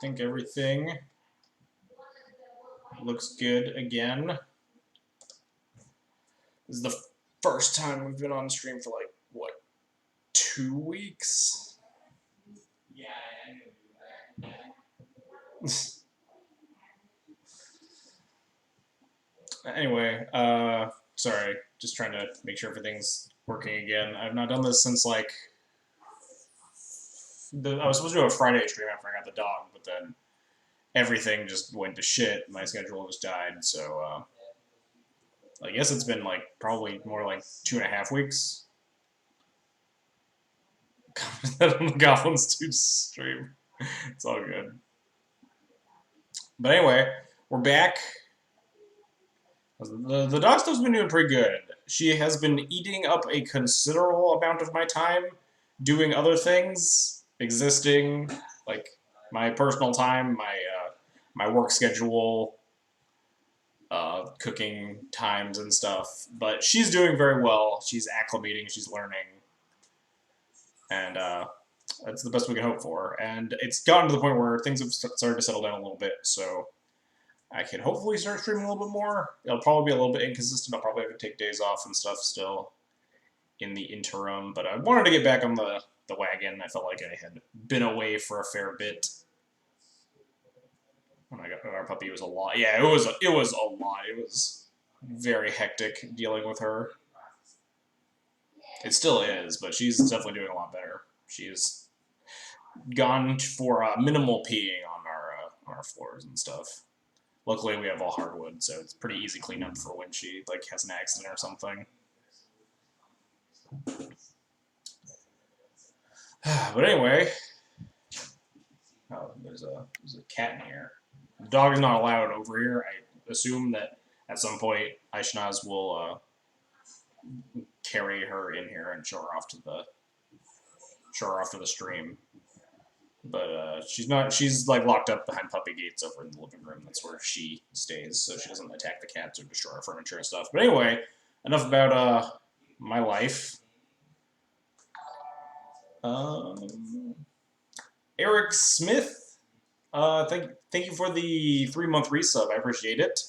think everything looks good again. This is the first time we've been on stream for like, what, 2 weeks? Anyway, sorry, just trying to make sure everything's working again. I've not done this since like I was supposed to do a Friday stream after I got the dog, but then everything just went to shit. My schedule just died, so I guess it's been like probably more like 2.5 weeks. on the Goblins 2 stream. It's all good. But anyway, we're back. The dog stuff's been doing pretty good. She has been eating up a considerable amount of my time, doing other things, existing, like my personal time, my work schedule, cooking times and stuff. But she's doing very well. She's acclimating. She's learning, and that's the best we can hope for. And it's gotten to the point where things have started to settle down a little bit. So I can hopefully start streaming a little bit more. It'll probably be a little bit inconsistent. I'll probably have to take days off and stuff still in the interim. But I wanted to get back on the wagon. I felt like I had been away for a fair bit. When I got our puppy, it was a lot. Yeah, it was a lot. It was very hectic dealing with her. It still is, but she's definitely doing a lot better. She's gone for minimal peeing on our floors and stuff. Luckily, we have all hardwood, so it's pretty easy cleanup for when she like has an accident or something. But anyway, oh, there's a cat in here. The dog is not allowed over here. I assume that at some point Aishnaz will carry her in here and show her off to the stream. But she's not. She's like locked up behind puppy gates over in the living room. That's where she stays, so she doesn't attack the cats or destroy our furniture and stuff. But anyway, enough about my life. Eric Smith, thank you for the 3-month resub. I appreciate it.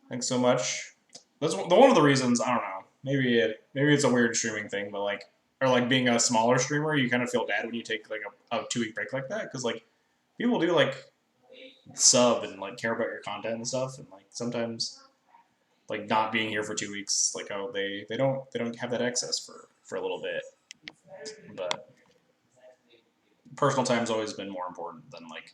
Thanks so much. That's one of the reasons. I don't know. Maybe it's a weird streaming thing, but like. Or like being a smaller streamer, you kind of feel bad when you take like a 2-week break like that, because like people do like sub and like care about your content and stuff, and like sometimes like not being here for 2 weeks, like oh they don't have that access for a little bit. But personal time's always been more important than like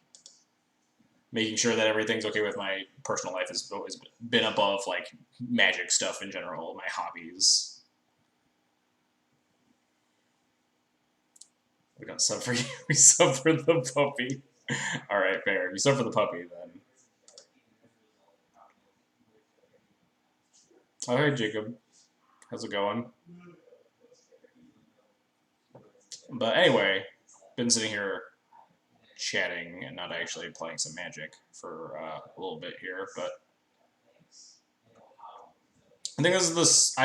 making sure that everything's okay with my personal life has always been above like magic stuff in general, my hobbies. We don't sub for you. We sub for the puppy. All right, fair. If you sub for the puppy, then. Oh, hey, Jacob. How's it going? But anyway, been sitting here chatting and not actually playing some Magic for a little bit here, but I think this is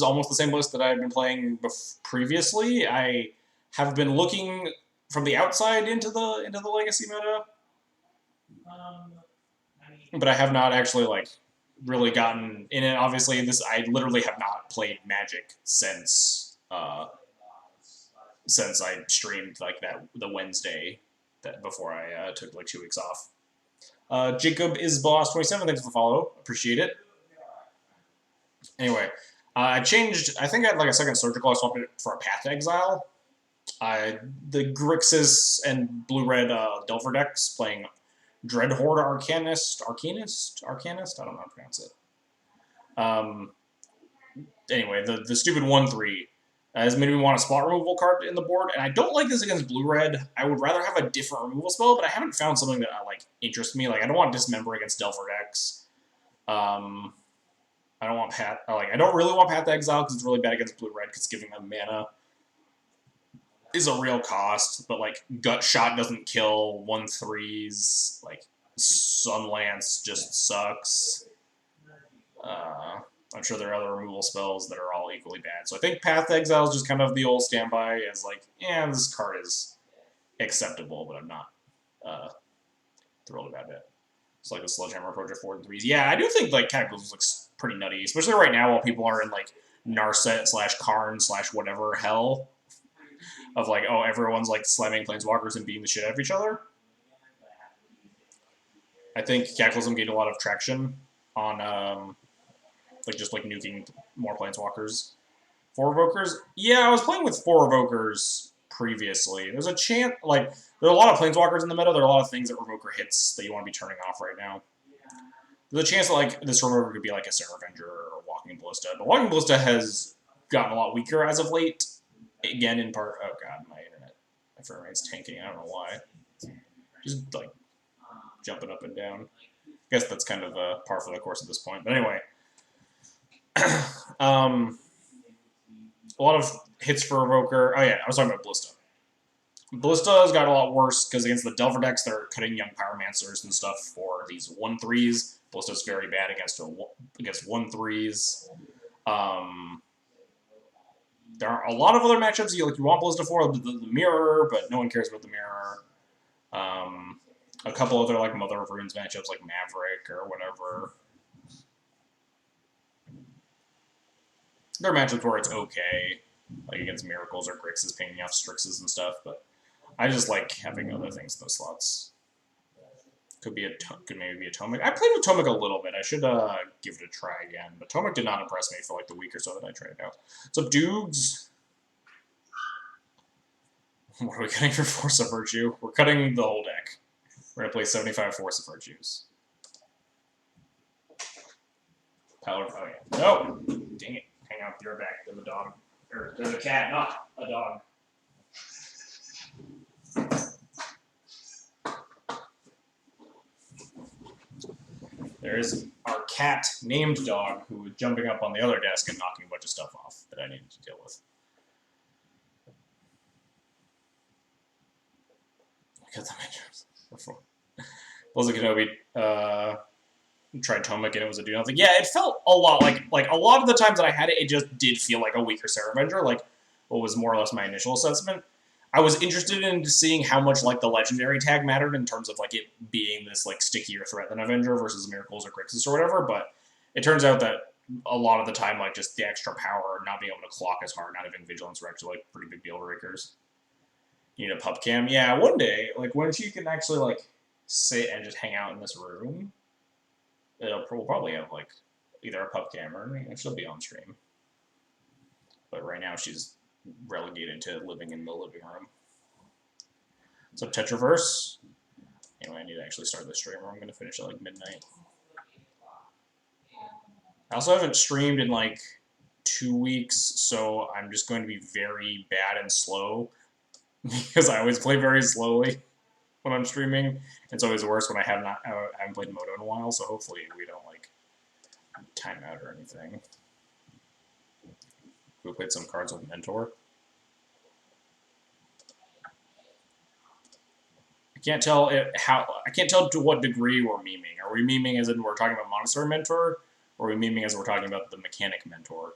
almost the same list that I had been playing previously. I have been looking from the outside into the legacy meta, but I have not actually like really gotten in it. Obviously, I literally have not played Magic since I streamed like the Wednesday that before I took like 2 weeks off. Jacob is boss 27. Thanks for the follow. Appreciate it. Anyway, I changed. I think I had like a second surgical. I swapped it for a Path to Exile. The Grixis and blue-red Delver decks playing Dreadhorde Arcanist. I don't know how to pronounce it. Anyway, the stupid 1/3 has made me want a spot removal card in the board, and I don't like this against blue-red. I would rather have a different removal spell, but I haven't found something that like interests me. Like I don't want Dismember against Delver decks. I don't want I don't really want Path to Exile because it's really bad against blue-red because giving them mana is a real cost, but like Gut Shot doesn't kill 1/3s, like Sunlance just sucks. I'm sure there are other removal spells that are all equally bad. So I think Path to Exile is just kind of the old standby as like, yeah, this card is acceptable, but I'm not thrilled about it. It's like a sledgehammer approach of 4 and 3s. Yeah, I do think like Cataclysms looks pretty nutty, especially right now while people are in like Narset / Karn / whatever hell of like, oh, everyone's like slamming planeswalkers and beating the shit out of each other. I think Cataclysm gained a lot of traction on like just like nuking more planeswalkers. 4 Evokers? Yeah, I was playing with 4 Evokers previously. There's a chance, like, there are a lot of planeswalkers in the meta. There are a lot of things that Revoker hits that you want to be turning off right now. There's a chance that, like, this Revoker could be like a Sarah Avenger or Walking Ballista. But Walking Ballista has gotten a lot weaker as of late. Again, in part, oh god, my frame rate's tanking. I don't know why. Just, like, jumping up and down. I guess that's kind of par for the course at this point. But anyway. A lot of hits for Evoker. Oh yeah, I was talking about Ballista. Ballista's got a lot worse because against the Delver decks, they're cutting Young Pyromancers and stuff for these 1/3s. Ballista's very bad against 1/3s. There are a lot of other matchups you want Ballista for, the Mirror, but no one cares about the Mirror. A couple other like Mother of Runes matchups like Maverick or whatever. There are matchups where it's okay, like against Miracles or Grixis, pinging off Strixes and stuff, but I just like having other things in those slots. Could maybe be a Tomic. I played with Tomic a little bit. I should give it a try again, but Tomic did not impress me for like the week or so that I tried it out. What's up, dudes? What are we cutting for Force of Virtue? We're cutting the whole deck. We're gonna play 75 Force of Virtues. Power. Oh yeah. No. Dang it. Hang on, you're back. There's a dog. Or there's a cat, not a dog. There's our cat named Dog who was jumping up on the other desk and knocking a bunch of stuff off that I needed to deal with. Look at the matchups. Blizzard Kenobi tried Tomic and it was a do-nothing. Yeah, it felt a lot like a lot of the times that I had it, it just did feel like a weaker Sarah Avenger, like what was more or less my initial assessment. I was interested in seeing how much like the legendary tag mattered in terms of like it being this like stickier threat than Avenger versus Miracles or Grixis or whatever, but it turns out that a lot of the time like just the extra power, not being able to clock as hard, not having vigilance were actually like pretty big deal breakers. You need a pup cam. Yeah, one day, like when she can actually like sit and just hang out in this room, we'll probably have like either a pup cam or she'll be on stream. But right now she's relegated to living in the living room. So Tetraverse. Anyway, I need to actually start the stream or I'm going to finish at like midnight. I also haven't streamed in like 2 weeks, so I'm just going to be very bad and slow because I always play very slowly when I'm streaming. It's always worse when I haven't played Moto in a while, so hopefully we don't like time out or anything. We played some cards with Mentor. I can't tell to what degree we're memeing. Are we memeing as in we're talking about Monastery Mentor, or are we memeing as we're talking about the Mechanic Mentor?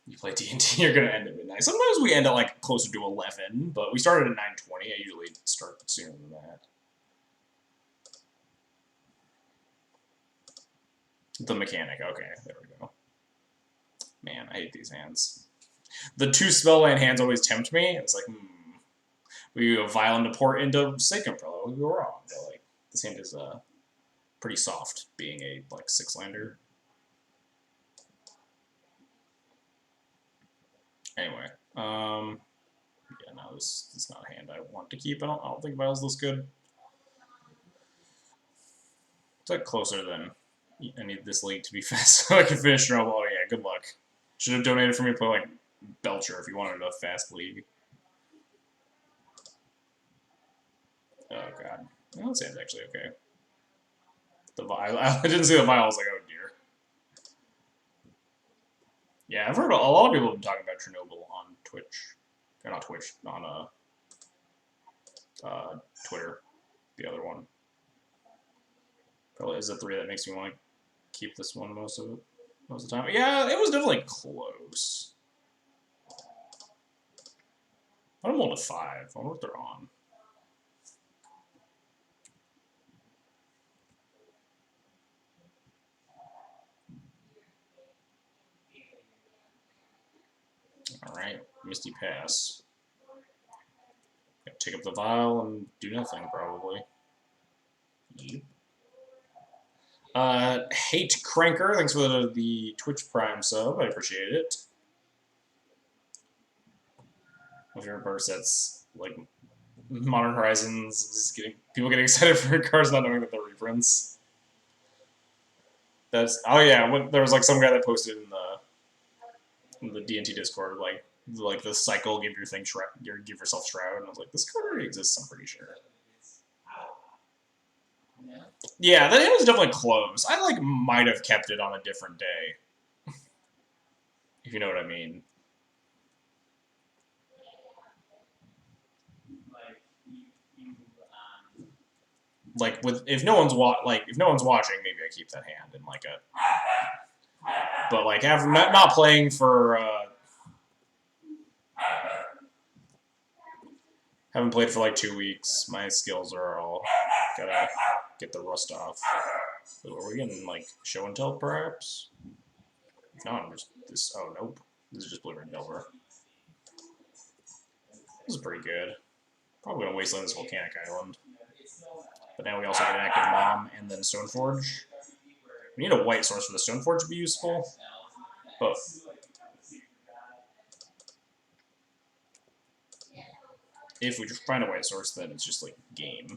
You play D&T, you're gonna end at midnight. Sometimes we end at like closer to 11, but we started at 9:20. I usually start sooner than that. The Mechanic, okay, there we go. Man, I hate these hands. The 2 spellland hands always tempt me. It's like, we go Violent Port into Sacred Umbrella. We were wrong, but like this hand is pretty soft, being a like 6-lander. Anyway, yeah, no, this is not a hand I want to keep. I don't think Vials looks good. It's like closer than I need this league to be fast so I can finish Snowball. Oh yeah, good luck. Should have donated for me to play like Belcher if you wanted a fast league. Oh god, well, that sounds actually okay. I didn't see the vial. I was like, oh dear. Yeah, I've heard a lot of people have been talking about Chernobyl on Twitch. Or not Twitch, on Twitter. The other one. Probably is the 3 that makes me want to keep this one most of the time. Yeah, it was definitely close. I don't want to 5. I wonder what they're on. Alright, Misty Pass. Take up the vial and do nothing, probably. Yep. Hate Cranker, thanks for the Twitch Prime sub, I appreciate it. My favorite part that's like Modern Horizons is people getting excited for cars not knowing that they're reprints. That's when there was like some guy that posted in the D&T Discord like the cycle give your thing give yourself Shroud, and I was like, this card already exists, I'm pretty sure. Yeah, that was definitely close. I like might have kept it on a different day. If you know what I mean. Like if no one's watching, maybe I keep that hand in like a. But like after not playing for haven't played for like 2 weeks. My skills are all gotta get the rust off. So are we getting like show and tell perhaps? No, I'm just this. Oh nope, this is just Blue Red Delver. This is pretty good. Probably gonna wasteland this volcanic island. But now we also get an active Mom and then Stoneforge. We need a white source for the Stoneforge to be useful. But if we just find a white source, then it's just like game.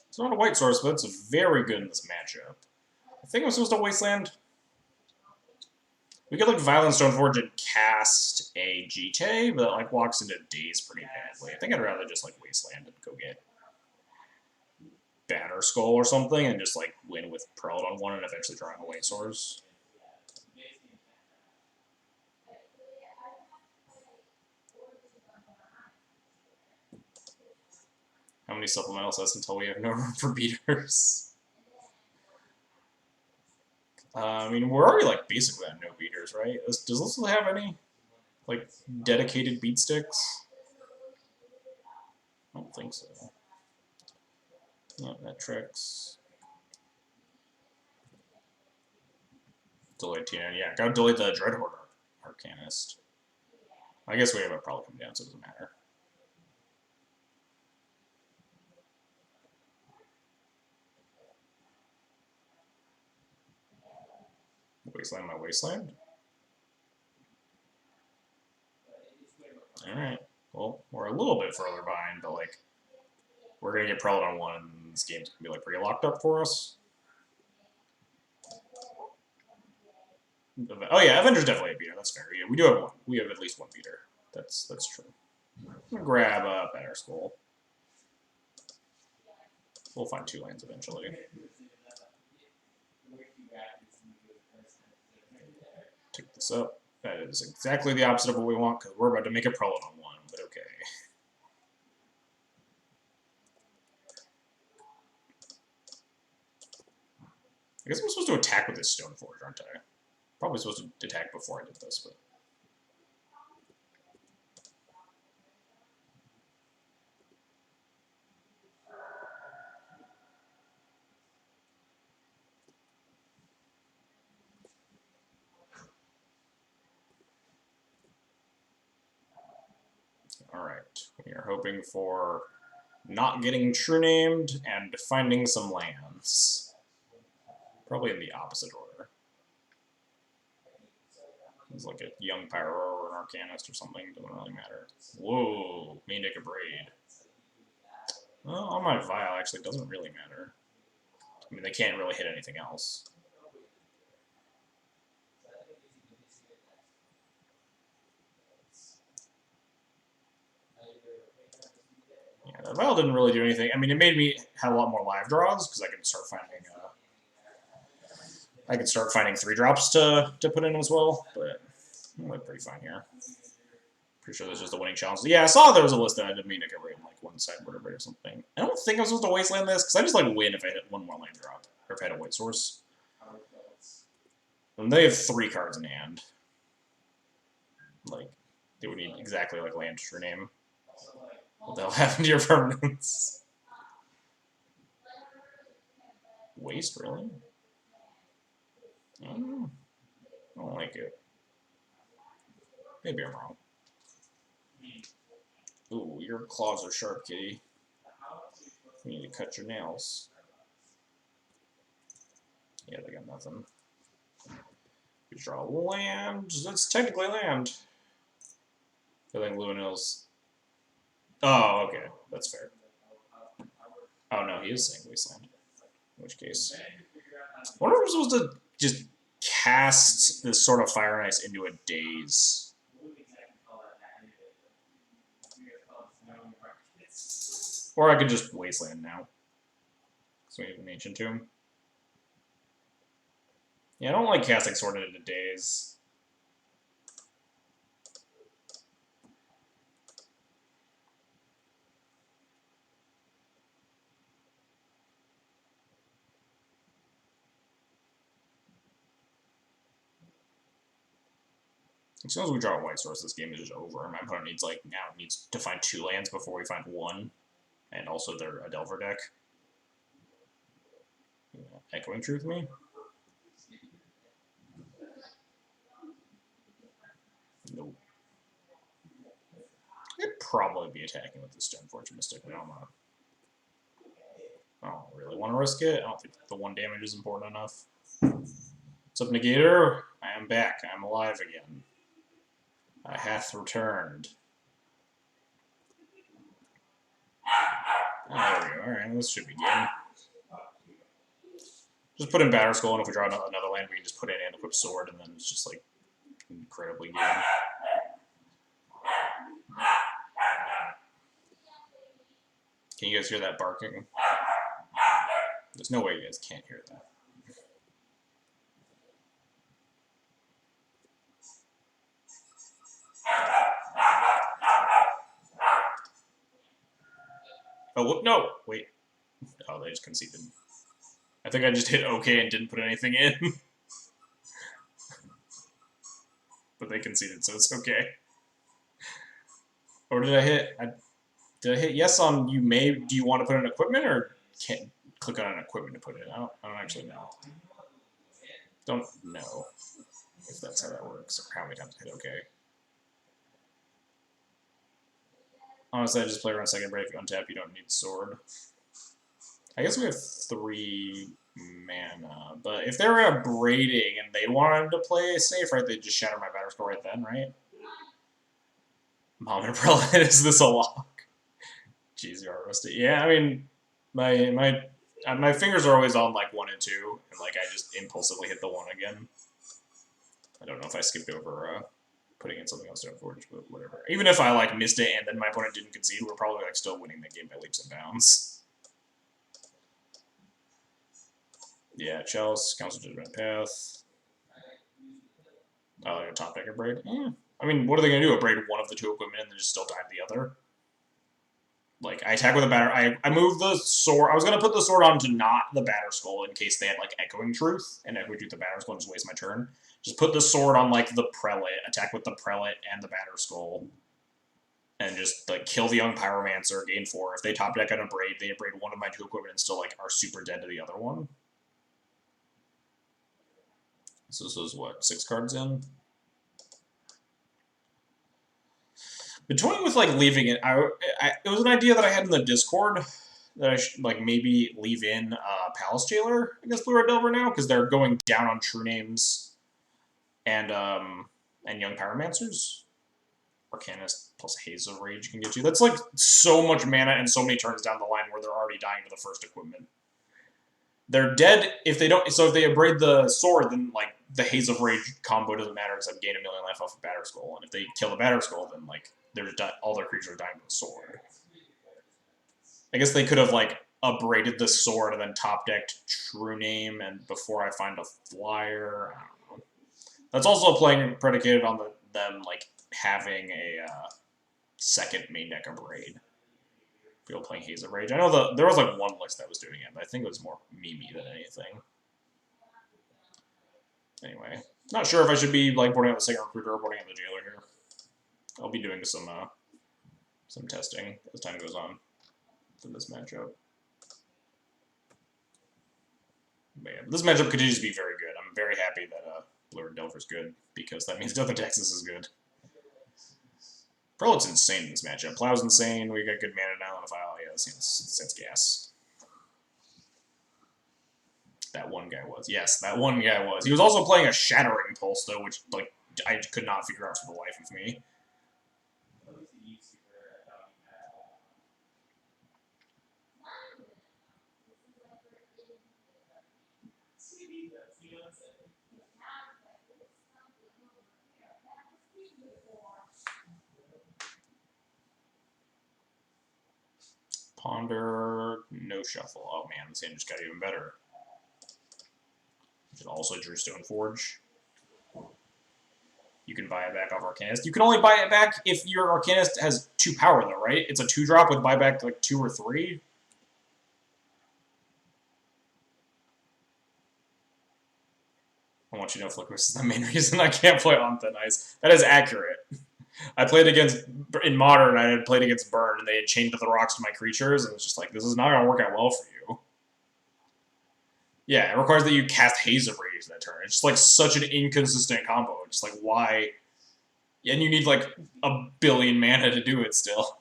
It's not a white source, but it's very good in this matchup. I think I'm supposed to wasteland. We could like Violent Stoneforge and cast a GT, but it like walks into Daze pretty badly. I think I'd rather just like wasteland and go get Batter Skull or something and just like win with Prelate on one and eventually drawing a white source. How many supplemental sets until we have no room for beaters? I mean, we're already like basically on no beaters, right? Does this have any like dedicated beat sticks? I don't think so. Yeah, that tricks. Delete Tina. Yeah, gotta delete the Dreadhorde Arcanist. I guess we have a probably come down, so it doesn't matter. Wasteland my wasteland? Alright. Well, we're a little bit further behind, but like we're gonna get Prelate on one and this game's gonna be like pretty locked up for us. Oh yeah, Avenger's definitely a beater, that's fair. Yeah, we do have one. We have at least one beater. That's true. I'm gonna grab a Batter Skull. We'll find 2 lands eventually. Take this up. That is exactly the opposite of what we want, because we're about to make a Prelate on one, but okay. I guess I'm supposed to attack with this Stoneforge, aren't I? Probably supposed to attack before I did this, but... Alright, we are hoping for not getting true named and finding some lands. Probably in the opposite order. It's like a young Pyro or an Arcanist or something, doesn't really matter. Whoa, Manic Braid. Well, on my Vial actually doesn't really matter. I mean, they can't really hit anything else. Yeah, the Vial didn't really do anything. I mean, it made me have a lot more live draws because I could start finding 3-drops to put in as well, but I went pretty fine here. Pretty sure there's just a winning challenge. Yeah, I saw there was a list that I didn't mean to get rid in like one sideboard or something. I don't think I was supposed to wasteland this because I just like win if I hit one more land drop or if I had a white source. And they have 3 cards in hand. Like they would need exactly like land to name. What the hell happened to your permanents? Waste, really? I don't like it. Maybe I'm wrong. Ooh, your claws are sharp, kitty. You need to cut your nails. Yeah, they got nothing. We draw land. That's technically land. I think Luminil's. Oh, okay. That's fair. Oh, no, he is saying Wasteland. In which case. I wonder if we're supposed to just cast this sort of Fire and Ice into a daze. Or I could just Wasteland now. Because we have an Ancient Tomb. Yeah, I don't like casting Sword into daze. As soon as we draw a white source, this game is just over. My opponent needs needs to find 2 lands before we find 1, and also they're a Delver deck. Echoing Truth me? Nope. I'd probably be attacking with the Stoneforge Mystic, but I don't really want to risk it. I don't think the 1 damage is important enough. What's up, Negator? I am back. I am alive again. I hath returned. Oh, there we go. Alright, this should be good. Just put in Batterskull, and if we draw another land, we can just put in and equip Sword, and then it's just, like, incredibly good. Can you guys hear that barking? There's no way you guys can't hear that. Oh, no! Wait. Oh, they just conceded. I think I just hit OK and didn't put anything in. But they conceded, so it's okay. Or did I hit? Did I hit yes on you may? Do you want to put in equipment, or can't click on an equipment to put it in? I don't actually know. Don't know if that's how that works, or how many times I hit OK. Honestly, I just play around second break. If you untap, you don't need sword. I guess we have 3 mana, but if they were braiding and they wanted to play safe, right, they'd just shatter my Batterskull right then, right? Mom and Prelate, is this a lock? Jeez, you are rusty. Yeah, I mean, my fingers are always on like 1 and 2, and like I just impulsively hit the 1 again. I don't know if I skipped over putting in something else to Stoneforge, but whatever. Even if I like missed it and then my opponent didn't concede, we're probably like still winning the game by leaps and bounds. Yeah, Chalice, Council Judgment Path. Oh, like a top decker braid? Yeah. I mean, what are they going to do? Braid one of the 2 equipment and then just still dive the other? Like, I attack with a batter. I move the sword. I was going to put the sword onto not the Batterskull in case they had, like, Echoing Truth, and I would do the Batterskull and just waste my turn. Just put the sword on, like, the Prelate, attack with the Prelate and the Batterskull, and just, like, kill the Young Pyromancer, gain 4. If they top deck on a braid, they braid one of my 2 equipment and still, like, are super dead to the other one. So this is, what, 6 cards in? Been toying with, like, leaving it. It was an idea that I had in the Discord that I should, like, maybe leave in Palace Jailer against Blue Red Delver now, because they're going down on True Names and Young Pyromancers. Arcanist plus Haze of Rage can get you. That's, like, so much mana and so many turns down the line where they're already dying to the first equipment. They're dead if they don't. So if they abrade the sword, then, like, the Haze of Rage combo doesn't matter because I've gained 1 million life off of Batterskull. And if they kill the Batterskull, then, like, all their creatures are dying with the sword. I guess they could have, like, abraded the sword and then top-decked True Name and before I find a flyer. I don't know. That's also playing predicated on them, like, having a second main deck abrade. People playing Haze of Rage. I know there was, like, one list that was doing it, but I think it was more Mimi than anything. Anyway, not sure if I should be, like, boarding out the second recruiter or boarding out the jailer here. I'll be doing some testing as time goes on for this matchup. But yeah, this matchup continues to be very good. I'm very happy that Lord Delver's good, because that means Death of Texas is good. Prelate's insane in this matchup. Plow's insane, we got good mana now on the file. Yeah, that's gas. That one guy was. Yes, that one guy was. He was also playing a Shattering Pulse, though, which, like, I could not figure out for the life of me. Ponder, no shuffle. Oh man, this hand just got even better. It also drew Stoneforge. You can buy it back off Arcanist. You can only buy it back if your Arcanist has 2 power, though, right? It's a 2-drop with buyback like 2 or 3. I want you to know, Flickus is the main reason I can't play on Thin Ice. That is accurate. I played against, in Modern, I had played against Burn, and they had chained the rocks to my creatures, and it's just like, this is not going to work out well for you. Yeah, it requires that you cast Haze of Rage that turn. It's just like such an inconsistent combo. It's just like, why? And you need like a billion mana to do it still.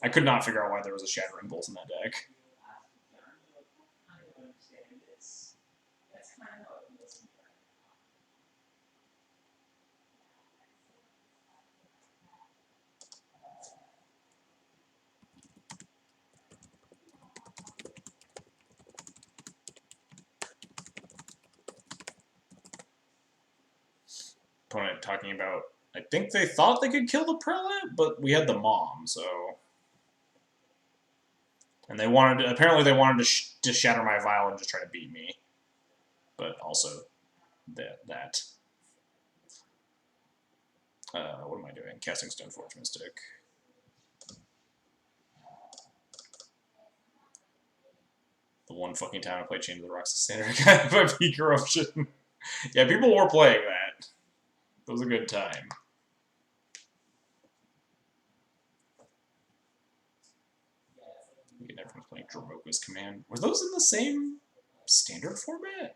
I could not figure out why there was a Shattering Bolt in that deck. Opponent talking about, I think they thought they could kill the Prelate, but we had the Mom, so... And they wanted, apparently they wanted to shatter my Vial and just try to beat me. But also, that. What am I doing? Casting Stoneforge Mystic. The one fucking time I played Chain of the Rocks Standard kind of a peak eruption. Yeah, people were playing that. It was a good time. Everyone's playing Dromoka's Command. Were those in the same standard format?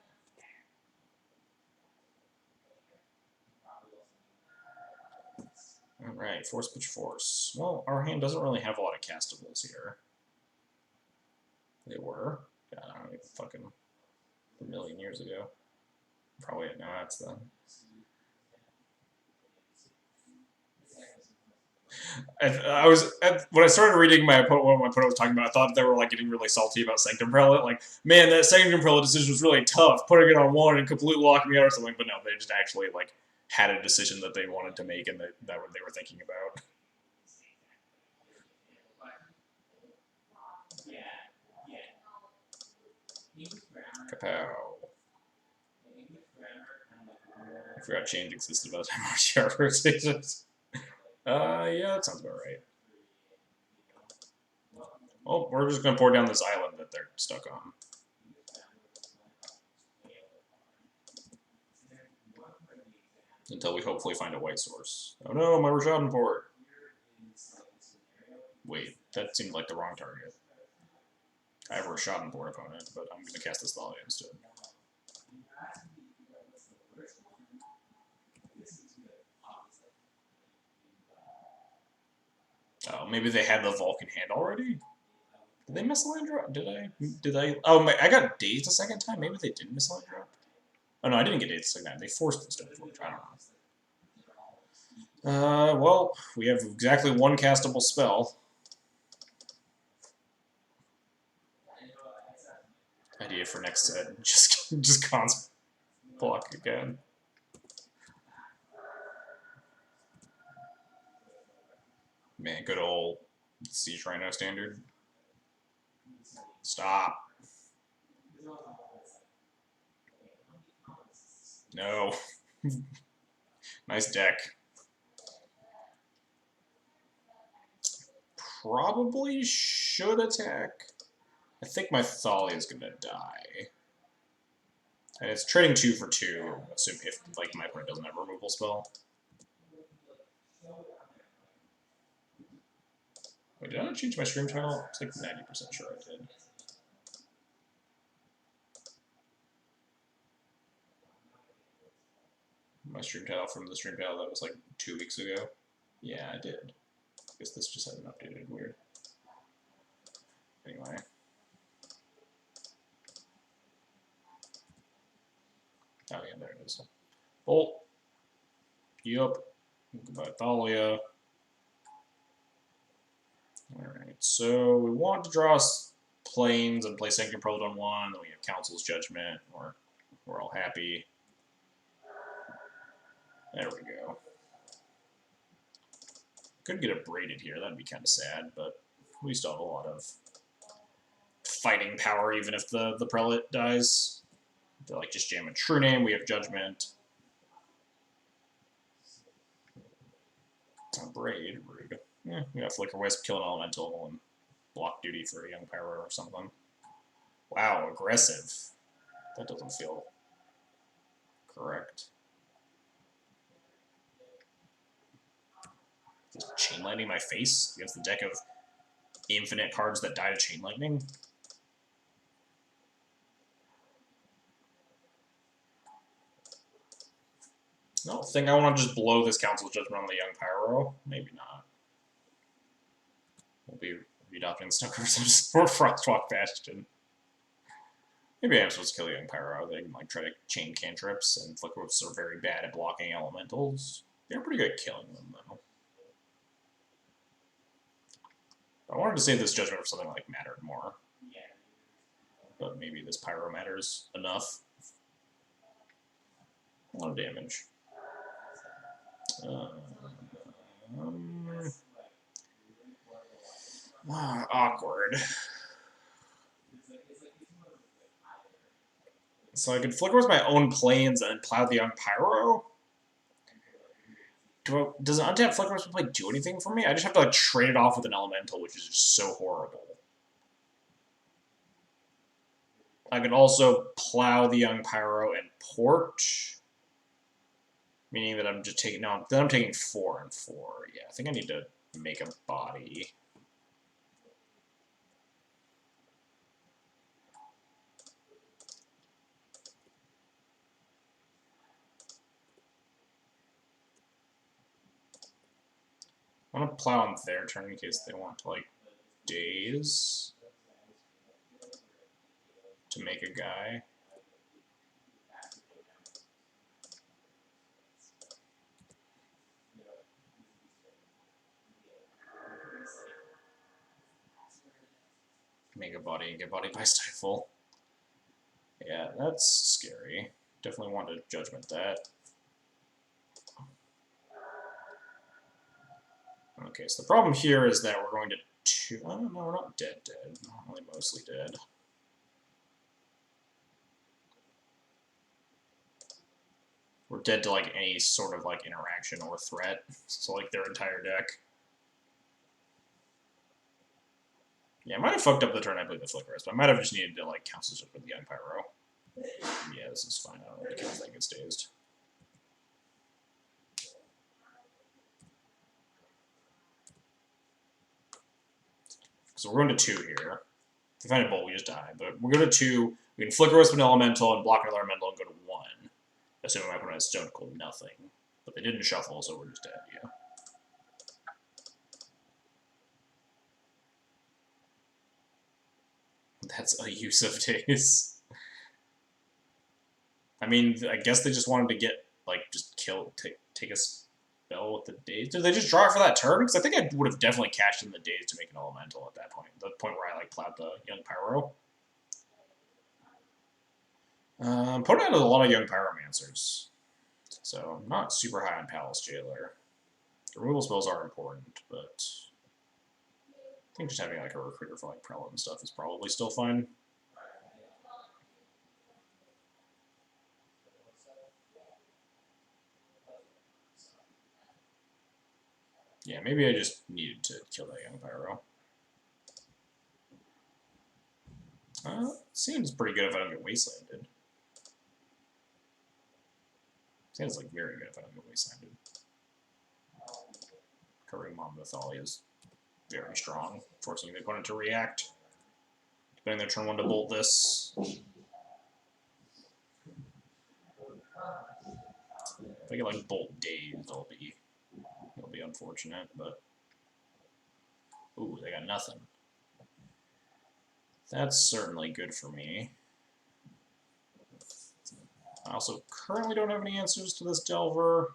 Alright, Force Pitch Force. Well, our hand doesn't really have a lot of castables here. They were. God, I don't know, fucking a million years ago. Probably, no, that's them. I was when I started reading what my opponent was talking about, I thought they were like getting really salty about Sanctum Prelate. Like, man, that Sanctum Prelate decision was really tough, putting it on one and completely locking me out or something. But no, they just actually like had a decision that they wanted to make and that they were thinking about. Kapow. I forgot Change existed by the time I was here for stages. Yeah, that sounds about right. Oh, we're just gonna pour down this island that they're stuck on. Until we hopefully find a white source. Oh no, my Rashadin port. Wait, that seemed like the wrong target. I have a Rashadin port opponent, but I'm gonna cast this Thalia instead. Oh, maybe they had the Vulcan hand already? Did they miss a land drop? Did I? Oh, I got dazed a second time? Maybe they didn't miss a land drop? Oh, no, I didn't get dazed a second time. They forced the Stoneforge. I don't know. Well, we have exactly one castable spell. Idea for next set. Just cons block again. Man, good old Siege Rhino standard. Stop. No. Nice deck. Probably should attack. I think my Thalia is gonna die. And it's trading 2 for 2, assume if like my opponent doesn't have a removal spell. Wait, did I not change my stream channel? It's like 90% sure I did. My stream title from the stream title that was like 2 weeks ago. Yeah, I did. I guess this just hasn't updated. Weird. Anyway. Oh yeah, there it is. Bolt. Yup. Goodbye, Thalia. Alright, so we want to draw planes and play Second Controlled on one, then we have Council's Judgment, we're all happy. There we go. Could get abraded here, that'd be kind of sad, but we still have a lot of fighting power, even if the Prelate dies. They're like just jam a True Name, we have Judgment. Abrade, rude. Yeah, we got Flicker Wisp, kill an Elemental, and block duty for a Young Pyro or something. Wow, aggressive. That doesn't feel correct. Just Chain Lightning my face against the deck of infinite cards that die to Chain Lightning? No, think I want to just blow this Council's Judgment on the Young Pyro? Maybe not. We'll be adopting Snuckers or Frostwalk Bastion. Maybe I'm supposed to kill the Young Pyro. They can like try to chain cantrips, and Flicker Wisps are very bad at blocking elementals. They're pretty good at killing them, though. I wanted to save this Judgment for something like mattered more. But maybe this Pyro matters enough. A lot of damage. Awkward. So I could Flicker with my own planes and plow the Young Pyro? Does an untapped Flicker Wisp play do anything for me? I just have to like trade it off with an Elemental, which is just so horrible. I could also plow the Young Pyro and port. Meaning that I'm just taking, no, then I'm taking 4 and 4. Yeah, I think I need to make a body. I want to plow on their turn in case they want to, like, daze to make a guy. Make a body and get bodied by Stifle. Yeah, that's scary. Definitely want to Judgment that. Okay, so the problem here is that we're going to I don't know, we're not dead. We're only mostly dead. We're dead to like any sort of like interaction or threat. So like their entire deck. Yeah, I might have fucked up the turn I played the Flicker Wisp, but I might have just needed to like Council Judgment with the Young Pyro. Yeah, this is fine. I don't really care if that gets dazed. So we're going to 2 here. If we find a Bolt, we just die. But we're going to 2. We can Flicker Wisp an Elemental and block another Elemental and go to 1. Assuming my opponent has Stone Cold nothing. But they didn't shuffle, so we're just dead, yeah. That's a use of daze. I mean, I guess they just wanted to get, like, just kill, take a spell with the daze. Did they just draw it for that turn? Because I think I would have definitely cashed in the daze to make an Elemental at that point. The point where I, like, plowed the Young Pyro. Opponent has a lot of Young Pyromancers. So, I'm not super high on Palace Jailer. The removal spells are important, but I think just having like a recruiter for like Prelate and stuff is probably still fine. Yeah, maybe I just needed to kill that Young Pyro. Seems pretty good if I don't get Wastelanded. Seems like very good if I don't get Wastelanded. Covering Mom Thalia is very strong, forcing the opponent to react. Depending their turn 1 to bolt this. If I get like Bolt Dazed, it'll be unfortunate, but ooh, they got nothing. That's certainly good for me. I also currently don't have any answers to this Delver.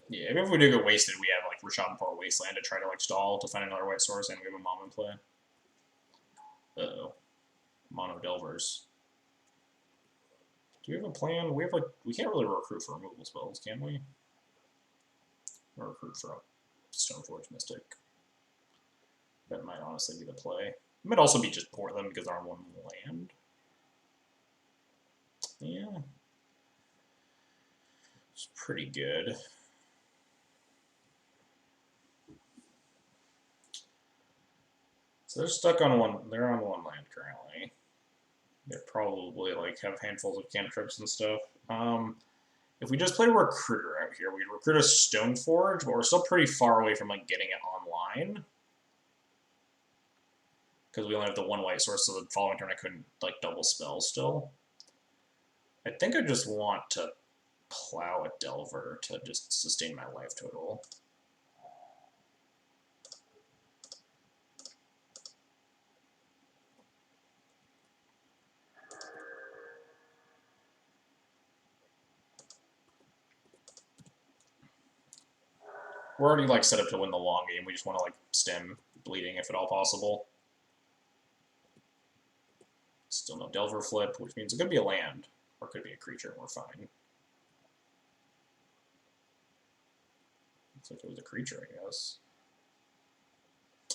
Yeah, maybe if we do get wasted, we have like Rashad and Port Wasteland to try to like stall to find another white source, and we have a mom in play. Uh-oh. Mono Delvers. Do we have a plan? We have like we can't really recruit for removal spells, can we? Or recruit for a Stoneforge Mystic. That might honestly be the play. It might also be just port them because they're on one land. Yeah. It's pretty good. So they're stuck on one. They're on one land currently. They probably like have handfuls of cantrips and stuff. If we just play Recruiter out here, we'd recruit a Stoneforge, but we're still pretty far away from like getting it online. Because we only have the one white source, so the following turn I couldn't like double spell still. I think I just want to plow a Delver to just sustain my life total. We're already like set up to win the long game. We just want to like stem bleeding if at all possible. Still no Delver flip, which means it could be a land or it could be a creature, and we're fine. Looks like it was a creature, I guess.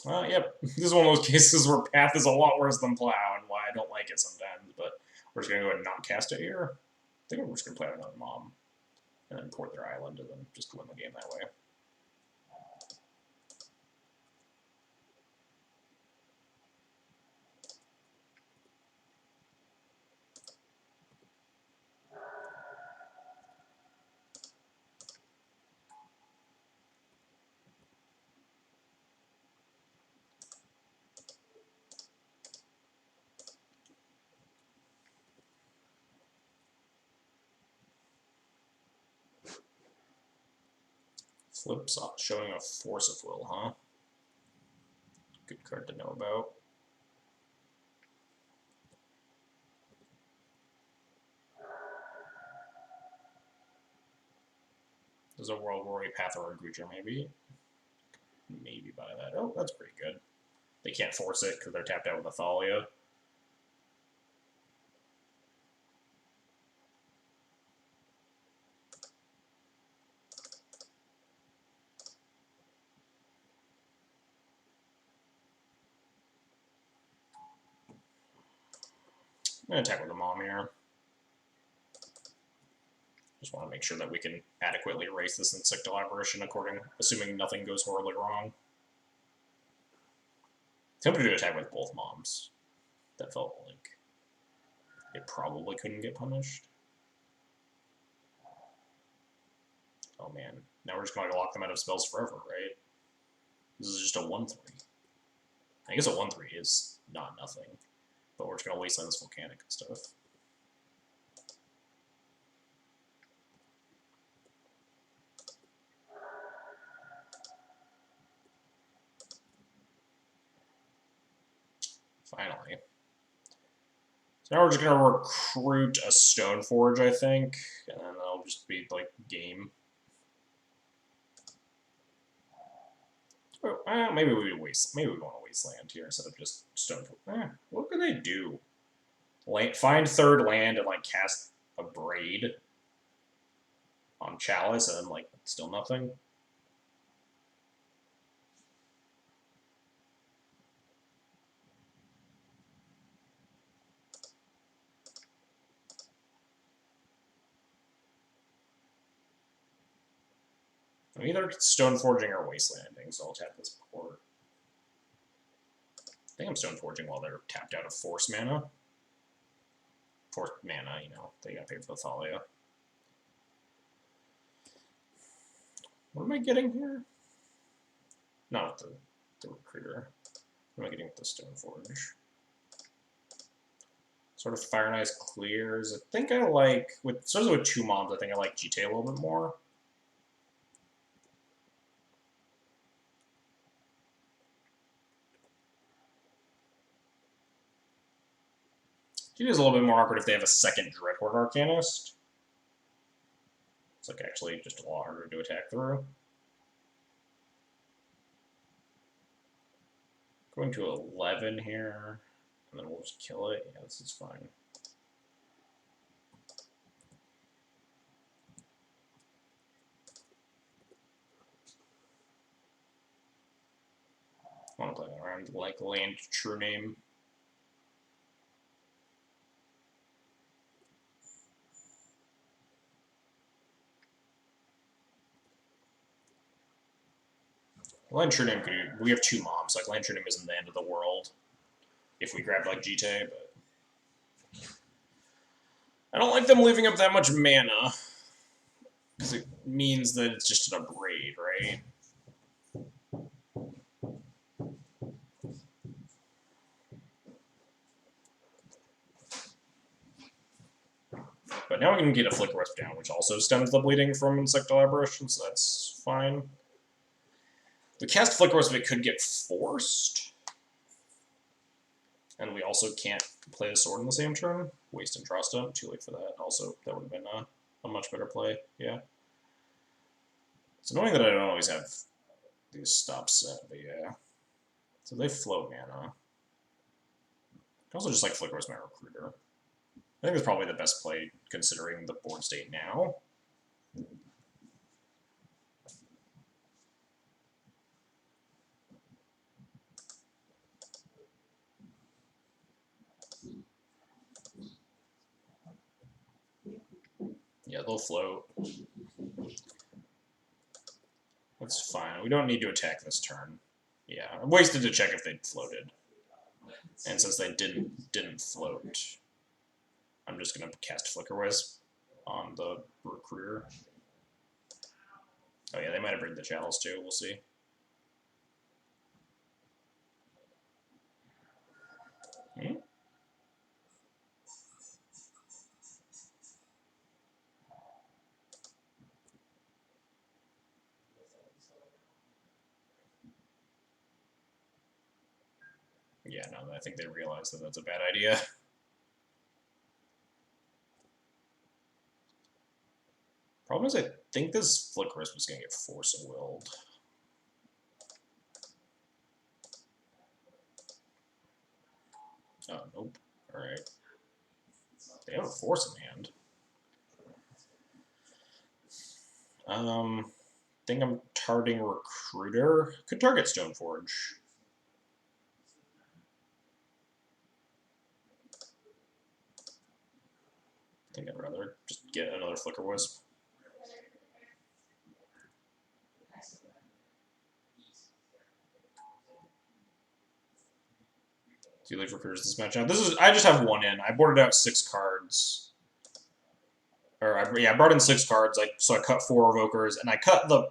Yep. This is one of those cases where Path is a lot worse than Plow, and why I don't like it sometimes. But we're just gonna go ahead and not cast it here. I think we're just gonna play out another Mom, and then port their island, and then just win the game that way. Flips showing a Force of Will, huh? Good card to know about. There's a world where we Path or a creature, maybe. Maybe buy that. Oh, that's pretty good. They can't force it because they're tapped out with Athalia. I'm going to attack with the Mom here. Just want to make sure that we can adequately erase this Insectal Aberration, assuming nothing goes horribly wrong. Tempted to attack with both Moms. That felt like it probably couldn't get punished. Oh man, now we're just going to lock them out of spells forever, right? This is just a 1/3. I guess a 1/3 is not nothing, but we're just going to wasteland this Volcanic and stuff. Finally. So now we're just going to recruit a Stoneforge, I think, and then that'll just be, like, game. Oh, maybe we want to wasteland here instead of just Stoneforge. What can they do? Find third land and, like, cast a Braid on Chalice and then, like, still nothing? I'm either Stoneforging or Wastelanding, so I'll tap this port. I think I'm Stoneforging while they're tapped out of Force mana. Force mana, you know, they got paid for Thalia. What am I getting here? Not the Recruiter. What am I getting with the Stone Forge? Sort of Fire and Ice clears. I think I like, especially with 2 mobs, I think I like GTA a little bit more. GTA is a little bit more awkward if they have a second Dreadhorde Arcanist. It's like actually just a lot harder to attack through. Going to 11 here, and then we'll just kill it. Yeah, this is fine. I want to play that around like land true name. Land true name could we have 2 mobs. Like land true name isn't the end of the world if we grab like GTA, but I don't like them leaving up that much mana because it means that it's just an abrade, right? But now we can get a Flicker Wisp down, which also stems the bleeding from Insectile Aberration, so that's fine. If we cast Flicker Wisp, it could get forced. And we also can't play the sword in the same turn. Waste and draw stone. Too late for that. Also, that would have been a much better play. Yeah. It's annoying that I don't always have these stops set, but yeah. So they float mana. I can also just like Flicker Wisp my Recruiter. I think it's probably the best play considering the board state now. Yeah, they'll float. That's fine. We don't need to attack this turn. Yeah, I wasted to check if they'd floated. And since they didn't float, I'm just gonna cast Flicker Wisp on the Recruiter. Oh yeah, they might have bring the Chalice too, we'll see. Hmm? Yeah, no, I think they realize that that's a bad idea. Problem is, I think this Flicker Wisp is gonna get Force Willed. Oh, nope. Alright. They have a Force in hand. Think I'm targeting Recruiter. Could target Stoneforge. I think I'd rather just get another Flicker Wisp. Do you leave Recruiters this match out? I just have 1 in. I boarded out 6 cards. I brought in 6 cards. So I cut 4 Evokers, and I cut the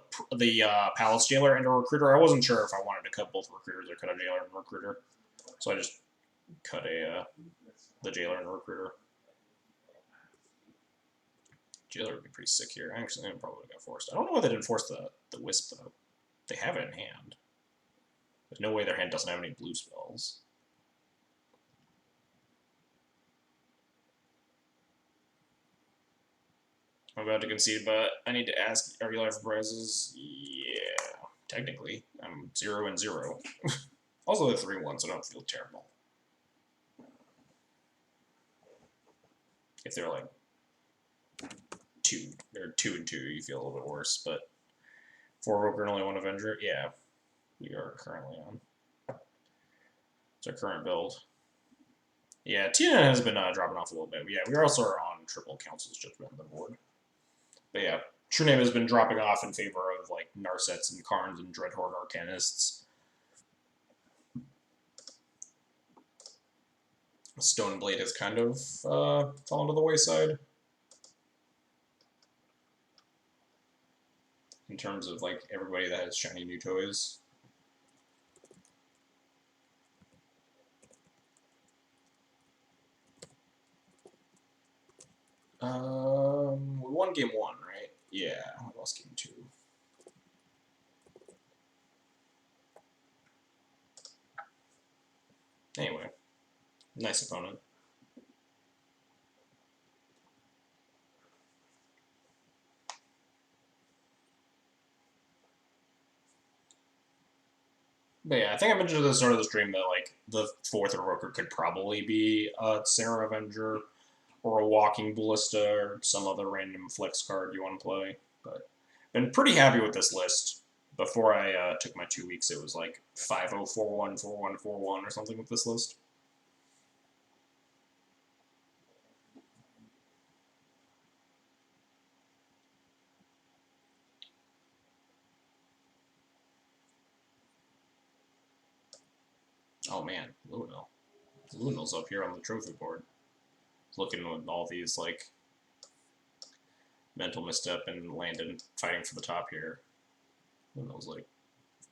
Palace Jailer into a Recruiter. I wasn't sure if I wanted to cut both Recruiters or cut a Jailer and a Recruiter, so I just cut the Jailer and a Recruiter. Jailer would be pretty sick here. Actually, they probably got forced. I don't know why they didn't force the Wisp though. They have it in hand. There's no way their hand doesn't have any blue spells. I'm about to concede, but I need to ask, are you live for prizes? Yeah, technically. I'm 0-0. Also, they're 3-1, so I don't feel terrible. If they're like 2 or 2-2, you feel a little bit worse, but 4 Roker and only 1 Avenger, yeah, we are currently on. It's our current build. Yeah, Tina has been dropping off a little bit. But yeah, we also are on triple Council's Judgment on the board. But yeah, True Name has been dropping off in favor of like Narsets and Karns and Dreadhorde Arcanists. Stoneblade has kind of fallen to the wayside in terms of like everybody that has shiny new toys. We won game 1, right? Yeah, we lost game 2. Anyway, nice opponent. But yeah, I think I mentioned at the start of the stream that like the 4th Revoker could probably be a Sarah Avenger or a Walking Ballista or some other random flex card you want to play. But been pretty happy with this list. Before I took my 2 weeks, it was like 5041, 4141 or something with this list. Oh man, Luminil. Luminil's up here on the trophy board. Looking with all these like mental misstep and Landon fighting for the top here. Luminil's like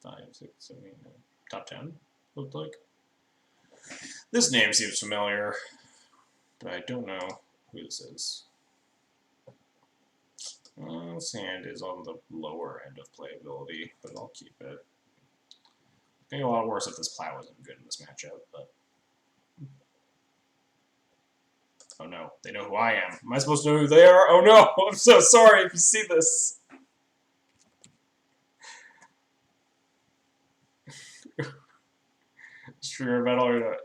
5, 6, 7, 8, 9. Top 10, looked like. This name seems familiar, but I don't know who this is. Sand is on the lower end of playability, but I'll keep it. It's going to be a lot worse if this plow isn't good in this matchup, but... Oh no, they know who I am. Am I supposed to know who they are? Oh no, I'm so sorry if you see this. Streamer battle or not?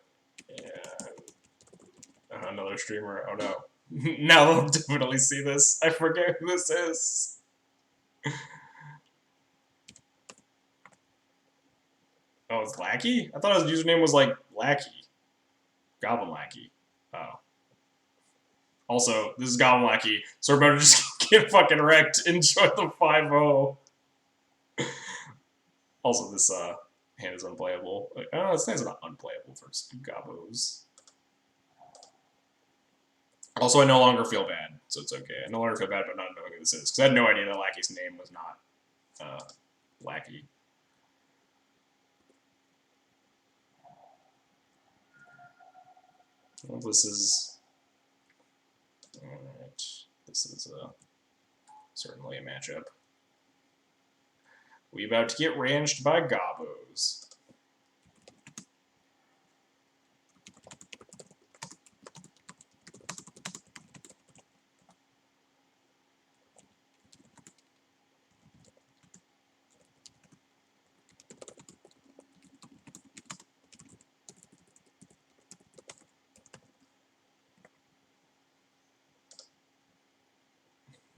Yeah. Another streamer. Oh no. Now they'll definitely see this. I forget who this is. Oh, it's Lackey? I thought his username was like Lackey. Goblin Lackey. Oh. Also, this is Goblin Lackey, so we're better just get fucking wrecked. Enjoy the 5-0. Also, this hand is unplayable. Like, I don't know, this hand's not unplayable for Gobos. Also, I no longer feel bad, so it's okay. I no longer feel bad about not knowing who this is, because I had no idea that Lackey's name was not Lackey. Well, this is... Alright. This is certainly a matchup. We about to get ranched by Gobos.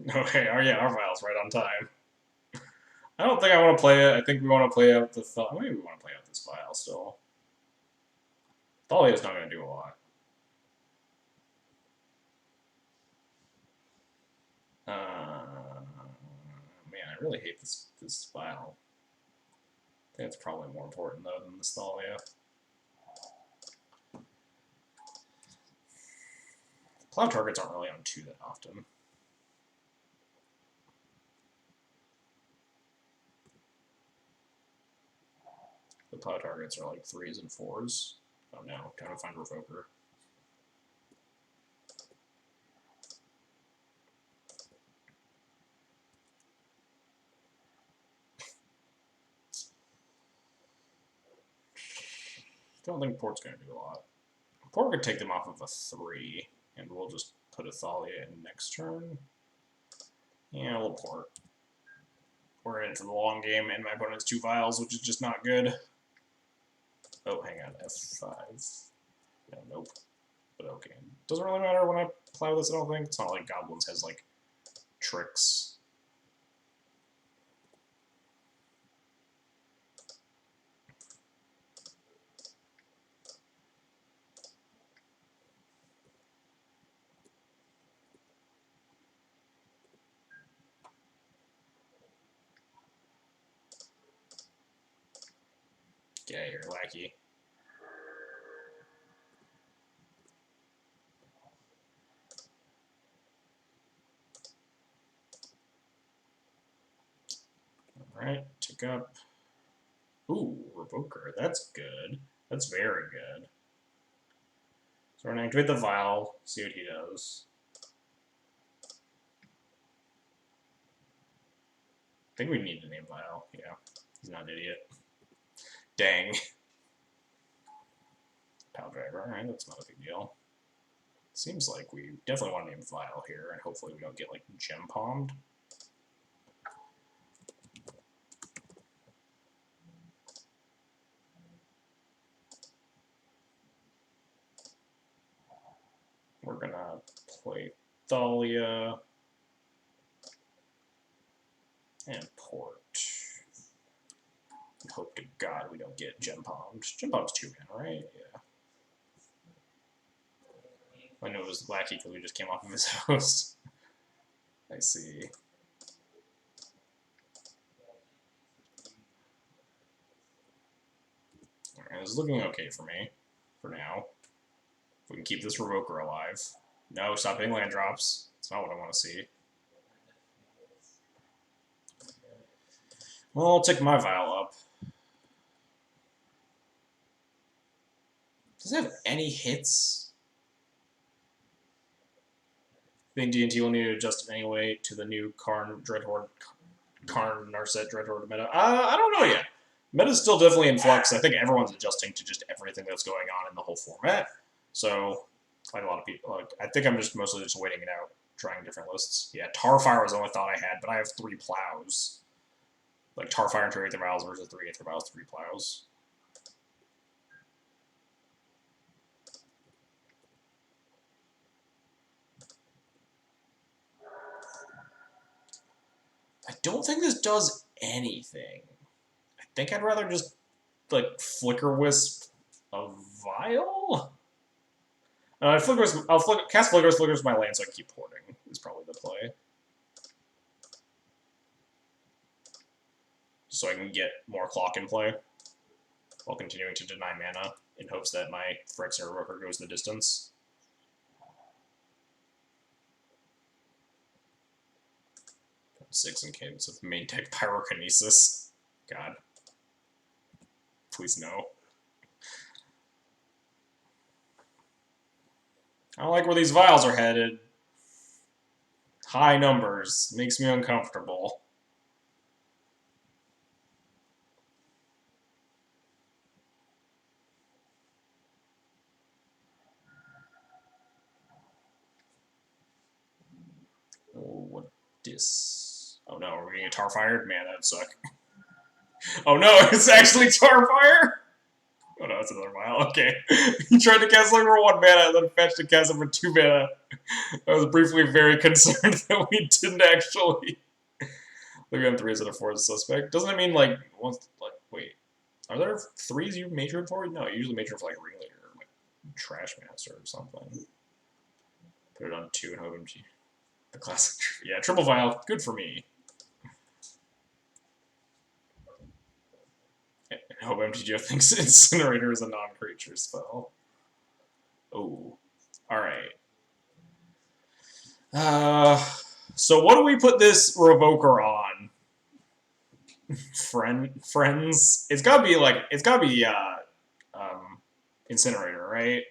Okay, yeah, our file's right on time. I don't think I want to play it. I think we want to play out the thought. Maybe we want to play out this file still. Thalia's not going to do a lot. Man, I really hate this file. I think it's probably more important though than this Thalia. Plow targets aren't really on 2 that often. The plow targets are like 3s and 4s. Oh no, time to find Revoker. Don't think Port's going to do a lot. Port could take them off of a 3, and we'll just put a Thalia in next turn. Yeah, we'll Port. We're in it for the long game, and my opponent's 2 vials, which is just not good. Oh, hang on, F5. No, nope. But okay. Doesn't really matter when I plow this, I don't think. It's not like Goblins has, like, tricks. Get out of here, Lackey. Alright, tick up. Ooh, Revoker. That's good. That's very good. So we're going to activate the vial, see what he does. think we need to name Vile. Yeah, he's not an idiot. Dang. Pal driver. All right, that's not a big deal. Seems like we definitely want to name Vile here, and hopefully we don't get like gem palmed. We're gonna play Thalia and Port. Hope to God we don't get gem palmed. Gem palm's 2 mana, right? Yeah. I know it was wacky because we just came off of his host. I see. Alright, this is looking okay for me, for now. If we can keep this Revoker alive. No, stop hitting land drops. That's not what I want to see. Well, I'll take my Vile up. Does it have any hits? I think D&T will need to adjust anyway to the new Karn Dreadhorde, Karn Narset Dreadhorde meta. I don't know yet. Meta's still definitely in flux. I think everyone's adjusting to just everything that's going on in the whole format. So, like a lot of people, like, I think I'm just mostly just waiting it out, trying different lists. Yeah, Tarfire was the only thought I had, but I have 3 plows. Like Tarfire and 2 Aether Vials versus 3 Aether Vials, 3 plows. I don't think this does anything. I think I'd rather just, like, Flicker Wisp a Vial? I'll cast Flicker Wisp my land so I can keep porting, is probably the play. So I can get more clock in play while continuing to deny mana in hopes that my Phyrexian Revoker goes the distance. Six in cadence with main deck Pyrokinesis. God. Please no. I don't like where these vials are headed. High numbers. Makes me uncomfortable. Oh, what dis? Oh no, are we getting a Tarfire? Man, that'd suck. Oh no, it's actually Tarfire? Oh no, it's another vial. Okay. He tried to cast like for 1 mana and then fetched to cast it for 2 mana. I was briefly very concerned that we didn't actually. Maybe on 3 is it a 4 is a suspect? Doesn't it mean like once like wait. Are there 3s you majored for? No, you usually major for like Ringleader or like Trash Master or something. Put it on 2 and OMG. The classic. Yeah, triple vial. Good for me. And hope MTGO thinks Incinerator is a non-creature spell. Oh. Alright. So what do we put this Revoker on? Friends? It's gotta be like, Incinerator, right?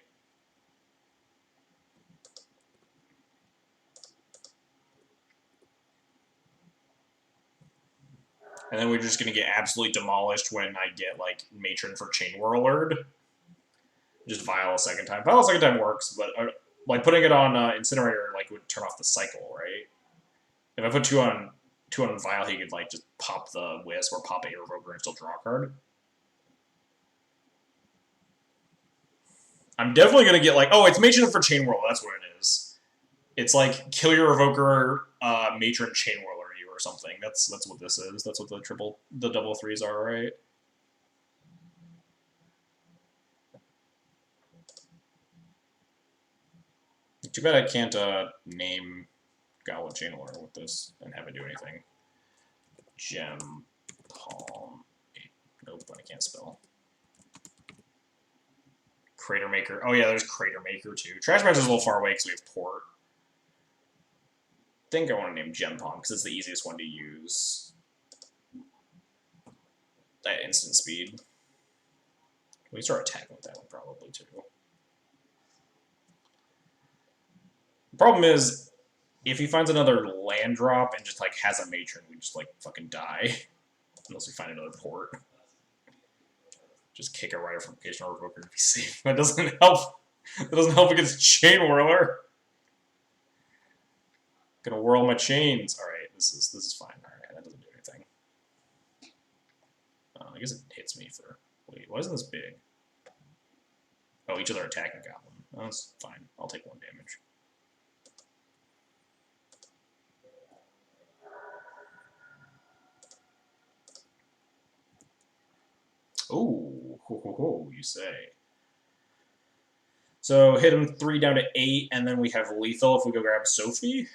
And then we're just gonna get absolutely demolished when I get, like, Matron for Chain Whirlard. Just Vial a second time. Vial a second time works, but, like, putting it on Incinerator, like, would turn off the cycle, right? If I put 2 on Vial, he could, like, just pop the Wisp or pop a Revoker and still draw a card. I'm definitely gonna get, like, oh, it's Matron for Chain Whirl, that's what it is. It's like, kill your Revoker, Matron Chain Whirler you or something. That's what this is. That's what the double 3s are, right? Too bad I can't name Goblet Chain Whirler with this and have it do anything. Gem Palm. Nope, I can't spell. Crater Maker. Oh yeah, there's Crater Maker too. Trash Master's a little far away because we have Port. I think I want to name Gem Palm because it's the easiest one to use. That instant speed. We start attacking with that one probably too. The problem is, If he finds another land drop and just like has a matron, we just like fucking die. Unless we find another port. Just kick a Rider Fortification or Revoker to be safe. That doesn't help. That doesn't help against Chain Whirler. Gonna whirl my chains. Alright, this is fine. Alright, that doesn't do anything. I guess it hits me for... Wait, why isn't this big? Oh, each of their attacking goblin. Oh, that's fine. I'll take 1 damage. Ooh, ho, you say. So hit him 3 down to 8, and then we have lethal if we go grab Sophie.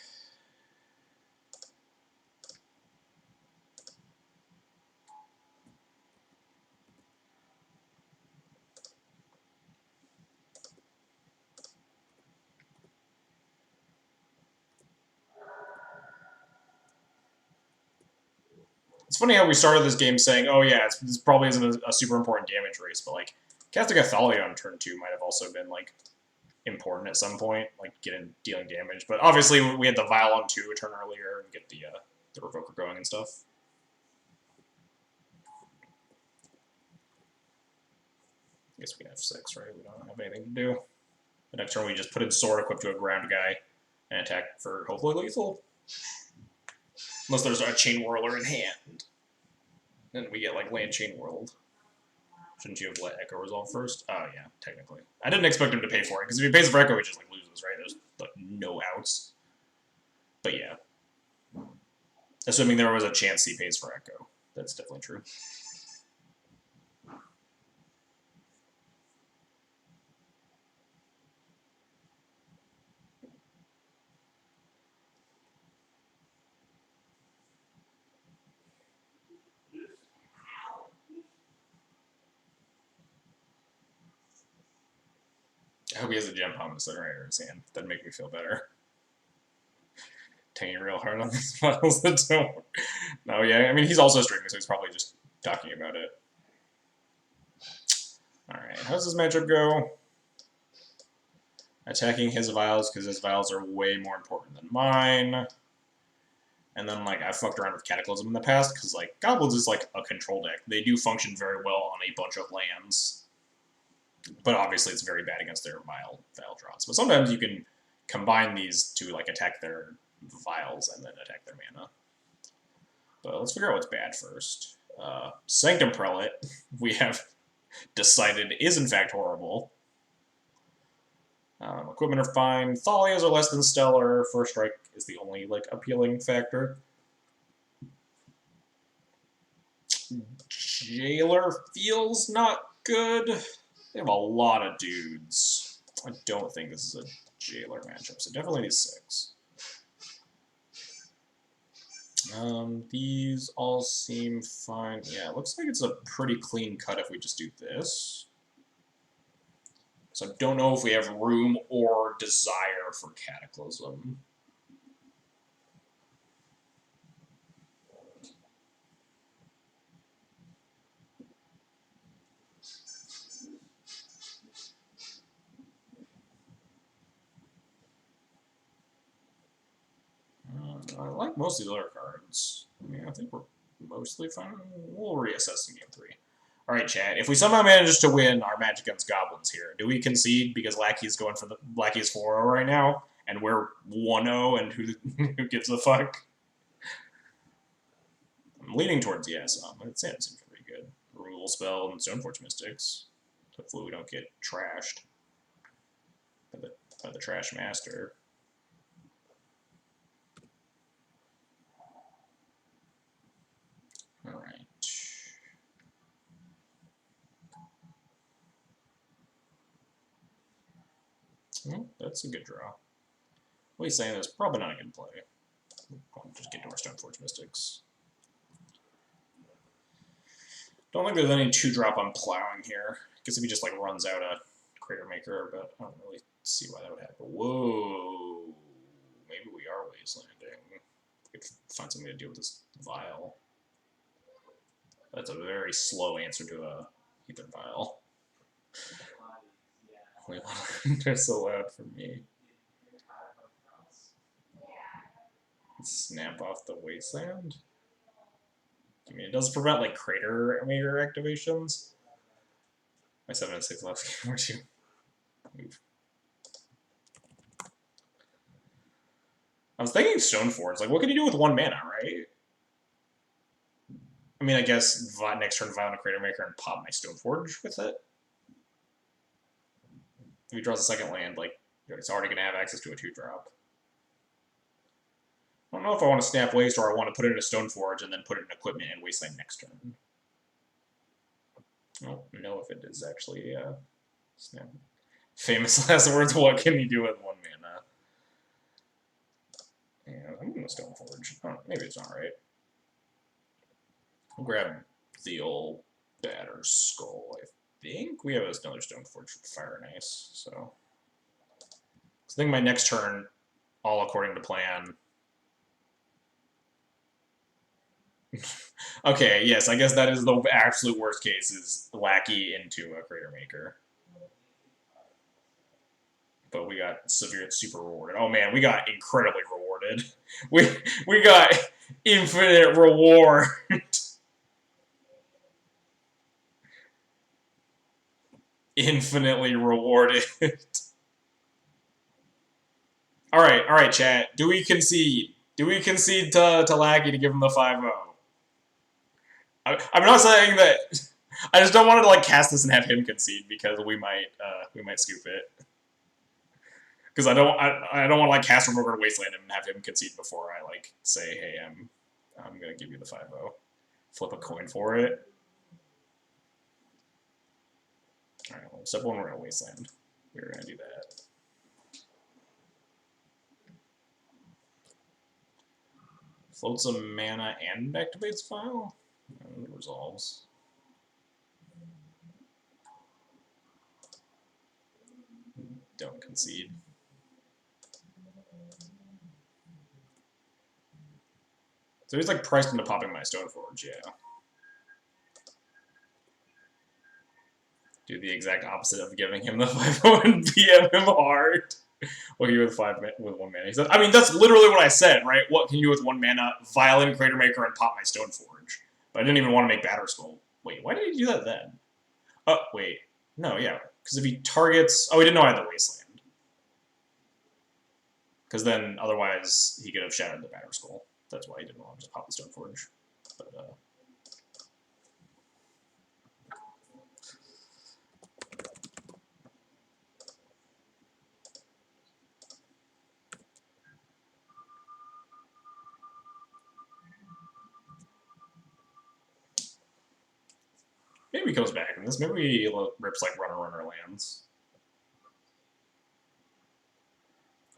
It's funny how we started this game saying, oh yeah, this probably isn't a super important damage race, but like, casting Athalia on turn 2 might have also been like important at some point, like dealing damage. But obviously we had the Vial on 2 a turn earlier and get the Revoker going and stuff. I guess we can have 6, right? We don't have anything to do. The next turn we just put in Sword equipped to a ground guy and attack for hopefully lethal. Unless there's a Chain Whirler in hand. Then we get, like, land Chain Whirled. Shouldn't you have let Echo resolve first? Oh, yeah, technically. I didn't expect him to pay for it, because if he pays for Echo, he just, like, loses, right? There's, like, no outs. But, yeah. Assuming there was a chance he pays for Echo. That's definitely true. I hope he has a Gem Palm Incinerator in his hand. That'd make me feel better. Taking real hard on these files that don't... No, yeah, I mean, he's also streaming, so he's probably just talking about it. Alright, how does this matchup go? Attacking his Vials, because his Vials are way more important than mine. And then, like, I've fucked around with Cataclysm in the past, because, like, Goblins is, like, a control deck. They do function very well on a bunch of lands. But obviously it's very bad against their Vial drops. But sometimes you can combine these to, like, attack their Vials and then attack their mana. But let's figure out what's bad first. Sanctum Prelate, we have decided is in fact horrible. Equipment are fine. Thalias are less than stellar. First Strike is the only, like, appealing factor. Jailer feels not good. They have a lot of dudes. I don't think this is a Jailer matchup, so definitely these 6. These all seem fine. Yeah, it looks like it's a pretty clean cut if we just do this. So I don't know if we have room or desire for Cataclysm. I like most of the other cards. I mean, I think we're mostly fine. We'll reassess in game 3. Alright, chat. If we somehow manage to win our match against Goblins here, do we concede because Lackey's going for the... Lackey's 4-0 right now, and we're 1-0, and who gives a fuck? I'm leaning towards yes. It seems pretty good. Removal spell and Stoneforge Mystics. Hopefully we don't get trashed by the Trash Master. Alright. Well, that's a good draw. What he's saying is probably not a good play. I'll just get to our Stoneforge Mystics. Don't think there's any 2-drop on plowing here. I guess if he just like runs out a Crater Maker, but I don't really see why that would happen. Whoa! Maybe we are wastelanding. We could find something to deal with this Vial. That's a very slow answer to a Ether Vial. Only 100 so loud for me. Snap off the Wasteland. I mean, it does prevent like Crater Maker activations. My 7 and 6 left. Where'd you move? I was thinking Stoneforge. Like, what can you do with 1 mana, right? I mean, I guess next turn Violent Crater Maker and pop my Stoneforge with it. If he draws a second land, like, it's already going to have access to a 2-drop. I don't know if I want to Snap Waste or I want to put it in a Stoneforge and then put it in Equipment and Wasteland next turn. I don't know if it is actually Snap. Famous last words, what can you do with 1 mana? And I'm going to Stoneforge. Oh, maybe it's not right. I'll grab the old Batter Skull, I think. We have another Stoneforge for Fire and Ice, so. I think my next turn, all according to plan. Okay, yes, I guess that is the absolute worst case, is Lackey into a Crater Maker. But we got super rewarded. Oh man, we got incredibly rewarded. We got infinite reward. Infinitely rewarded. Alright, chat. Do we concede? Do we concede to Lackey to give him the 5-0? I'm not saying that. I just don't want to like cast this and have him concede because we might scoop it. Because I don't want to like cast Remover to Wasteland him and have him concede before I like say, hey, I'm gonna give you the 5-0. Flip a coin for it. Alright, well, step 1 we're gonna Wasteland. We're gonna do that. Floats a mana and activates file? And it resolves. Don't concede. So he's like priced into popping my Stoneforge, yeah. Do the exact opposite of giving him the 5-0 and PM him hard. What can you do with 1 mana? He said, I mean, that's literally what I said, right? What can you do with 1 mana? Violent Crater Maker and pop my Stoneforge. But I didn't even want to make Batter Skull. Wait, why did he do that then? Oh, wait. No, yeah. Because if he targets... Oh, he didn't know I had the Wasteland. Because then, otherwise, he could have shattered the Batter Skull. That's why he didn't want to just pop the Stoneforge. But, maybe he comes back in this. Maybe he rips like Runner lands.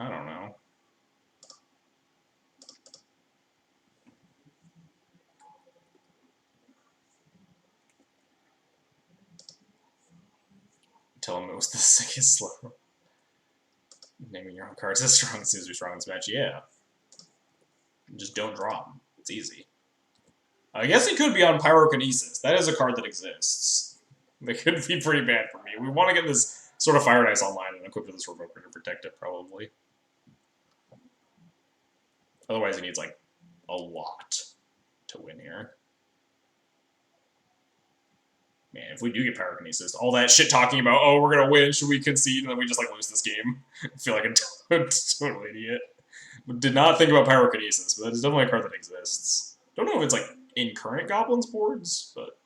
I don't know. Tell him it was the sickest slow. Naming your own cards as strong as you're strong in this match. Yeah. Just don't draw them. It's easy. I guess he could be on Pyrokinesis. That is a card that exists. That could be pretty bad for me. We want to get this sort of Fire and Ice online and equip this Revoker to protect it, probably. Otherwise, he needs, like, a lot to win here. Man, if we do get Pyrokinesis, all that shit talking about, oh, we're going to win, should we concede, and then we just, like, lose this game. I feel like a total idiot. Did not think about Pyrokinesis, but that is definitely a card that exists. Don't know if it's, like, in current Goblins boards, but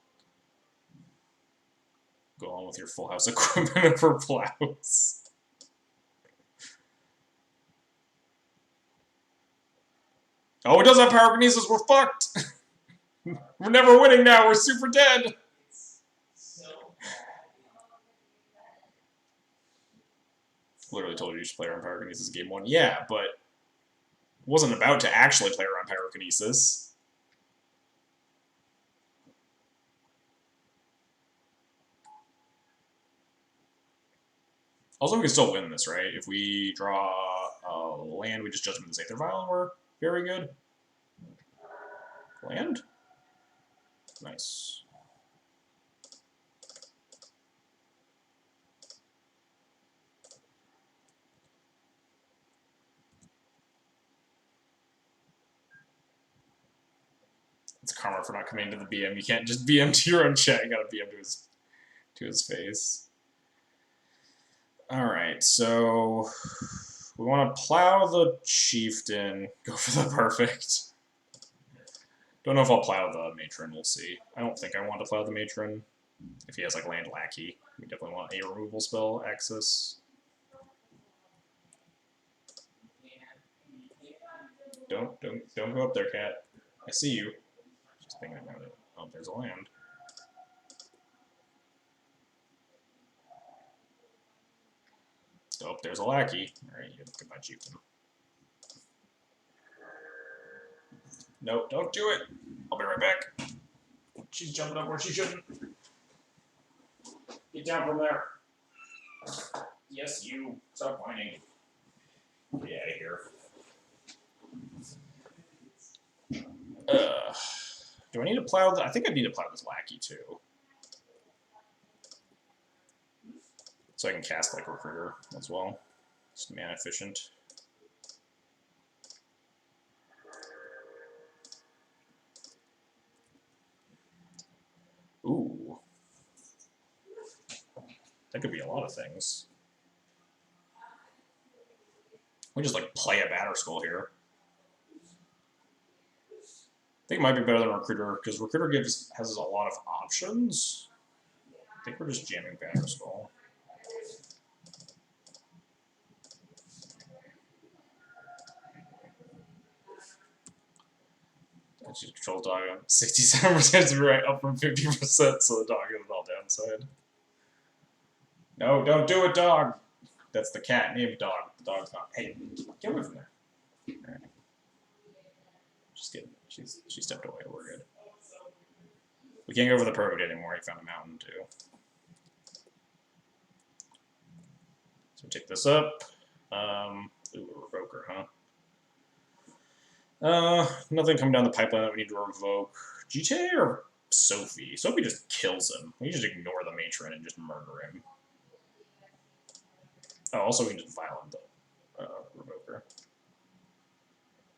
go on with your Full House equipment for Plows. Oh, it does have Pyrokinesis, we're fucked! We're never winning now, we're super dead! Literally told you should play around Pyrokinesis game 1. Yeah, but wasn't about to actually play around Pyrokinesis. Also, we can still win this, right? If we draw a land, we just Judgment this Aether Vial, and we're very good. Land? Nice. karma for not coming into the BM. You can't just BM to your own chat. You gotta BM to his face. Alright, so we want to plow the chieftain. Go for the perfect. Don't know if I'll plow the matron. We'll see. I don't think I want to plow the matron. If he has like land lackey, we definitely want a removal spell access. Don't go up there, cat. I see you. Just thinking about it. Oh, there's a land. Oh, there's a lackey. Alright, you get my chieftain. Nope, don't do it. I'll be right back. She's jumping up where she shouldn't. Get down from there. Yes, you. Stop whining. Get out of here. Do I need to plow? I think I need to plow this lackey too, so I can cast like recruiter as well. It's mana efficient. Ooh, that could be a lot of things. We just like play a batter skull here. I think it might be better than Recruiter, because Recruiter has a lot of options. I think we're just jamming Batter Skull. Actually, control dog on 67% right, up from 50%, so the dog is all downside. No, don't do it, dog! That's the cat named Dog. The dog's not. Hey, get away from there. Alright. Just kidding. She stepped away. We're good. We can't go for the perfect anymore. He found a mountain too. So we take this up. Ooh, a revoker, huh? Nothing coming down the pipeline that we need to revoke. GTA or Sophie? Sophie just kills him. We just ignore the matron and just murder him. Oh, also we can just violent the revoker.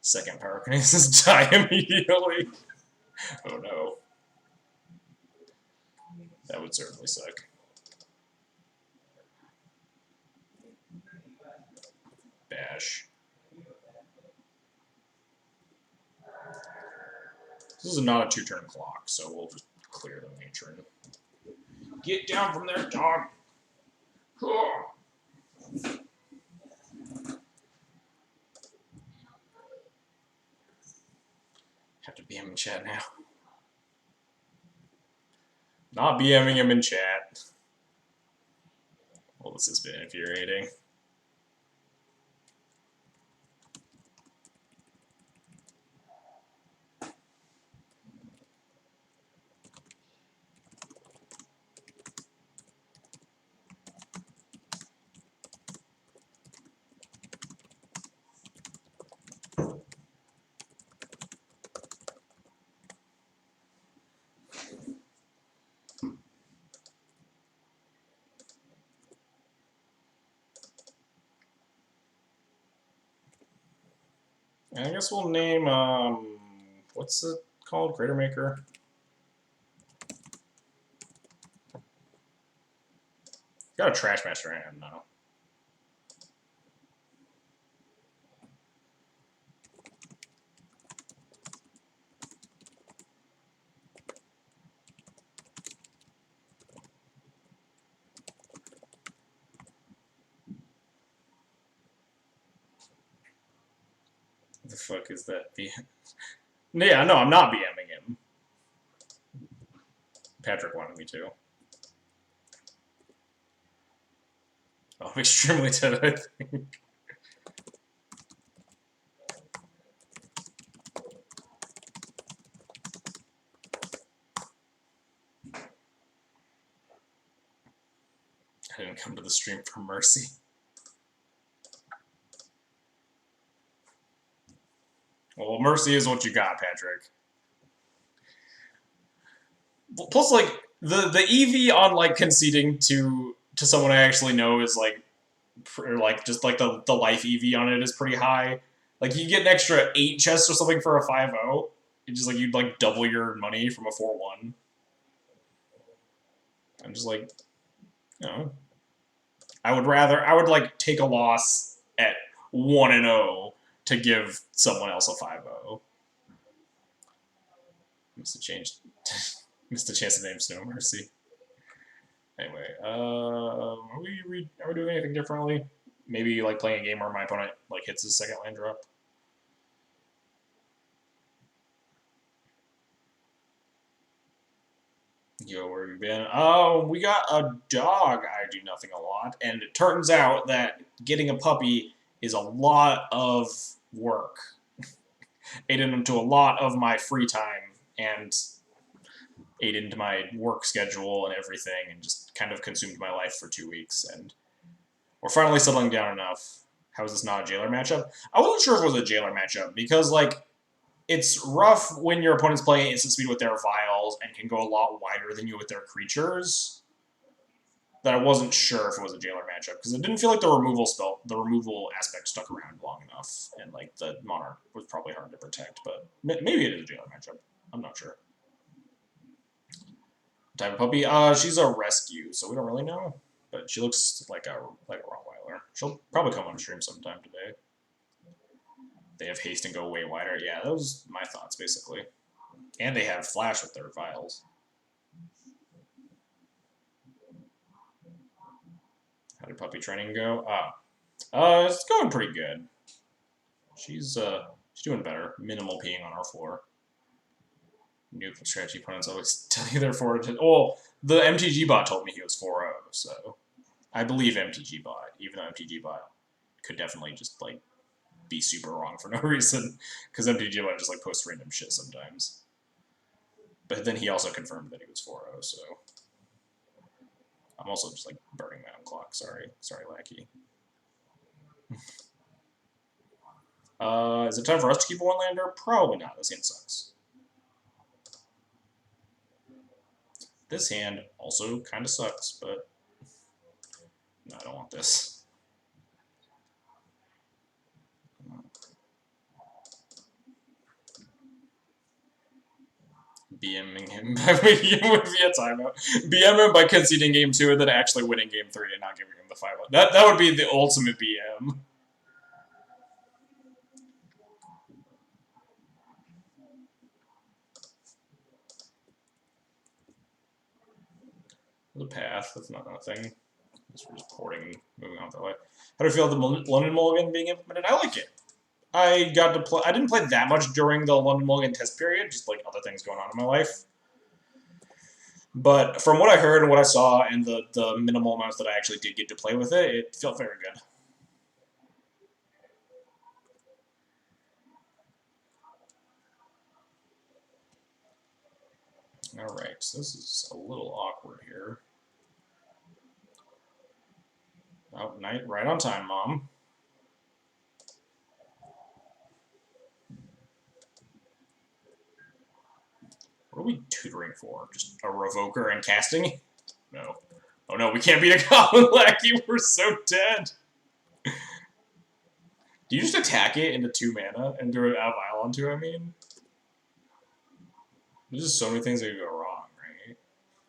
Second pyrokinesis die immediately. Oh no. That would certainly suck. Bash. This is not a 2-turn clock, so we'll just clear the matron. Get down from there, dog! Have to BM in chat now. Not BMing him in chat. Well, this has been infuriating. I guess we'll name, what's it called? Crater Maker? Got a Trash Master in him now. What the fuck is that? Yeah, no, I'm not BMing him. Patrick wanted me to. Oh, I'm extremely dead, I think. I didn't come to the stream for mercy. Well, mercy is what you got, Patrick. Plus, like, the EV on, like, conceding to someone I actually know is, like, or, like, just, like, the life EV on it is pretty high. Like, you get an extra 8 chests or something for a 5-0. It's just like you'd like double your money from a 4-1. I'm just like, you know, I would like take a loss at 1-0 to give someone else a 5-0. Missed a change. Missed a chance to name Snow Mercy. Anyway, are we doing anything differently? Maybe like playing a game where my opponent like hits his second land drop. Yo, where have you been? Oh, we got a dog. I do nothing a lot, and it turns out that getting a puppy is a lot of work. Ate into a lot of my free time and ate into my work schedule and everything, and just kind of consumed my life for 2 weeks. And we're finally settling down enough. How is this not a jailer matchup? I wasn't sure if it was a jailer matchup because like it's rough when your opponent's playing instant speed with their vials and can go a lot wider than you with their creatures. That I wasn't sure if it was a jailer matchup because it didn't feel like the removal aspect stuck around long enough, and like the monarch was probably hard to protect. But maybe it is a jailer matchup. I'm not sure. Type of puppy? She's a rescue, so we don't really know. But she looks like a Rottweiler. She'll probably come on stream sometime today. They have haste and go way wider. Yeah, that was my thoughts, basically. And they have flash with their vials. How did puppy training go? It's going pretty good. She's doing better. Minimal peeing on our floor. Neutral strategy opponents always tell you they're 4-10. Oh, the MTG bot told me he was 4-0, so I believe MTG bot, even though MTG bot could definitely just like be super wrong for no reason, because MTG bot just like posts random shit sometimes. But then he also confirmed that he was 4-0, so I'm also just like burning my own clock. Sorry, Lackey. Is it time for us to keep a one-lander? Probably not. This hand sucks. This hand also kind of sucks, but no, I don't want this. BMing him by making him via timeout. BM him by conceding game 2 and then actually winning game 3 and not giving him the 5. That would be the ultimate BM. The path, that's not nothing. Just porting, moving on that way. How do you feel the London Mulligan being implemented? I like it. I got to play. I didn't play that much during the London Mulligan test period, just like other things going on in my life. But from what I heard and what I saw, and the minimal amounts that I actually did get to play with it, it felt very good. All right, so this is a little awkward here. Oh, night, right on time, Mom. What are we tutoring for? Just a revoker and casting? No. Oh no, we can't beat a common lackey. We're so dead. Do you just attack it into 2 mana and do it out of Isle onto? I mean, there's just so many things that could go wrong, right?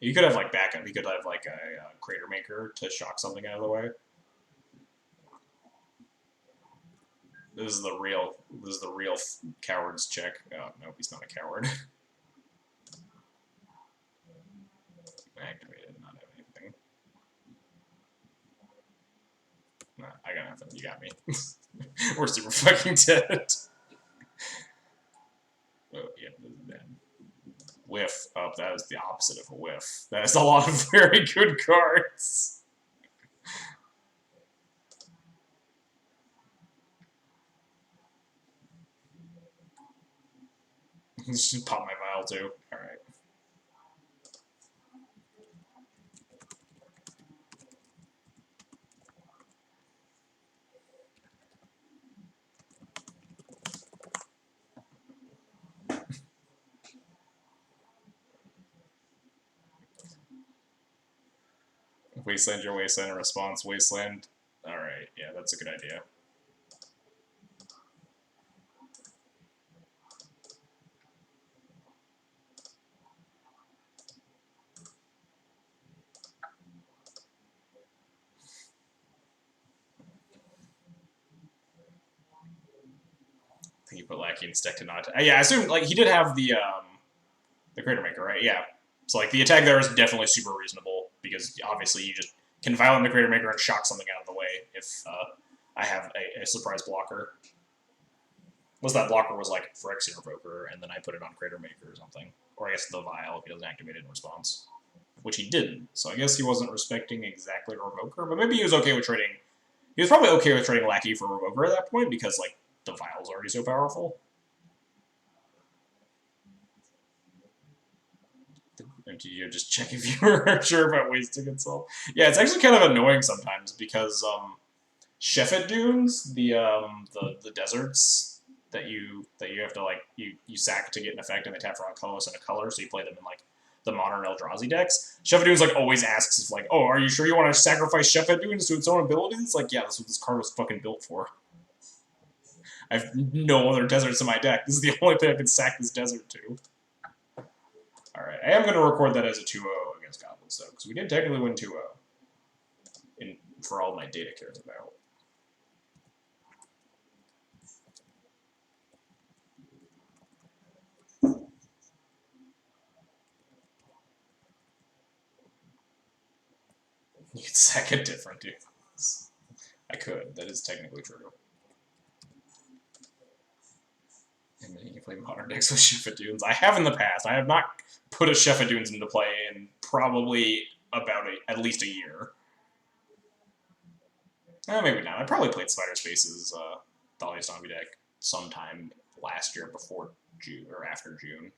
You could have like backup. You could have like a Crater Maker to shock something out of the way. This is the real coward's check. Oh no, he's not a coward. Activated, not have anything. Nah, I got nothing. You got me. We're super fucking dead. Oh, yeah, this is bad. Whiff. Oh, that is the opposite of a whiff. That is a lot of very good cards. Just pop my vial too. Alright. Wasteland your wasteland in response. Wasteland. Alright, yeah, that's a good idea. You put Lackey instead to not. Yeah, I assume like he did have the Crater Maker, right? Yeah. So like the attack there is definitely super reasonable because obviously you just can violate the Crater Maker and shock something out of the way if I have a surprise blocker. Unless that blocker was like Phyrexian Revoker and then I put it on Crater Maker or something, or I guess the Vial if he doesn't activate it in response, which he didn't. So I guess he wasn't respecting exactly Revoker, but maybe he was okay with trading. He was probably okay with trading Lackey for Revoker at that point because like the Vial's already so powerful. You just check if you were sure about wasting itself. Yeah, it's actually kind of annoying sometimes because Sheffet Dunes, the deserts that you have to like you sack to get an effect and they tap for a colorless and a color, so you play them in like the modern Eldrazi decks. Sheffet Dunes like always asks if like, oh, are you sure you want to sacrifice Sheffet Dunes to its own abilities? It's like, yeah, that's what this card was fucking built for. I have no other deserts in my deck. This is the only thing I can sack this desert to. Alright, I am going to record that as a 2-0 against Goblins, though, because we did technically win 2-0. For all my data cares about. You could sack a different dude. I could. That is technically true. And then you can play modern decks with Sheffadunes. I have in the past. I have not put a Sheffadunes into play in probably about at least a year. Maybe not. I probably played Spider Space's Thalia Zombie deck sometime last year before June or after June.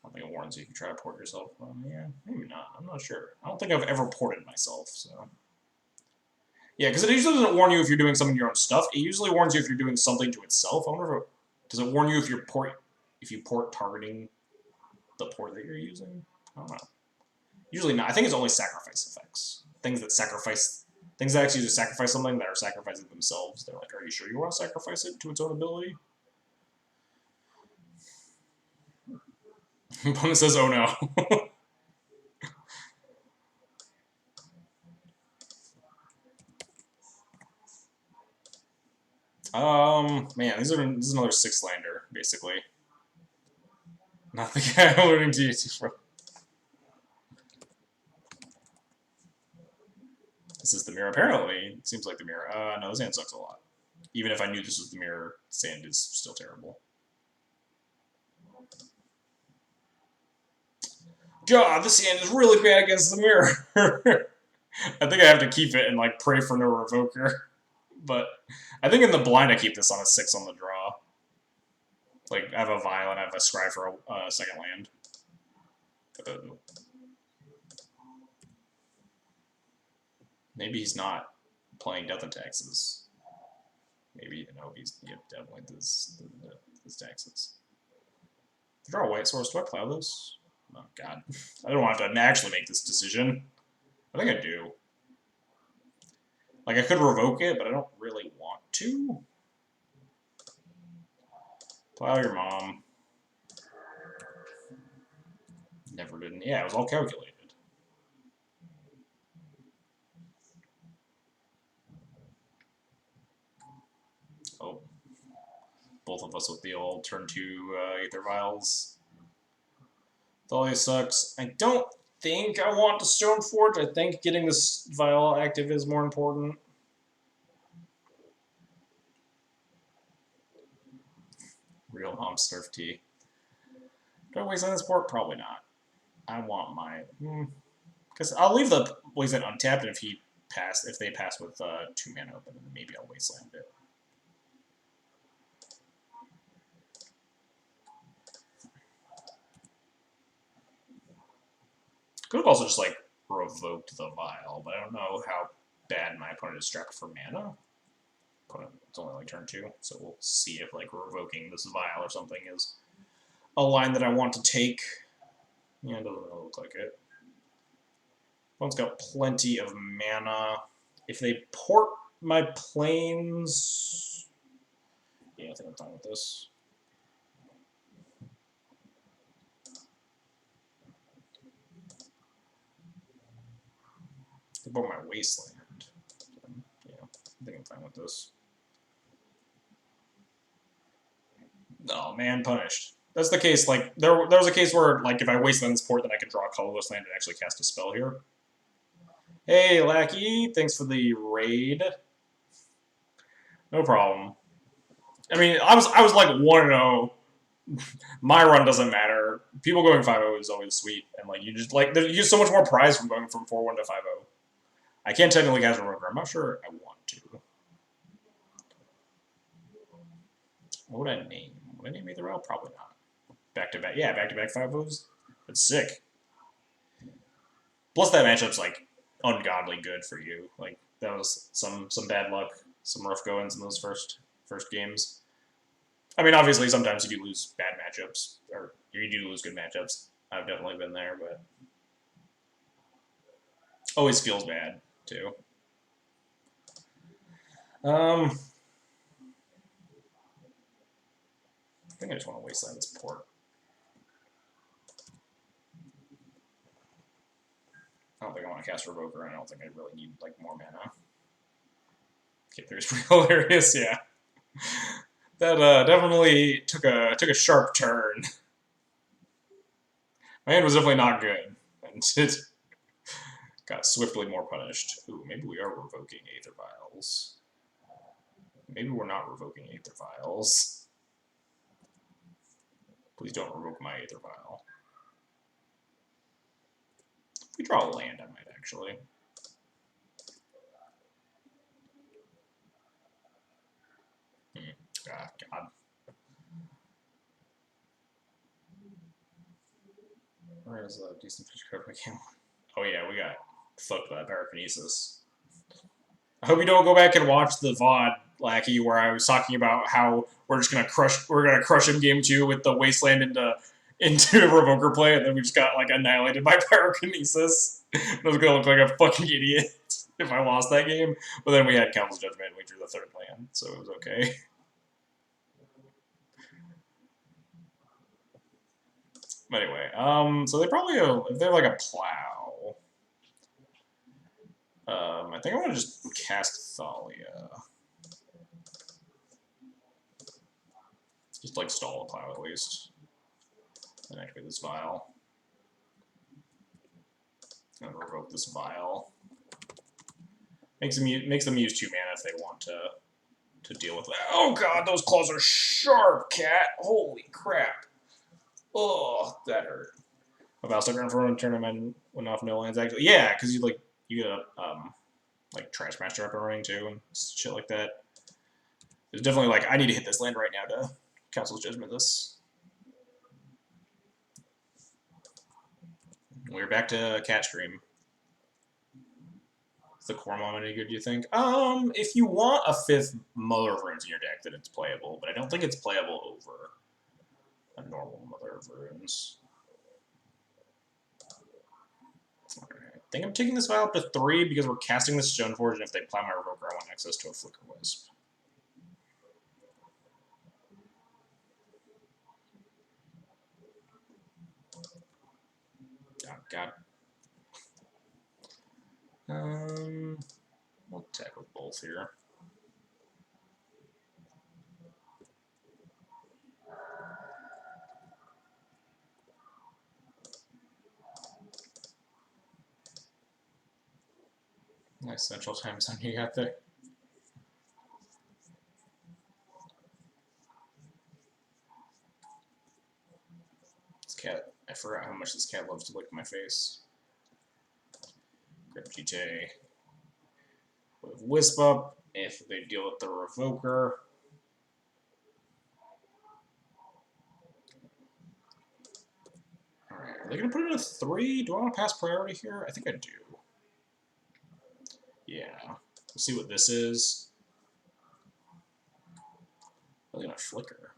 I don't think it warns you if you try to port yourself. Yeah, maybe not. I'm not sure. I don't think I've ever ported myself, so. Yeah, because it usually doesn't warn you if you're doing some of your own stuff. It usually warns you if you're doing something to itself. I wonder if does it warn you if you port targeting the port that you're using? I don't know. Usually not. I think it's only sacrifice effects. Things that actually just sacrifice something that are sacrificing themselves. They're like, are you sure you want to sacrifice it to its own ability? Opponent says, oh no. Man, this is another 6-lander, basically. Not the guy I'm alluding to you from. This is the mirror, apparently. It seems like the mirror. No, this hand sucks a lot. Even if I knew this was the mirror, sand is still terrible. God, this hand is really bad against the mirror. I think I have to keep it and like pray for no revoker. But I think in the blind I keep this on a 6 on the draw. Like, I have a Vial and I have a Scry for a second land. Maybe he's not playing Death and Taxes. Maybe, no, he's definitely his taxes. Draw a white source. Do I plow this? Oh, God. I don't want to actually make this decision. I think I do. Like, I could revoke it, but I don't really want to. Plow your mom. Never didn't. Yeah, it was all calculated. Oh. Both of us with the old turn 2 Aether Vials. Thalia sucks. I don't think I want to Stoneforge. I think getting this Vial active is more important. Real Mom Surf Tea. Do I waste on this port? Probably not. I want my... Because I'll leave the Wasteland untapped, and if they pass with 2 mana open, then maybe I'll Wasteland it. Could have also just, like, revoked the Vial, but I don't know how bad my opponent is strapped for mana. It's only like turn 2, so we'll see if, like, revoking this Vial or something is a line that I want to take. Yeah, it doesn't really look like it. Opponent's got plenty of mana. If they port my planes... Yeah, I think I'm fine with this. They port my Wasteland. Yeah, I think I'm fine with this. Oh man, punished. That's the case. Like there was a case where like if I waste land port, then I could draw a colorless land and actually cast a spell here. Hey, Lackey, thanks for the raid. No problem. I mean, I was like 1-0. My run doesn't matter. People going 5-0 is always sweet, and like you just like you get so much more prize from going from 4-1 to 5-0. I can't technically cast a Revoker. I'm not sure I want to. What would I name? Would I name Aether Vial? Probably not. Back to back, yeah, back to back 5-0s. That's sick. Plus that matchup's like ungodly good for you. Like that was some bad luck, some rough goings in those first games. I mean, obviously sometimes you do lose bad matchups, or you do lose good matchups. I've definitely been there, but always feels bad too. I think I just want to wasteland this port. I don't think I want to cast Revoker, and I don't think I really need like more mana. Okay, there's pretty hilarious, yeah. That definitely took a sharp turn. My hand was definitely not good, and it got swiftly more punished. Ooh, maybe we are revoking Aether Vials. Maybe we're not revoking Aether Vials. Please don't revoke my Aether Vial. If we draw a land, I might actually. Ah, God. Where is a decent fish card we can? Oh yeah, we got fucked by pyrokinesis. I hope you don't go back and watch the VOD, Lackey, where I was talking about how we're gonna crush him game 2 with the wasteland into revoker play, and then we just got like annihilated by pyrokinesis. I was gonna look like a fucking idiot if I lost that game. But then we had Council's Judgment and we drew the 3rd land, so it was okay. But anyway, so they probably if they have like a plow. I think I want to just cast Thalia. Just like stall a plow at least. And activate this vial. And revoke this vial. Makes them use 2 mana if they want to deal with that. Oh god, those claws are sharp, cat! Holy crap! Oh, that hurt. About stuck around for one turn, I might went off no lands actually. Yeah, because you get a like Trash Master up and running too and shit like that. It's definitely like I need to hit this land right now to Council's Judgment this. We're back to Cat Stream. Is the Cormon any good, do you think? If you want a 5th Mother of Runes in your deck, then it's playable, but I don't think it's playable over a normal Mother of Runes. Alright. I think I'm taking this vial up to 3 because we're casting the Stoneforge, and if they plow my Revoker, I want access to a Flicker Wisp. Oh, God. We'll attack with both here. Nice Central Time Zone you got there. This cat, I forgot how much this cat loves to lick my face. Grab GTA. With Wisp up, if they deal with the Revoker. Alright, are they going to put it at 3? Do I want to pass priority here? I think I do. Yeah. We'll see what this is. Are they going to flicker?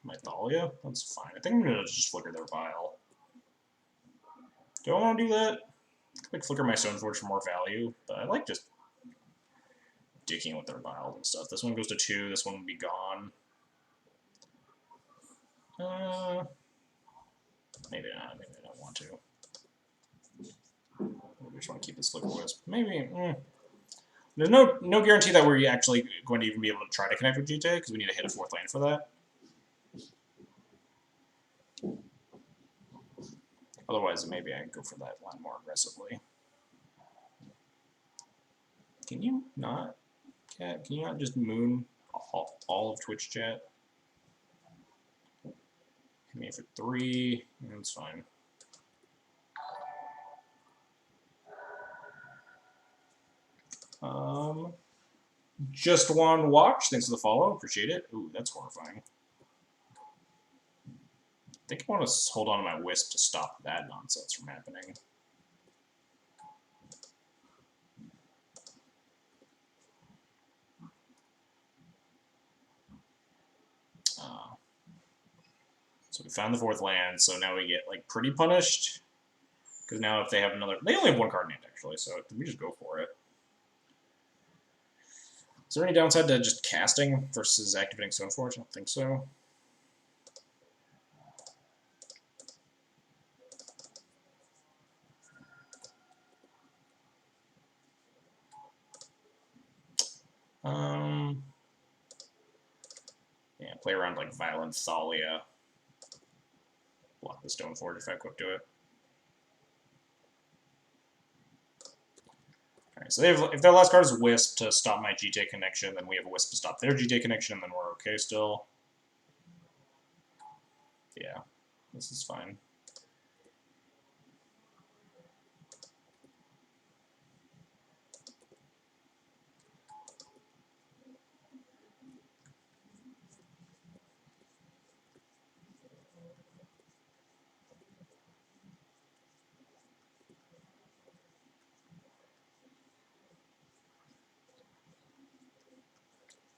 My Thalia? That's fine. I think I'm going to just flicker their vial. Do I want to do that? I could, like, flicker my Stoneforge for more value, but I like just dicking with their vials and stuff. This one goes to 2, this one will be gone. Maybe not. Maybe I don't want to. Maybe I just want to keep this Flicker Wisp. Maybe. There's no guarantee that we're actually going to even be able to try to connect with GTA, because we need to hit a 4th land for that. Otherwise, maybe I can go for that line more aggressively. Can you not, Cat? Can you not just moon all of Twitch chat? Hit me for 3. That's fine. Just one watch. Thanks for the follow. Appreciate it. Ooh, that's horrifying. I think I want to hold on to my wisp to stop that nonsense from happening. So we found the 4th land, so now we get like pretty punished. Because now if they have another... They only have 1 card in hand, actually, so we just go for it. Is there any downside to just casting versus activating Stoneforge? I don't think so. Yeah, play around like Violent Thalia. Block the Stoneforge if I equip to it. Alright, so they have, if their last card is Wisp to stop my GTA connection, then we have a Wisp to stop their GTA connection, and then we're okay still. Yeah, this is fine.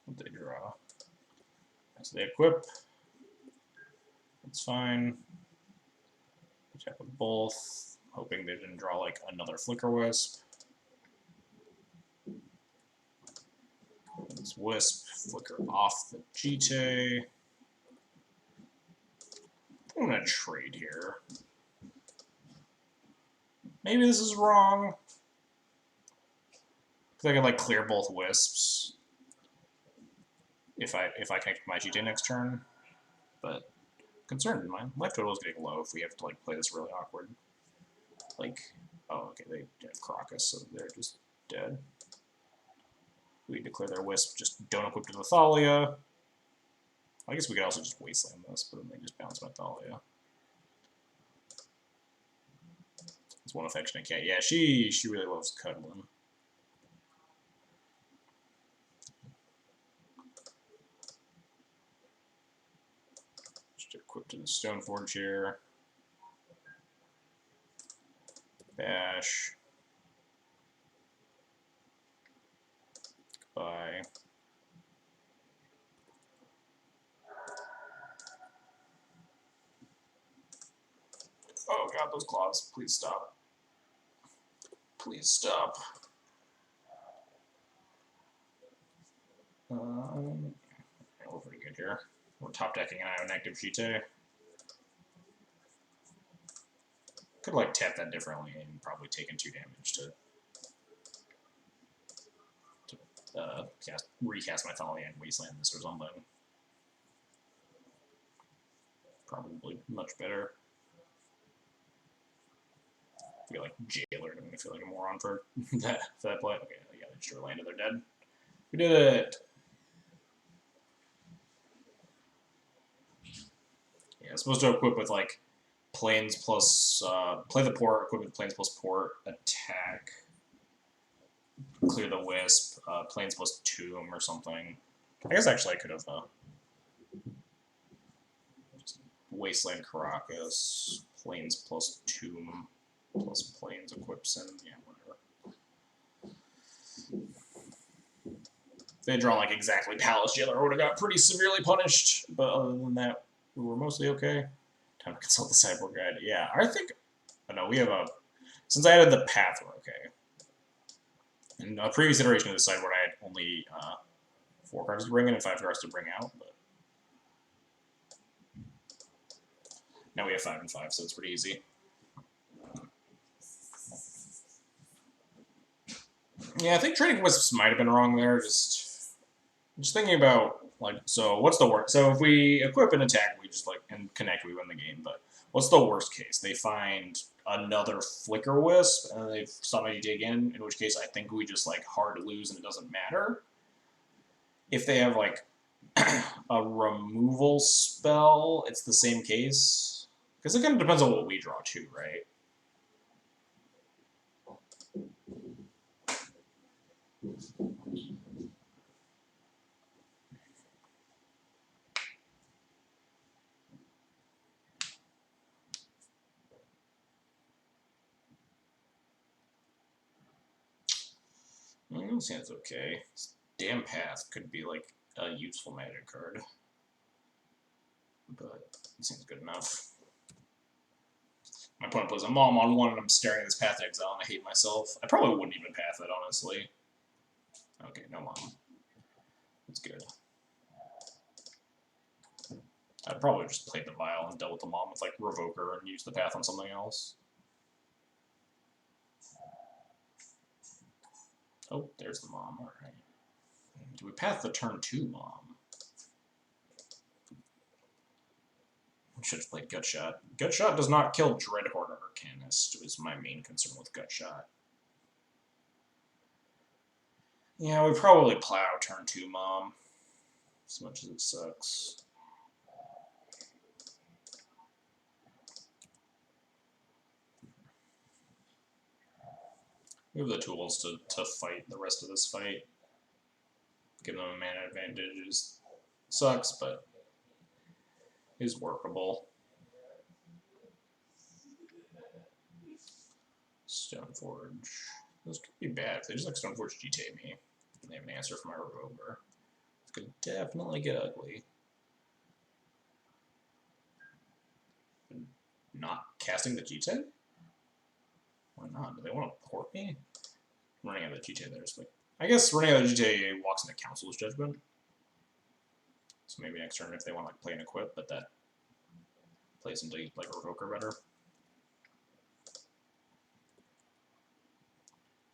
What did they draw? So they equip. That's fine. Check with both. Hoping they didn't draw like another Flicker Wisp. This Wisp, Flicker off the GTA. I'm gonna trade here. Maybe this is wrong. Because I can like clear both Wisps if I connect my GTA next turn. But concerned, my life total is getting low if we have to like play this really awkward. Like, oh okay, they have Crocus, so they're just dead. We declare their Wisp, just don't equip to the Thalia. I guess we could also just Wasteland this, but then they just bounce my Thalia. It's one affectionate cat. Yeah, she really loves cuddling. Just equip to the Stoneforge here. Bash. Goodbye. Oh god, those claws. Please stop. Please stop. We're pretty good here. We're top decking and I have an active GTA. Could like tap that differently and probably taken 2 damage to recast my Thalia and Wasteland this or something. Probably much better. I feel like Jailer, I'm gonna feel like a moron for that play. Okay, yeah, they just landed, they're dead. We did it! Yeah, it's supposed to equip with like planes plus play the port, equip with planes plus port, attack, clear the Wisp, planes plus tomb or something. I guess actually I could have Wasteland Caracas, planes plus tomb plus planes equips, and yeah, whatever. If they had drawn like exactly Palace Jailer, I would have got pretty severely punished, but other than that, we were mostly okay. Time to consult the sideboard guide. Yeah, I think. Oh no, we have a. Since I added the path, we're okay. In a previous iteration of the sideboard, I had only 4 cards to bring in and 5 cards to bring out, but now we have 5 and 5, so it's pretty easy. Yeah, I think trading Wisps might have been wrong there. Just thinking about Like, so what's the worst? So if we equip and attack, we just like and connect, we win the game. But what's the worst case? They find another Flicker Wisp and they stop my DJ again. In which case, I think we just like hard lose and it doesn't matter. If they have like a removal spell, it's the same case because it kind of depends on what we draw too, right? Seems okay. Damn Path could be like a useful magic card, but it seems good enough. My opponent plays a Mom on 1 and I'm staring at this Path Exile and I hate myself. I probably wouldn't even Path it, honestly. Okay, no Mom. That's good. I'd probably just played the Vial and dealt with the Mom with like Revoker and use the Path on something else. Oh, there's the Mom, alright. Do we Path the turn 2 Mom? Should have played Gutshot. Gutshot does not kill Dreadhorde Arcanist, is my main concern with Gutshot. Yeah, we probably plow turn 2 Mom, as much as it sucks. We have the tools to fight the rest of this fight. Give them a mana advantage sucks, but is workable. Stoneforge. Those could be bad. If they just like Stoneforge GTA me, and they have an answer for my Revoker. It could definitely get ugly. Not casting the GTA? Why not? Do they want to port me? I'm running out of the GTA there. Like, I guess running out of the GTA walks into Council's Judgment. So maybe next turn if they want to like play an equip, but that plays into like Revoker better.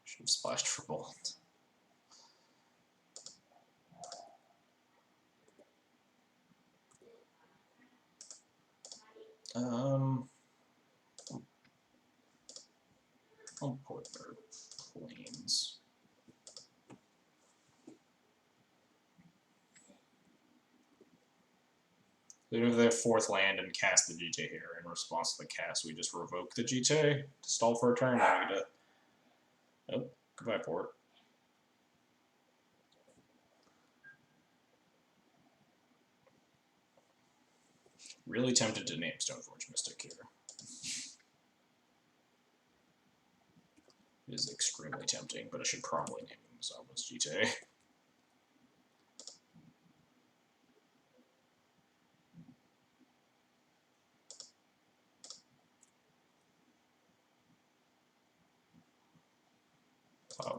Should have splashed for bolt. I'll port their planes. Even if they have 4th land and cast the GTA here, in response to the cast, we just revoke the GTA to stall for a turn. Now we get to. Oh, goodbye, port. Really tempted to name Stoneforge Mystic here. It is extremely tempting, but I should probably name him Zaba's GTA.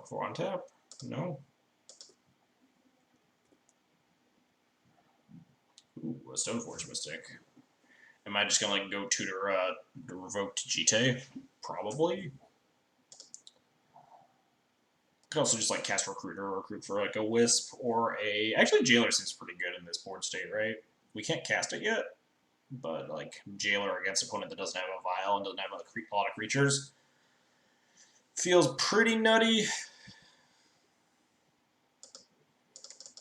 Before on tap? No. Ooh, a Stoneforge Mystic. Am I just gonna like go tutor the revoked GTA? Probably. Could also just like cast Recruiter or recruit for like a Wisp or a. Actually, Jailer seems pretty good in this board state, right? We can't cast it yet, but like Jailer against an opponent that doesn't have a Vial and doesn't have a lot of creatures feels pretty nutty.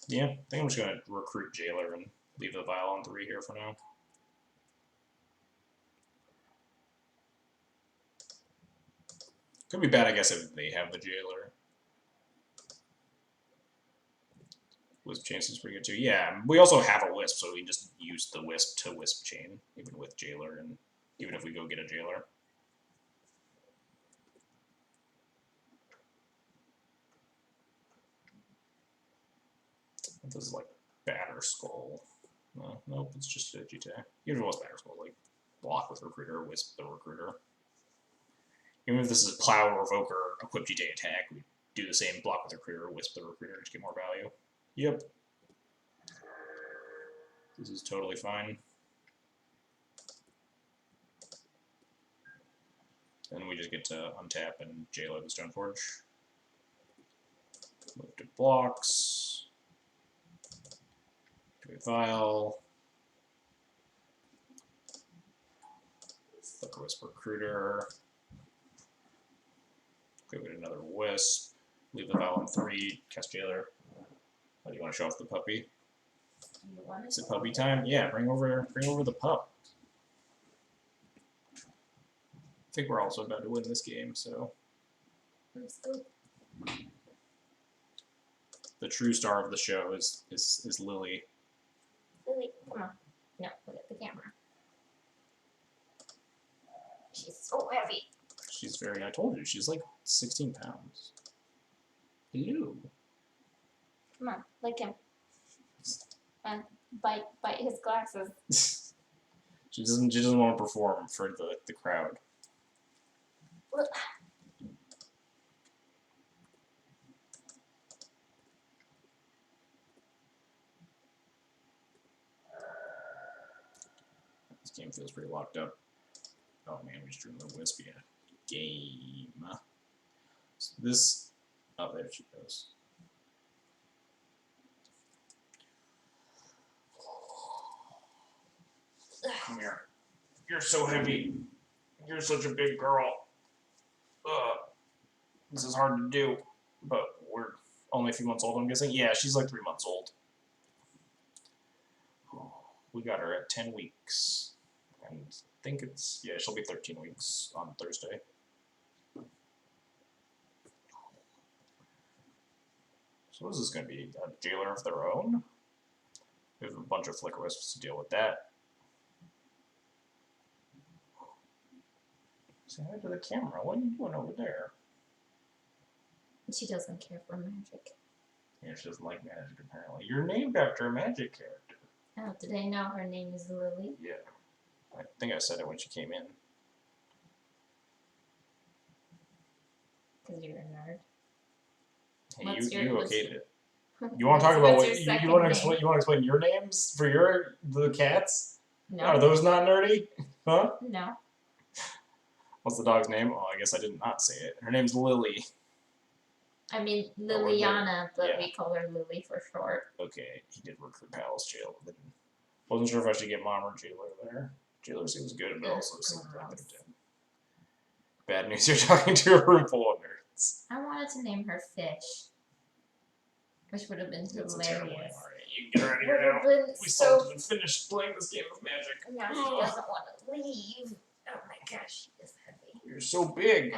Yeah, I think I'm just gonna recruit Jailer and leave the Vial on 3 here for now. Could be bad, I guess, if they have the Jailer. Wisp chain is pretty good too. Yeah, we also have a Wisp, so we just use the Wisp to Wisp chain, even with Jailer, and even if we go get a Jailer. This is like Batter Skull. No, nope, it's just a GTA. Even if it was Batter Skull, like block with Recruiter, Wisp the Recruiter. Even if this is Plow, Revoker, Equip GTA attack, we do the same block with Recruiter, Wisp the Recruiter to get more value. Yep. This is totally fine. Then we just get to untap and Jailer the Stoneforge. Move to blocks. Vial. Flicker Wisp Recruiter. Go get another Wisp. Leave the Vial on 3. Cast Jailer. Oh, do you want to show off the puppy? Is it puppy time? Yeah, bring over the pup. I think we're also about to win this game, so. The true star of the show is Lily. Lily, come on. No, look at the camera. She's so heavy. She's very, I told you, she's like 16 pounds. Hello. Come on, lick him. And bite his glasses. She doesn't want to perform for the crowd. This game feels pretty locked up. Oh man, we just drew the Wisp. Yeah. Game. So this. Oh, there she goes. Come here. You're so heavy. You're such a big girl. This is hard to do, but we're only a few months old, I'm guessing. Yeah, she's like 3 months old. We got her at 10 weeks. And I think it's, yeah, she'll be 13 weeks on Thursday. So what is this going to be? A jailer of their own? We have a bunch of Flicker Wisps to deal with that. Say hi to the camera. What are you doing over there? She doesn't care for magic. Yeah, she doesn't like magic, apparently. You're named after a magic character. Oh, did I know her name is Lily? Yeah. I think I said it when she came in. Because you're a nerd. Hey, you okayed it. You want to talk about what you want to explain? You want to explain your names for the cats? No. Are those not nerdy? Huh? No. What's the dog's name? Oh, I guess I did not say it. Her name's Lily. I mean Liliana, but yeah. we call her Lily for short. Okay, he did recruit Palace Jail. Wasn't sure if I should get Mom or Jailer there. Jailer seems good, but also seems like they're dead. Bad news, you're talking to a room full of nerds. I wanted to name her Fish. Which would have been hilarious. Alright, you can get her out of here now. We still haven't finished playing this game of magic. Now she doesn't want to leave. Oh my gosh, she is heavy. You're so big.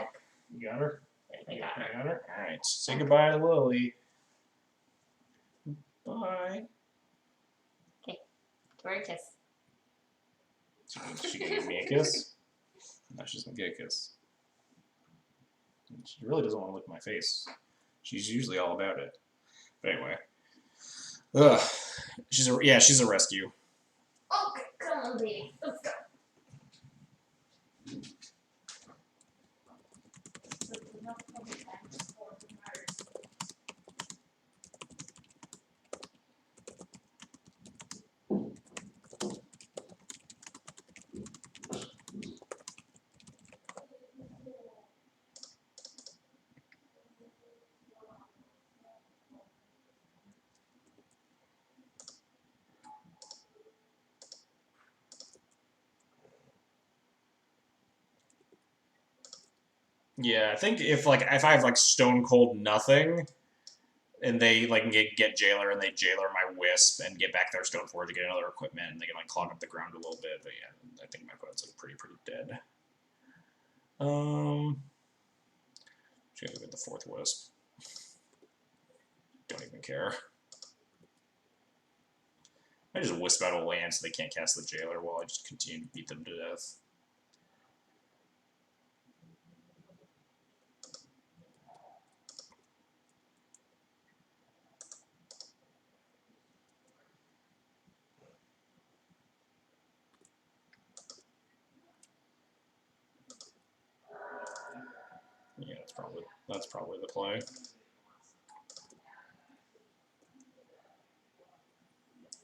You got her? I got her. Alright, say goodbye to Lily. Bye. Okay, give her a kiss. She gonna give me a kiss? No, she's gonna get a kiss. She really doesn't want to lick my face. She's usually all about it. But anyway. She's a rescue. Okay, come on, baby. Let's go. Yeah, I think if I have stone cold nothing, and they get Jailer and they Jailer my Wisp and get back their Stone Forge to get another equipment and they can clog up the ground a little bit. But yeah, I think my opponent's pretty dead. Just gonna go get the 4th Wisp. Don't even care. I just Wisp out a land so they can't cast the Jailer while I just continue to beat them to death. Yeah, that's probably the play.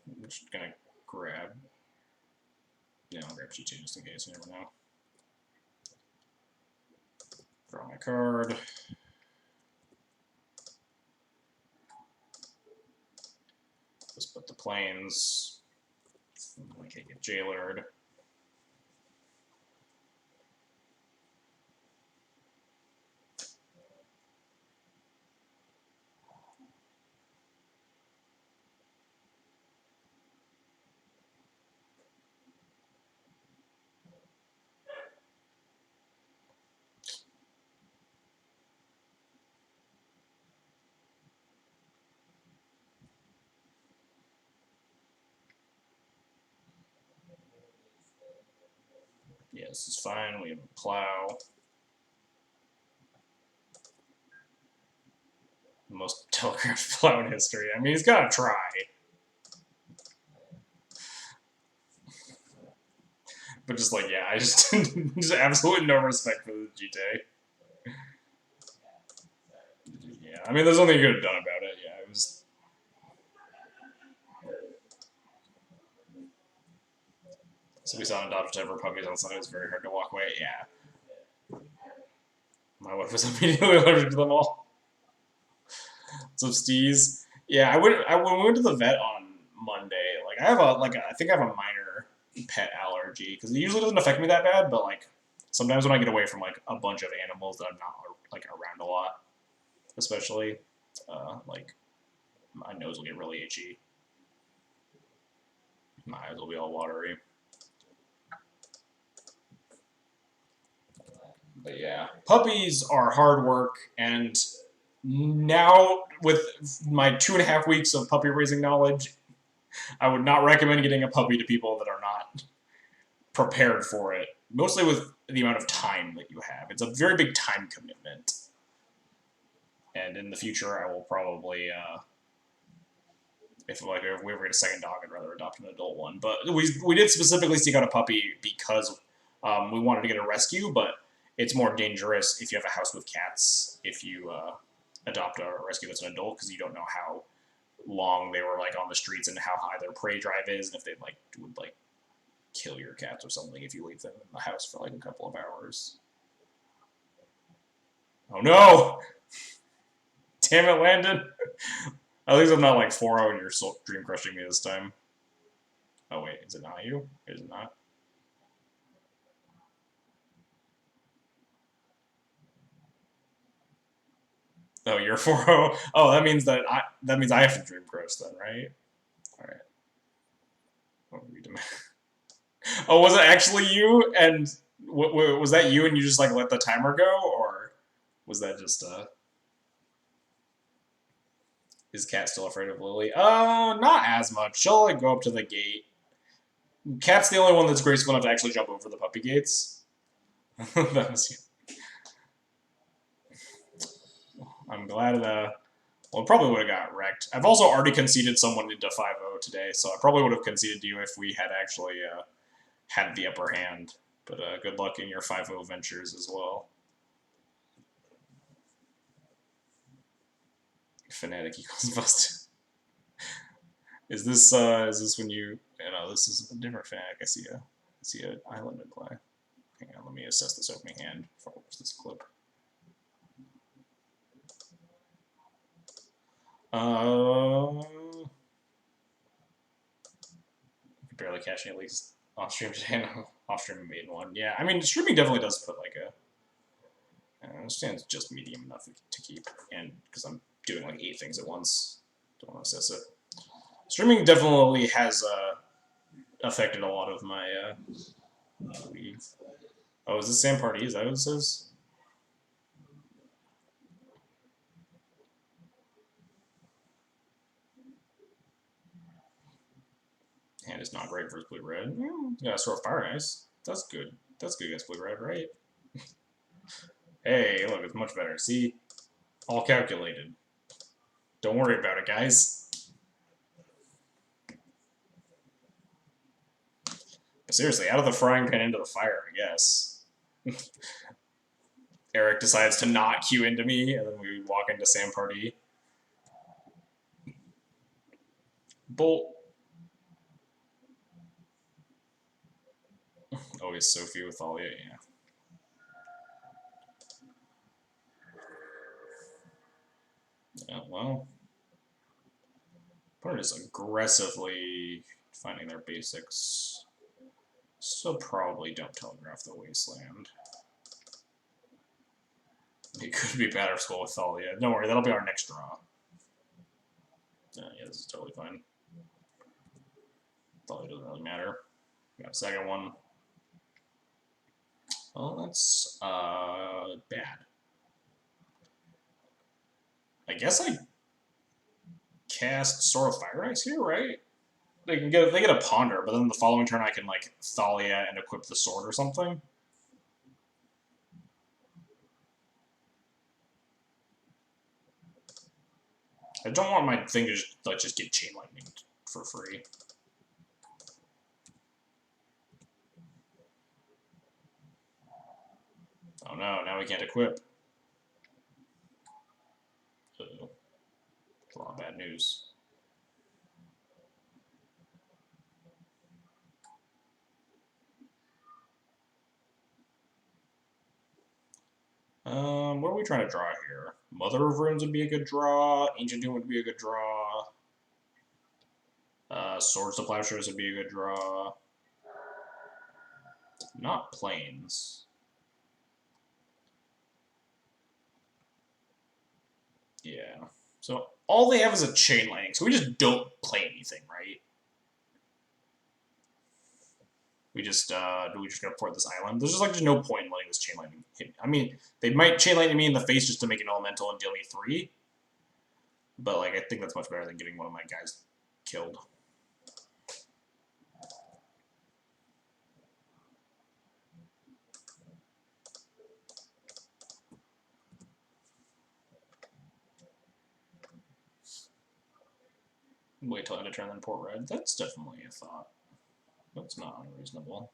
I'm just gonna grab. Yeah, I'll grab G2 just in case. You never know. Draw my card. Just put the planes. I can't get jailered. Yeah, this is fine. We have a plow. The most telegraphed plow in history. I mean, he's got to try. But just like, yeah, I just just absolutely no respect for the GTA. Yeah, I mean, there's nothing you could have done about it. Yeah, it was. So we saw an adopted for puppies on Sunday. It was very hard to walk away. Yeah, my wife was immediately allergic to them all. So stees. Yeah, when we went to the vet on Monday, like I think I have a minor pet allergy because it usually doesn't affect me that bad, but like sometimes when I get away from like a bunch of animals that I'm not like around a lot, especially, like my nose will get really itchy, my eyes will be all watery. But yeah, puppies are hard work, and now with my 2.5 weeks of puppy raising knowledge, I would not recommend getting a puppy to people that are not prepared for it. Mostly with the amount of time that you have. It's a very big time commitment. And in the future, I will probably, if we ever get a second dog, I'd rather adopt an adult one. But we did specifically seek out a puppy because we wanted to get a rescue, but it's more dangerous if you have a house with cats if you adopt a rescue that's an adult because you don't know how long they were like on the streets and how high their prey drive is, and if they like would like kill your cats or something if you leave them in the house for like a couple of hours. Oh no! Damn it, Landon! At least I'm not like 4-0 and you're dream crushing me this time. Oh wait, is it not you? Is it not? Oh, you're 4-0. Oh, that means I have to dream crush then, right? All right. Oh, was it actually you? And was that you? And you just like let the timer go, or was that just Is Cat still afraid of Lily? Not as much. She'll like go up to the gate. Cat's the only one that's graceful enough to actually jump over the puppy gates. That was. I'm glad. Well, it probably would have got wrecked. I've also already conceded someone into 5-0 today, so I probably would have conceded to you if we had actually had the upper hand. But good luck in your 5-0 ventures as well. Fanatic equals busted. Is this when you know this is a different fanatic? I see a island in play. Hang on, let me assess this opening hand before I watch this clip. Barely catching at least off stream today. Off stream made one. Yeah, I mean streaming definitely does put like a. I understand it's just medium enough to keep, and because I'm doing like 8 things at once, don't want to assess it. Streaming definitely has affected a lot of my leagues. Oh, is this Sam Party? Is that what it says? Hand is not great versus blue red. Yeah, Sword of Fire Ice. That's good. That's good against blue red, right? Hey, look, it's much better. See? All calculated. Don't worry about it, guys. But seriously, out of the frying pan into the fire, I guess. Eric decides to not queue into me, and then we walk into Sam Party. Bolt. Always Sophie with all yeah. Yeah, well. Opponent is aggressively finding their basics. So probably don't telegraph the wasteland. It could be better school with Thalia. Don't worry, that'll be our next draw. Yeah, this is totally fine. Thalia doesn't really matter. We got a second one. Well, that's bad. I guess I cast Store of Fire Ice here, right? They get a Ponder, but then the following turn I can like Thalia and equip the sword or something. I don't want my thing to just get Chain Lightning for free. Oh no, now we can't equip. Uh-oh. That's a lot of bad news. What are we trying to draw here? Mother of Runes would be a good draw. Ancient Doom would be a good draw. Swords to Plowshares would be a good draw. Not Plains. Yeah. So all they have is a Chain Lightning, so we just don't play anything, right? We just gonna port this island? There's just no point in letting this Chain Lightning hit me. I mean, they might Chain Lightning me in the face just to make an elemental and deal me 3. But I think that's much better than getting one of my guys killed. Wait till I end a turn then port red. That's definitely a thought. That's not unreasonable.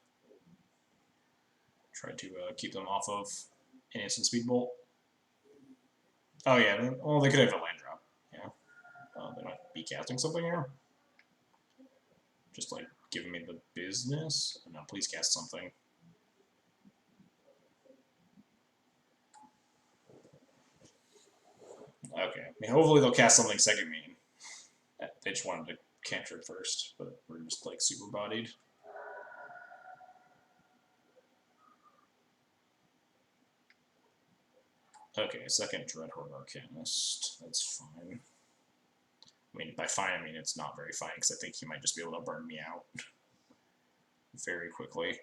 Try to keep them off of an instant speed bolt. Oh yeah, well they could have a land drop. Yeah. They might be casting something here. Just giving me the business. No, please cast something. Okay. I mean, hopefully they'll cast something second main. They just wanted to capture it first, but we're just super bodied. Okay, second Dreadhorde Arcanist. That's fine. I mean, by fine, I mean it's not very fine, because I think he might just be able to burn me out very quickly.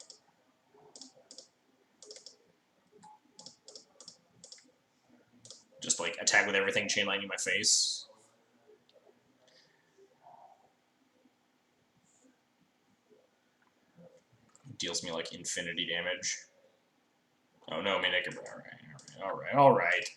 Just attack with everything, chain lightning my face. Deals me infinity damage. Oh no, I mean I can. Alright.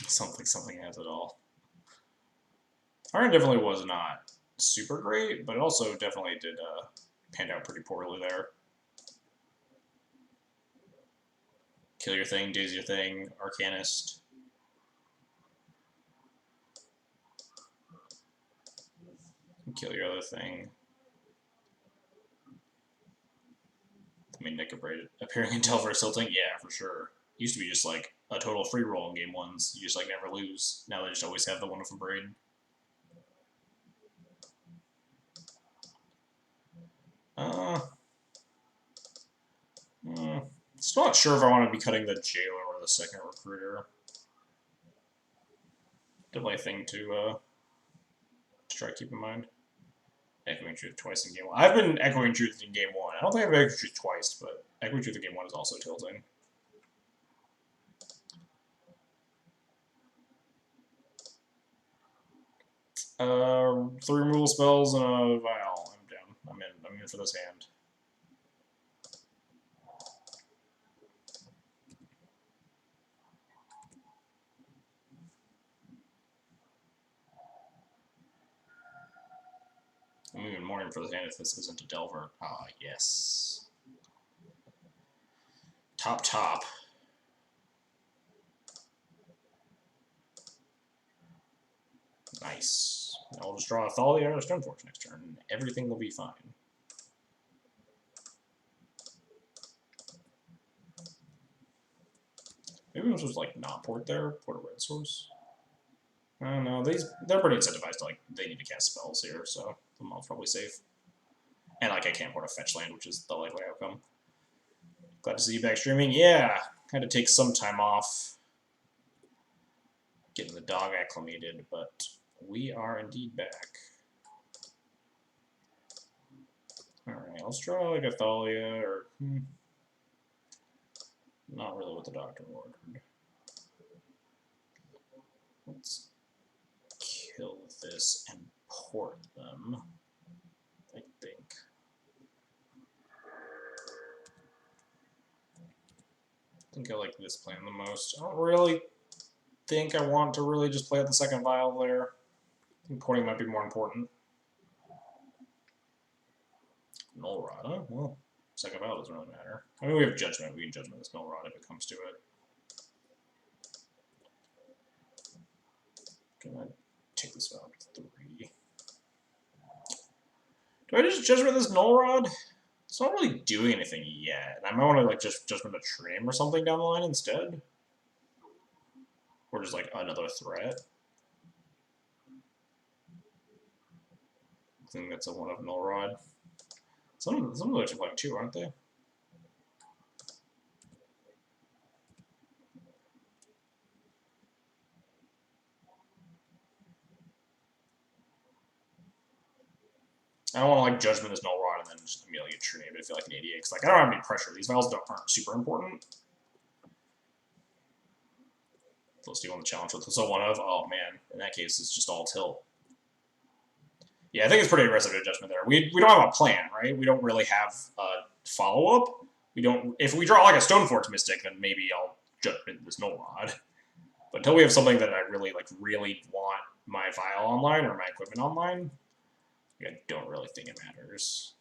Something has it all. Iron definitely was not super great, but it also definitely did pan out pretty poorly there. Kill your thing, daze your thing, Arcanist. Kill your other thing. I mean, Nicobraid appearing in Delver Tilting, yeah, for sure. Used to be just a total free roll in game ones. You just never lose. Now they just always have the Wonderful Braid. Still not sure if I want to be cutting the Jailer or the second Recruiter. Definitely a thing to try to keep in mind. Echoing Truth twice in game 1. I've been Echoing Truth in game 1. I don't think I've Echoing Truth twice, but Echoing Truth in game 1 is also tilting. Three removal spells and a vial. I'm down. I'm in for this hand. I'm even more in for this hand if this isn't a Delver. Ah, yes. Top. Nice. Now we'll just draw a Thalia or a Stoneforge next turn, and everything will be fine. Maybe we'll just like not port there, port a red source. I don't know. They're pretty incentivized to like they need to cast spells here, so the mod's probably safe. And like I can't port a fetch land, which is the likely outcome. Glad to see you back streaming. Yeah, had to take some time off, getting the dog acclimated, but we are indeed back. Alright, let's draw like a Thalia, or not really what the doctor ordered. Let's kill this and port them, I think. I think I like this plan the most. I don't really think I want to really just play out the second vial there. I think porting might be more important. Null Rod, huh? Well, second vial doesn't really matter. I mean, we have Judgment. We can Judgment this Null Rod if it comes to it. Gonna take this out to 3. Do I just Judgment this Null Rod? It's not really doing anything yet. I might want to like just Judgment a Trim or something down the line instead. Or just like another threat. I think that's a 1 of Null Rod. Some of them are actually playing 2, aren't they? I don't want to like Judgment this Null Rod and then just immediately get True Name. I feel like an idiot because like I don't have any pressure. These vials aren't super important. Let's do on the challenge with this 1 of. Oh man, in that case it's just all tilt. Yeah, I think it's pretty aggressive to Judgment there. We don't have a plan, right? We don't really have a follow up. We don't. If we draw like a Stoneforge Mystic, then maybe I'll Judgment this Null Rod. But until we have something that I really want my vial online or my equipment online, I don't really think it matters.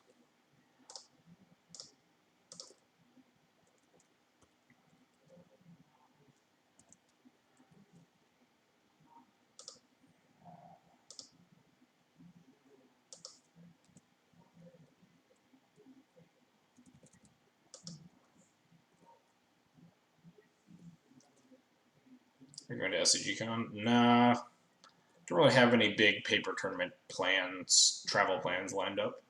You're going to SCGCon? Nah. Don't really have any big paper tournament plans, travel plans lined up.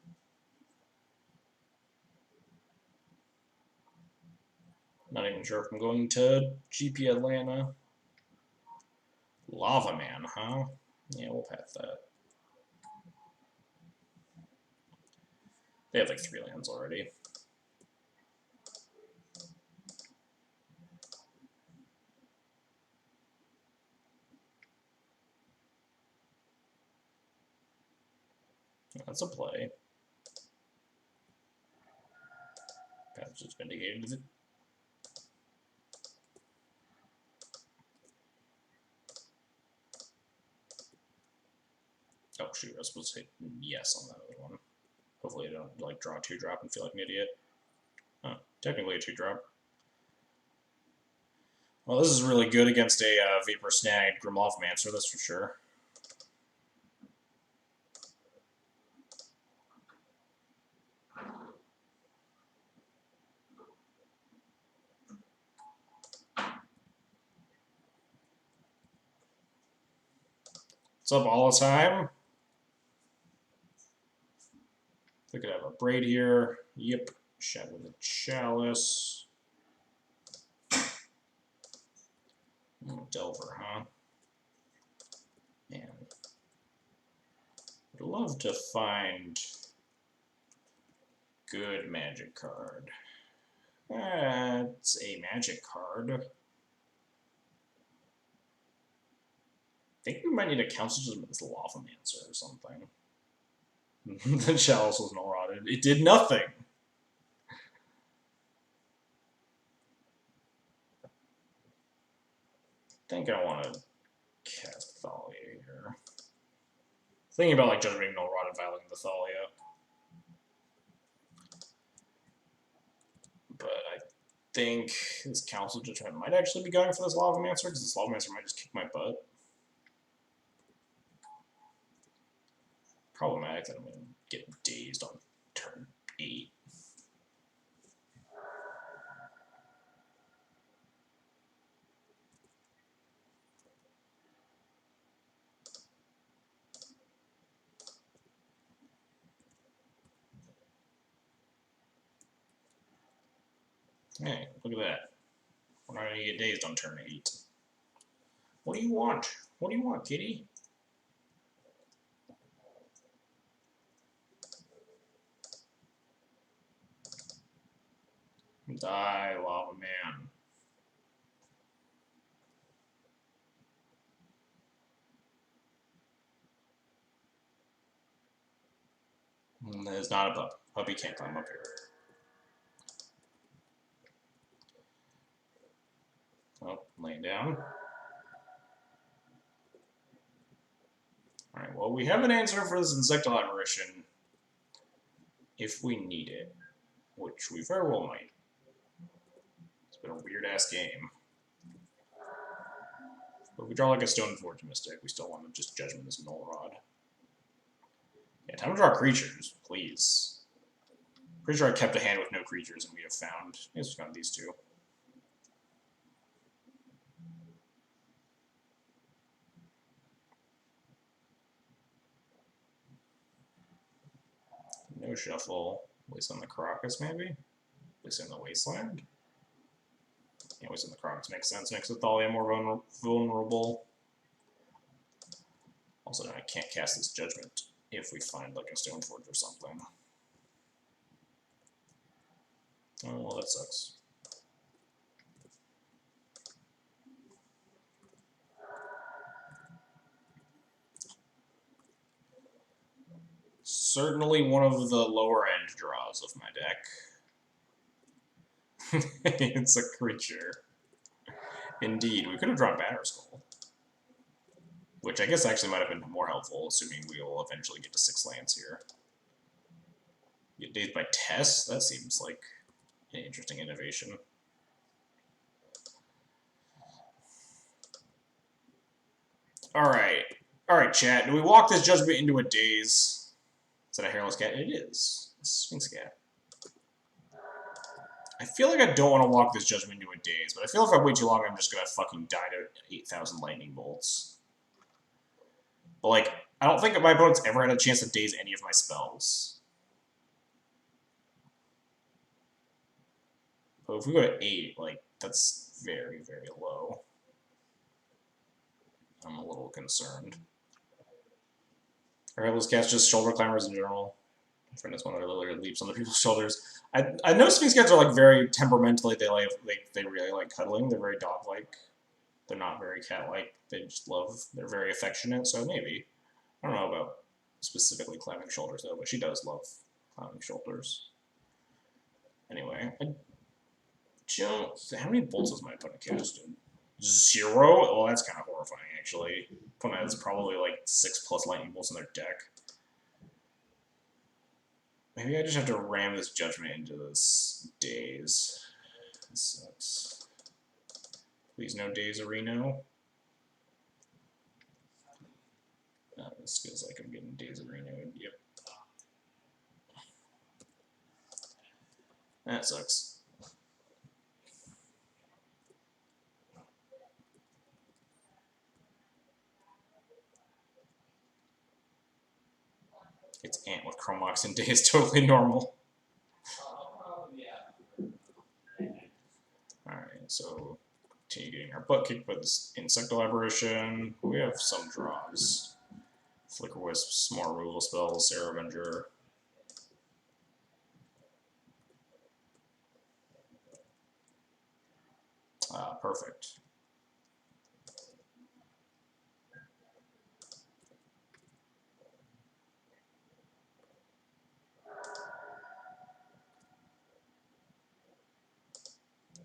Not even sure if I'm going to GP Atlanta. Lava Man, huh? Yeah, we'll pass that. They have like 3 lands already. That's a play. Path just vindicated it. Oh shoot, I was supposed to say yes on that other one. Hopefully I don't like draw a 2-drop and feel like an idiot. Huh, technically a 2-drop. Well, this is really good against a Vapor Snag Grimloftmancer, that's for sure. What's up all the time? I could have a Braid here. Yep. Shadow the Chalice. Delver, huh? Man. I'd love to find good magic card. It's a magic card. I think we might need a Council Judgment as Lavamancer or something. The Chalice was null rotted. It did nothing. I think I want to cast Thalia here. Thinking about like Judgment null rotted, violating the Thalia. But I think this Council Judgment might actually be going for this Lavamancer, because this Lavamancer might just kick my butt. fact that I'm going to get dazed on turn 8. Hey, look at that. We're not going to get dazed on turn 8. What do you want? What do you want, kitty? Die, lava man. There's not a pup. Puppy can't climb up here. Oh, laying down. Alright, well, we have an answer for this insectile apparition if we need it, which we very well might. It's been a weird-ass game. But if we draw like a Stone Forge Mystic, we still want to just Judgment this Null Rod. Yeah, time to draw creatures, please. Pretty sure I kept a hand with no creatures and we have found... Yes, we found these two. No shuffle. Waste on the Caracas, maybe? Waste on the Wasteland? Yeah, waste on the Caracas makes sense. Makes Thalia more vulnerable. Also, I can't cast this Judgment if we find like a Stoneforge or something. Oh, well, that sucks. Certainly one of the lower end draws of my deck. It's a creature. Indeed, we could have drawn Batterskull. Which I guess actually might have been more helpful, assuming we will eventually get to 6 lands here. Get dazed by Tess? That seems like an interesting innovation. Alright. Alright, chat. Do we walk this Judgment into a daze? Is that a Hairless Cat? It is. It's a Sphinx Cat. I feel like I don't want to walk this Judgment into a daze, but I feel if I wait too long, I'm just going to fucking die to 8,000 lightning bolts. But, like, I don't think my opponent's ever had a chance to daze any of my spells. But if we go to 8, like, that's very, very low. I'm a little concerned. Alright, let's cast just Shoulder Climbers in general. My friend is one that literally leaps on the people's shoulders. I know Sphinx Cats are, like, very temperamentally, they really like cuddling. They're very dog-like. They're not very cat-like. They just love, they're very affectionate, so maybe. I don't know about specifically climbing shoulders, though, but she does love climbing shoulders. Anyway, I don't... How many bolts does my opponent cast? 0? Well, that's kind of horrifying, actually. Opponent has probably, like, 6+ lightning bolts in their deck. Maybe I just have to ram this Judgment into this daze. That sucks. Please no daze Reno. This feels like I'm getting days of Reno. Yep. That sucks. It's Ant with Chromox and Day is totally normal. Alright, so continue getting our butt kicked by this Insectile Aberration. We have some draws. Flicker Wisps, more removal spells, Sarah Avenger. Perfect.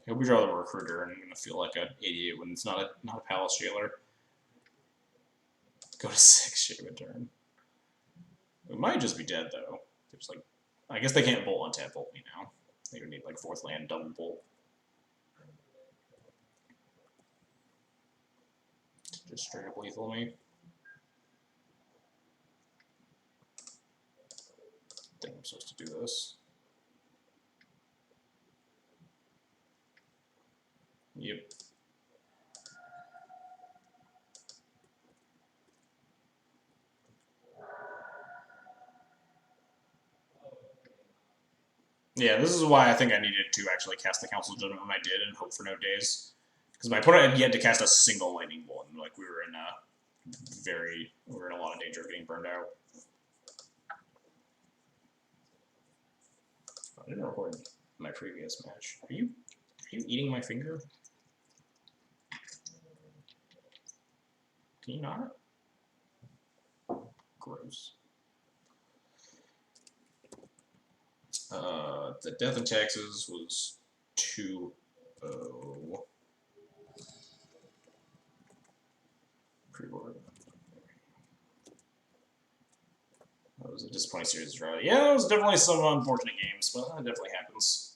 I hope we draw the Recruiter, and I'm gonna feel like an idiot when it's not a Palace Jailer. Go to 6, shake a turn. We might just be dead though. There's like, I guess they can't bolt on tap bolt me now. They would need like 4th land double bolt. Just straight up lethal me. think I'm supposed to do this. Yep. Yeah, this is why I think I needed to actually cast the Council Judgment when I did and hope for no days. Because my opponent had yet to cast a single lightning bolt, and like we were in a lot of danger of getting burned out. I didn't record my previous match. Are you eating my finger? Can you not? Gross. The death in Texas was 2-0. Pre-board. That was a disappointing series of draw. Yeah, it was definitely some unfortunate games, but that definitely happens.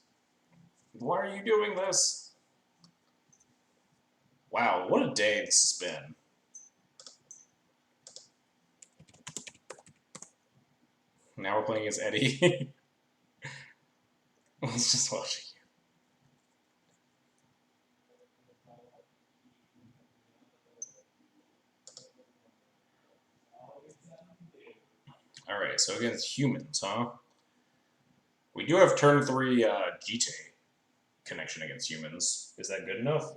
Why are you doing this? Wow, what a day this has been. Now we're playing against Eddie. Let's just watch it. Alright, so against humans, huh? We do have turn 3 GT connection against humans. Is that good enough?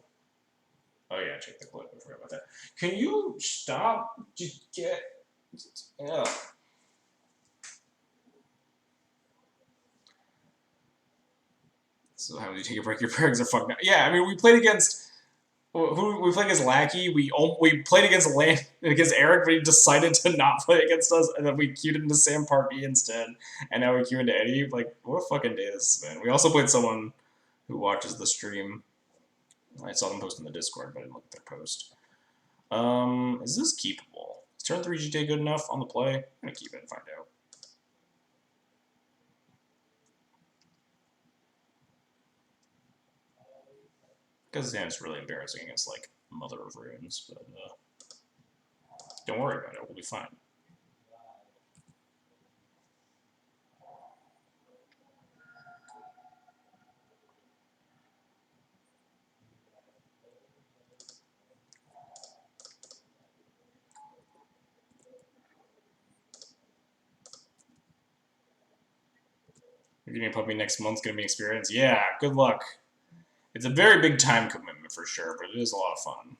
Oh yeah, check the clip. I forgot about that. Can you stop? Just get... Ugh. So how do you take a break? Your parents are fucked up. Yeah, I mean, we played against... Who we played against Lackey. We played against Eric, but he decided to not play against us, and then we queued into Sam Party instead, and now we queue into Eddie. Like, what a fucking day this has been. We also played someone who watches the stream. I saw them post in the Discord, but I didn't look at their post. Is this keepable? Is turn 3 GT good enough on the play? I'm gonna keep it and find out. Because his hand's really embarrassing against, like, Mother of Runes, but, don't worry about it, we'll be fine. You're getting a puppy next month's gonna be experience? Yeah, good luck. It's a very big time commitment for sure, but it is a lot of fun.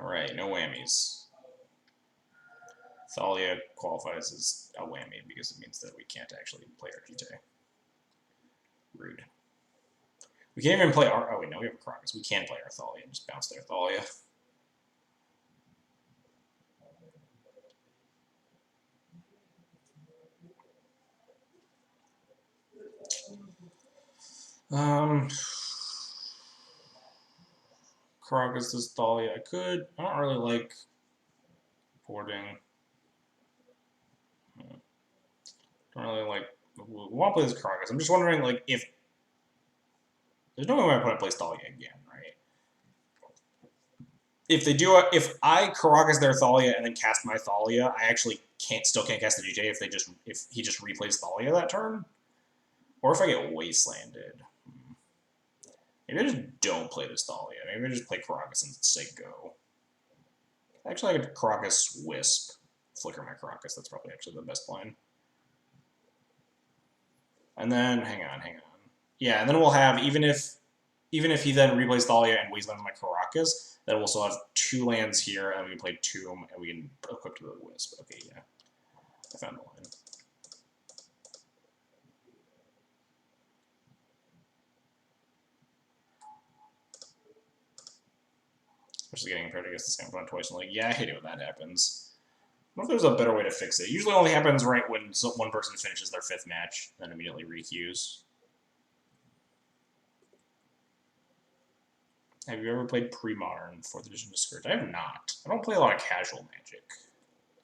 Alright, no whammies. Thalia qualifies as a whammy because it means that we can't actually play our GT. Rude. We can't even play our... Oh wait, no, we have a Crocus. We can play our Thalia and just bounce their Thalia. Crocus this Thalia. I could. I don't really like porting. Don't really like. We want to play this Crocus. I'm just wondering, like, if there's no way my opponent plays Thalia again, right? If they do, if I Crocus their Thalia and then cast my Thalia, I actually still can't cast the GJ if he just replays Thalia that turn, or if I get Wastelanded. Maybe I just don't play this Thalia. Maybe I just play Crocus and say go. Actually, I could Crocus Wisp, flicker my Crocus. That's probably actually the best line. And then hang on. Yeah, and then we'll have even if he then replays Thalia and Wastelands my Caracas, then we'll still have 2 lands here, and we can play Tomb, and we can equip to the Wisp. Okay, yeah. I found the line. Especially getting paired against the same opponent twice in the league. Yeah, I hate it when that happens. I wonder if there's a better way to fix it. It usually only happens right when one person finishes their 5th match, then immediately requeues. Have you ever played pre-modern 4th edition Discourage? I have not. I don't play a lot of casual Magic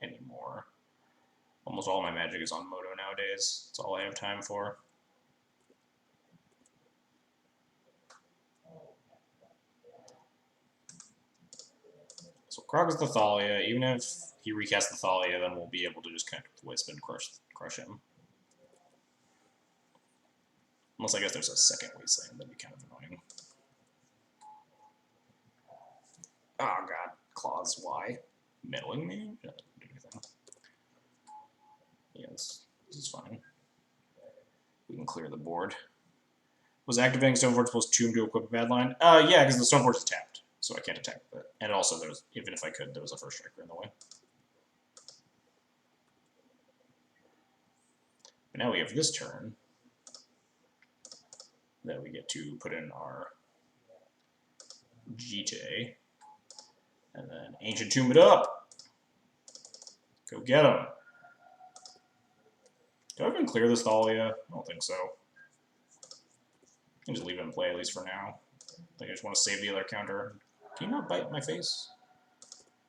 anymore. Almost all my Magic is on Moto nowadays. That's all I have time for. So Krog is the Thalia. Even if he recasts the Thalia, then we'll be able to just connect with Wisp and crush him. Unless I guess there's a second Wasteland, that'd be kind of annoying. Oh god, Claws, why? Meddling me? That doesn't do anything. Yeah, this is fine. We can clear the board. Was activating Stoneforge plus 2 to equip a bad line? Yeah, because the Stoneforge is tapped, so I can't attack with it. And also, even if I could, there was a first striker in the way. But now we have this turn that we get to put in our GTA, and then Ancient Tomb it up. Go get him. Do I even clear this Thalia? I don't think so. I can just leave it in play, at least for now. I think I just want to save the other counter. Can you not bite my face?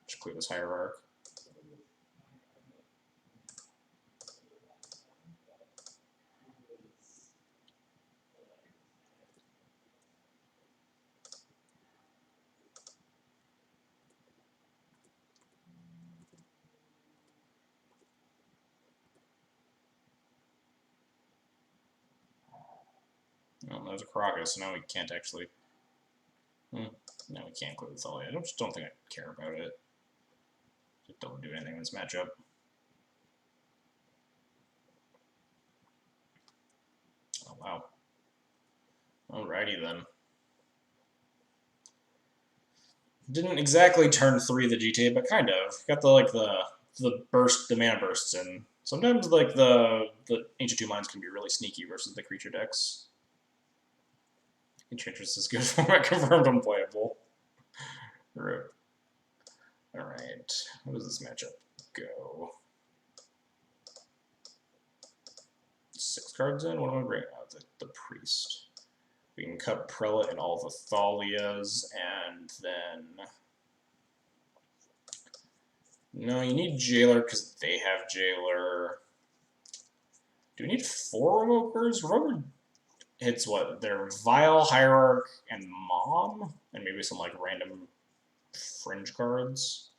Just clear this Hierarch. Oh, there's a Crocus, so now we can't actually... No, we can't clear the Thalia. I just don't think I care about it. Just don't do anything in this matchup. Oh, wow. Alrighty, then. Didn't exactly turn 3 the GTA, but kind of. Got the burst, the mana bursts in. Sometimes, like, the Ancient Tomb lines can be really sneaky versus the creature decks. Enchantress is good format, confirmed unplayable. Rip. Alright, how does this matchup go? 6 cards in? What am I bringing out? The Priest. We can cut Prelate and all the Thalias, and then... No, you need Jailer because they have Jailer. Do we need 4 Revokers? Revoker hits what? They're Vile, Hierarch, and Mom? And maybe some, like, random fringe cards.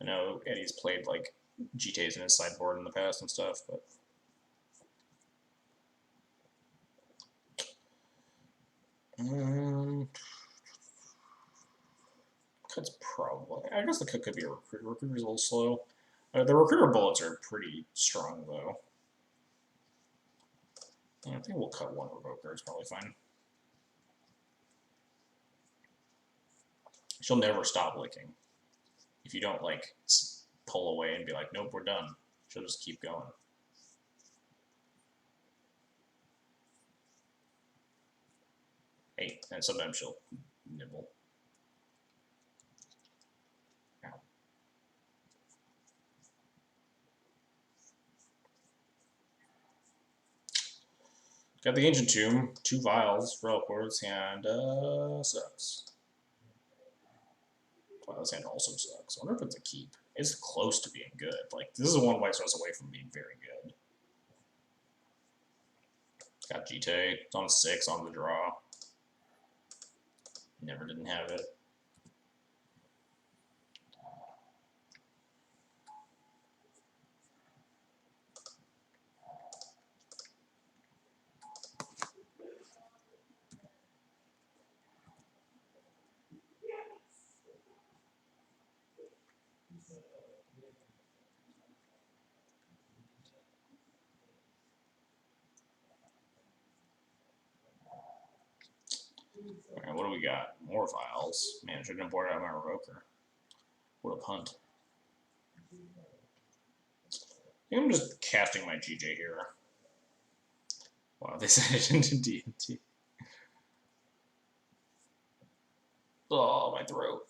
I know Eddie's played, like, GTAs in his sideboard in the past and stuff, but... Cut's probably... I guess the cut could be a Recruiter. Recruiter's a little slow. The Recruiter bullets are pretty strong, though. I think we'll cut 1 Revoker. It's probably fine. She'll never stop licking. If you don't, like, pull away and be like, nope, we're done. She'll just keep going. Hey, and sometimes she'll nibble. Ow. Got the Ancient Tomb, 2 Vials, Relic Wards, and sucks. Wow, this hand also sucks. I wonder if it's a keep. It's close to being good. Like, this is 1 White Source away from being very good. Got Jite. It's on 6 on the draw. Never didn't have it. Alright, what do we got? More Vials. Man, I should have board out my Revoker. What a punt. I think I'm just casting my GJ here. Wow, they set it into D&T. Oh, my throat.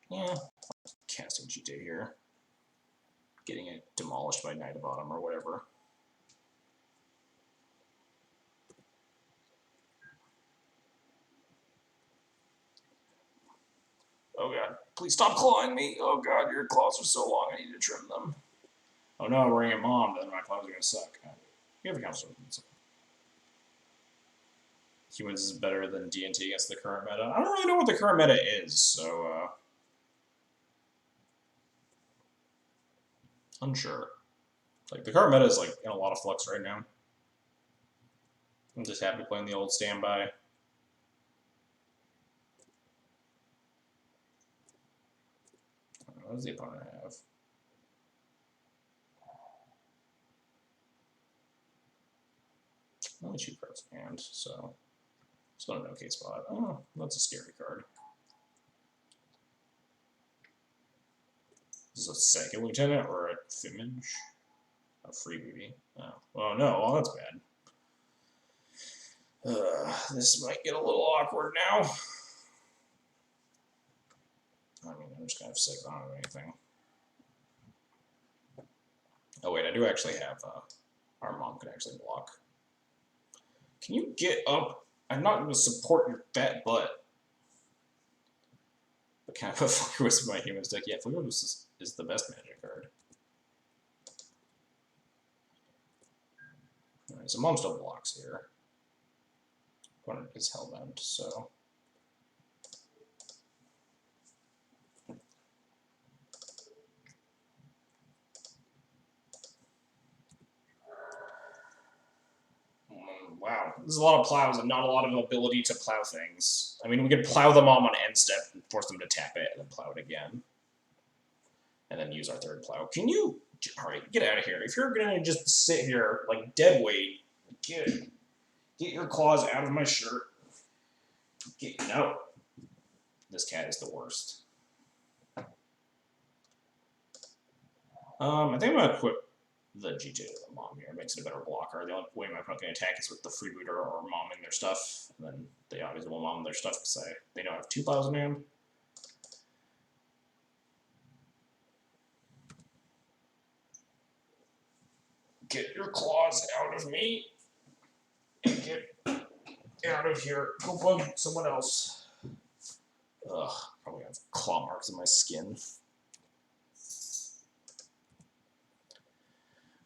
Yeah, casting GJ here. Getting it demolished by Knight of Autumn or whatever. Oh god, please stop clawing me. Oh god, your claws are so long, I need to trim them. Oh no, we're gonna get Mom, then my claws are gonna suck. You have a counselor. humans is better than D&T against the current meta. I don't really know what the current meta is, so unsure. Like the current meta is like in a lot of flux right now. I'm just happy playing the old standby. What does the opponent have? Only 2 cards in hand, so it's not an okay spot. Oh, that's a scary card. Is this a second lieutenant or a Fimmage? A freebie. Oh no, well that's bad. This might get a little awkward now. I mean, I'm just kind of sick. I don't have anything. Oh wait, I do actually have, our mom can actually block. Can you get up? I'm not going to support your fat butt. But can I put Flicker Wisp in my human's deck? Yeah, Flicker Wisp is the best magic card. Alright, so mom still blocks here. Opponent is hellbent, so. Wow, there's a lot of plows and not a lot of ability to plow things. I mean, we could plow the mom on end step and force them to tap it and then plow it again. And then use our third plow. Can you... Alright, get out of here. If you're gonna just sit here, like, dead weight, get your claws out of my shirt. No. This cat is the worst. I think I'm gonna equip the G2 to the mom here. It makes it a better blocker. The only way my opponent can attack is with the freebooter or momming their stuff. And then they obviously will mom their stuff because they know I have 2 plows in hand. Get your claws out of me. And get out of here. Go bug someone else. Ugh, probably have claw marks in my skin.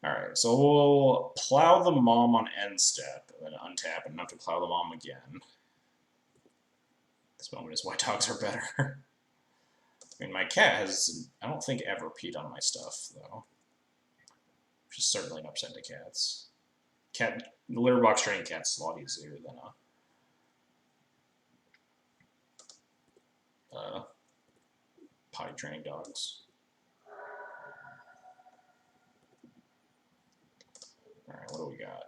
Alright, so we'll plow the mom on end step, and then untap, and not to plow the mom again. This moment is why dogs are better. I mean, my cat has, I don't think, ever peed on my stuff, though. Which is certainly an upset to cats. The litter box training cat's a lot easier than potty training dogs. Alright, what do we got?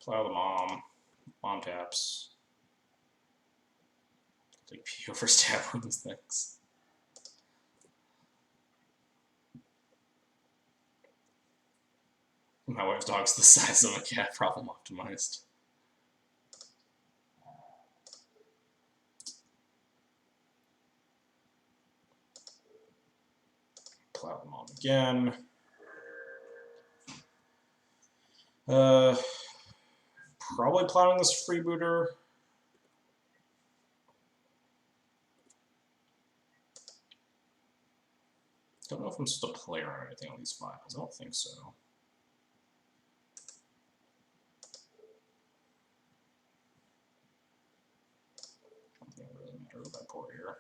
Plow the mom. Mom taps. Take P over stab on these things. My wife's dog's the size of a cat, problem optimized. Plow the mom again. Probably plowing this freebooter. Don't know if I'm supposed to play or anything on these files. I don't think so. I don't think it really matters with that port here.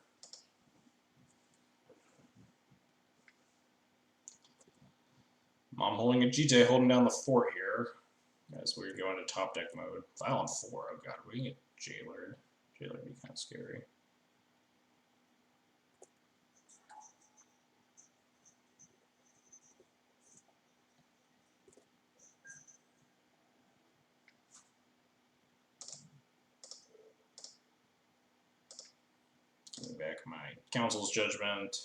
Mom holding a GJ, holding down the fort here. As we go into top deck mode. File on 4. Oh god, we can get Jailered. Jailered would be kind of scary. Give me back my council's judgment.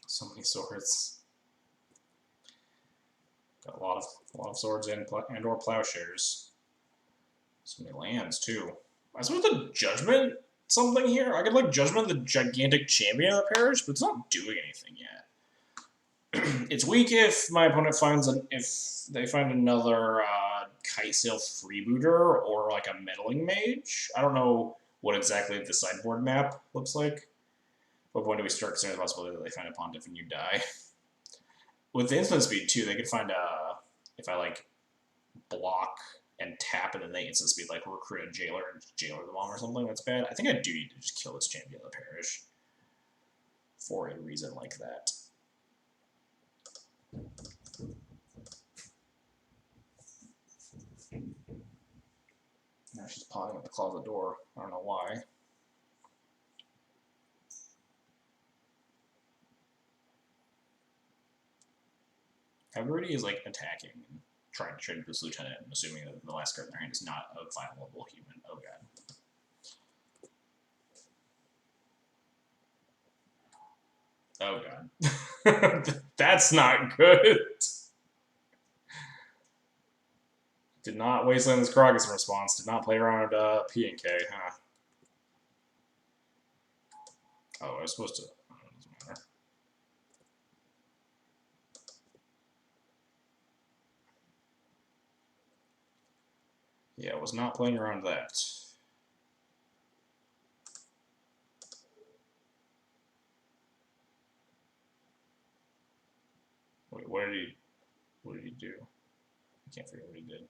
So many swords. Got a lot of swords and or plowshares. So many lands too. Am I supposed to judgment something here? I could like judgment the gigantic champion of the parish, but it's not doing anything yet. It's weak if my opponent finds if they find another kite sail freebooter or like a meddling mage. I don't know what exactly the sideboard map looks like. But when do we start considering the possibility that they find a pontiff and you die? With the instant speed too, they could find if I like block and tap and then they instant speed like recruit a jailer and jailer them all or something. That's bad. I think I do need to just kill this champion of the parish for a reason like that. Now she's pawing at the closet door. I don't know why. Everybody is like attacking and trying to trade this lieutenant, and assuming that the last card in their hand is not a viable human. Oh god. Oh god. That's not good. Did not wasteland this Krogus in response. Did not play around P and K, huh? Oh, I was supposed to. Oh, it doesn't matter. Yeah, I was not playing around that. Wait, what did he do? I can't figure out what he did.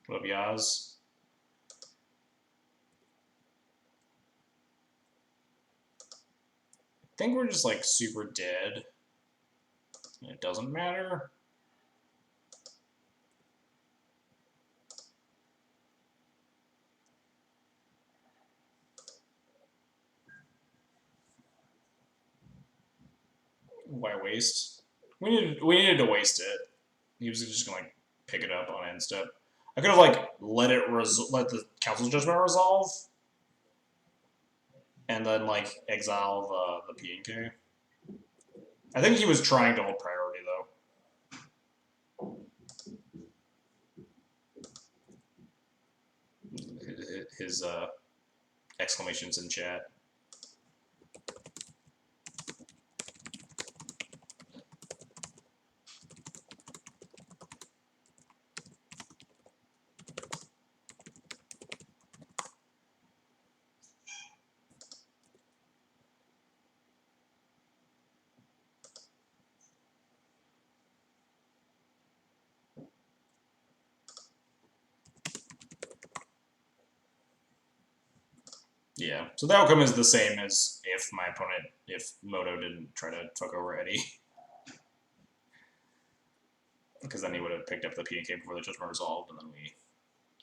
What up, Yaz? I think we're just like super dead. And it doesn't matter. Why waste? We needed to waste it. He was just gonna like pick it up on end step. I could have like let the council's judgment resolve, and then like exile the P and K. I think he was trying to hold priority though. His exclamations in chat. Yeah, so the outcome is the same as if Moto didn't try to fuck over Eddie. Because then he would have picked up the P and K before the judgment resolved, and then we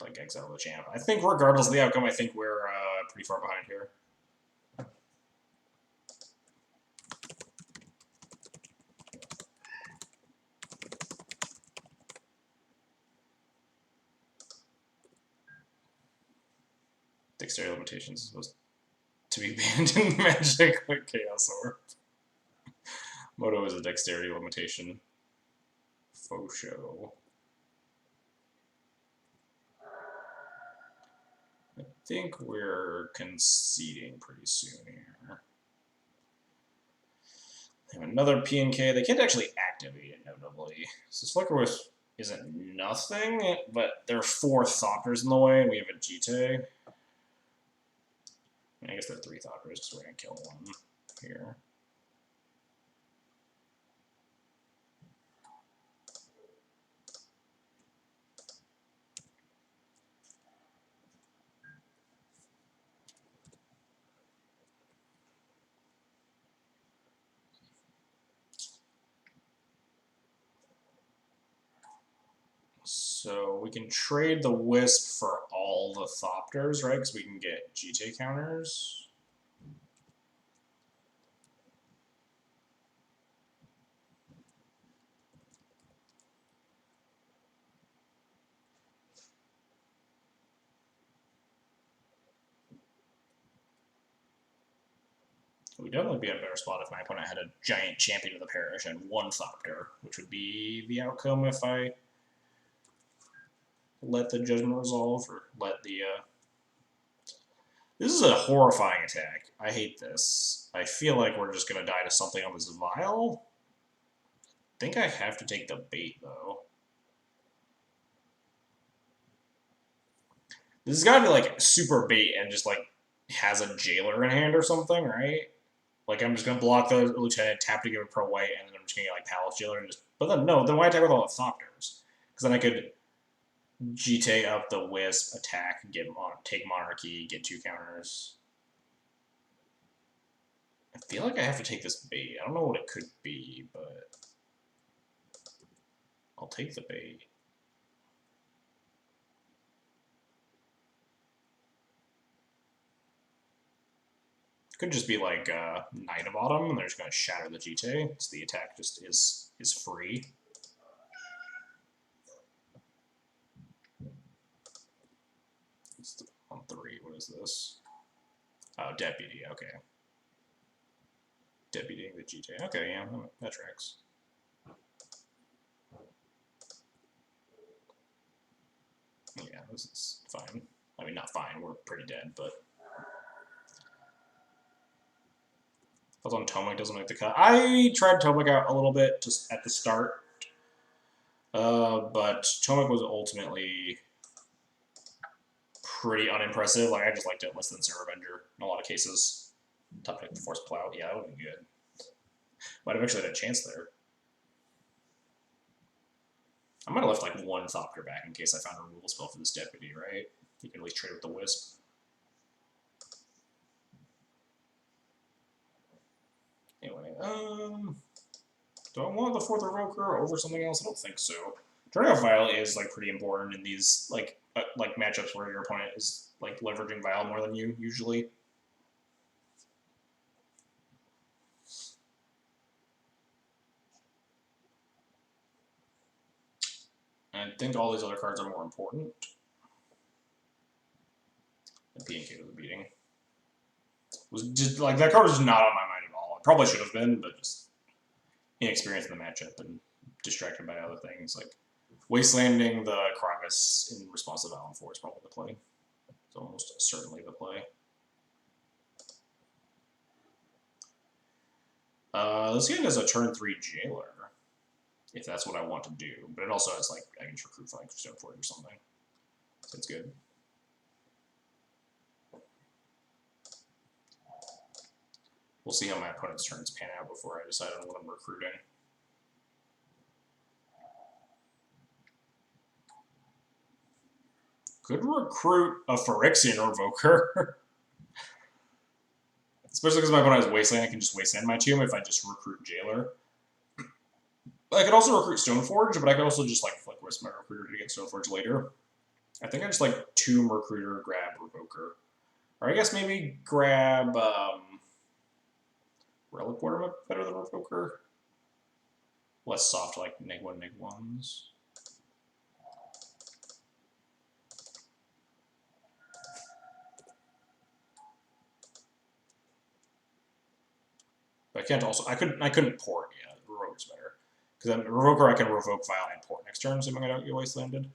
like exile the champ. I think regardless of the outcome, I think we're pretty far behind here. Dexterity limitations is supposed to be banned in Magic like Chaos Orb. Moto is a dexterity limitation. Faux show. I think we're conceding pretty soon here. They have another P and K. They can't actually activate it, notably. So Flickerwish isn't nothing, but there are 4 Thopters in the way, and we have a Jite. I guess there are 3 Thopters, because we're going to kill one here. So we can trade the Wisp for all the Thopters, right? Because we can get Jite counters. We'd definitely be in a better spot if my opponent had a giant champion of the parish and 1 Thopter, which would be the outcome if I let the judgment resolve or let the. This is a horrifying attack. I hate this. I feel like we're just gonna die to something on this vial. I think I have to take the bait though. This has got to be like super bait and just like has a jailer in hand or something, right? Like I'm just gonna block the lieutenant, tap to give it pro white, and then I'm just gonna get like Palace Jailer and just. But then no, then why attack with all the Thopters? Because then I could GT up the Wisp, attack, take Monarchy, get 2 counters. I feel like I have to take this bait. I don't know what it could be, but I'll take the bait. Could just be like Knight of Autumn, and they're just going to shatter the GT. So the attack just is free. It's on 3. What is this? Oh, Deputy. Okay. Deputying the GT. Okay, yeah, that tracks. Yeah, this is fine. I mean, not fine. We're pretty dead, but. I was on Tomek, doesn't make the cut. I tried Tomek out a little bit just at the start, but Tomek was ultimately pretty unimpressive. Like I just liked it less than Zero Avenger in a lot of cases. Top pick the Force Plow, yeah, that would be good. Might have actually had a chance there. I might have left like 1 Thopter back in case I found a removal spell for this Deputy, right? You can at least trade with the Wisp. Anyway, do I want the 4th Revoker over something else? I don't think so. Turning off Vial is like pretty important in these like matchups where your opponent is like leveraging Vial more than you usually. And I think all these other cards are more important. The P&K was a beating. It was just like that card was not on my mind at all. It probably should have been, but just inexperienced in the matchup and distracted by other things. Like Wastelanding the Kravis in response to Valen 4 is probably the play. It's almost certainly the play. This game has a turn 3 Jailer, if that's what I want to do. But it also has like I can just recruit for like Stoneforge or something. So it's good. We'll see how my opponent's turns pan out before I decide on what I'm recruiting. Could recruit a Phyrexian Revoker. Especially because my opponent has Wasteland, I can just Wasteland my tomb if I just recruit Jailer. I could also recruit Stoneforge, but I could also just like Flick Wisp my Recruiter to get Stoneforge later. I think I just like Tomb Recruiter, grab Revoker. Or I guess maybe grab Relic Worm better than Revoker. Less soft like neg1, neg1s. But I can't also I couldn't port, yeah, Revoker's better. Because then Revoker I can revoke Vial and port next turn, assuming I don't get Wastelanded.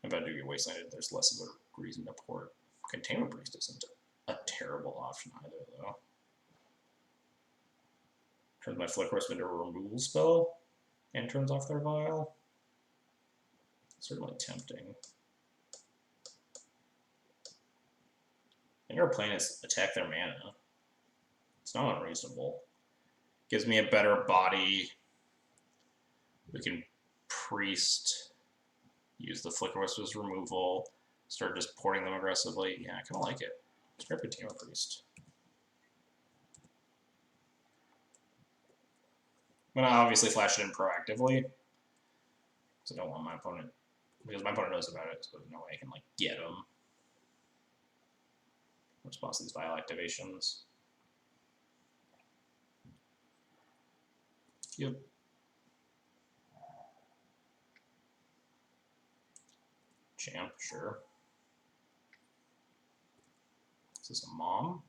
If I do get Wastelanded, there's less of a reason to port. Containment Priest isn't a terrible option either, though. Turns my Flick Wisp into a removal spell and turns off their Vial. Certainly tempting. And our plan is attack their mana. It's not unreasonable. Gives me a better body. We can Priest, use the Flicker Wisp as removal, start just porting them aggressively. Yeah, I kind of like it. Scrap a Team of Priest. I'm going to obviously flash it in proactively, because I don't want my opponent, because my opponent knows about it, so there's no way I can like get him. In response to these Vial activations. Yep. Champ, sure. Is this a mom?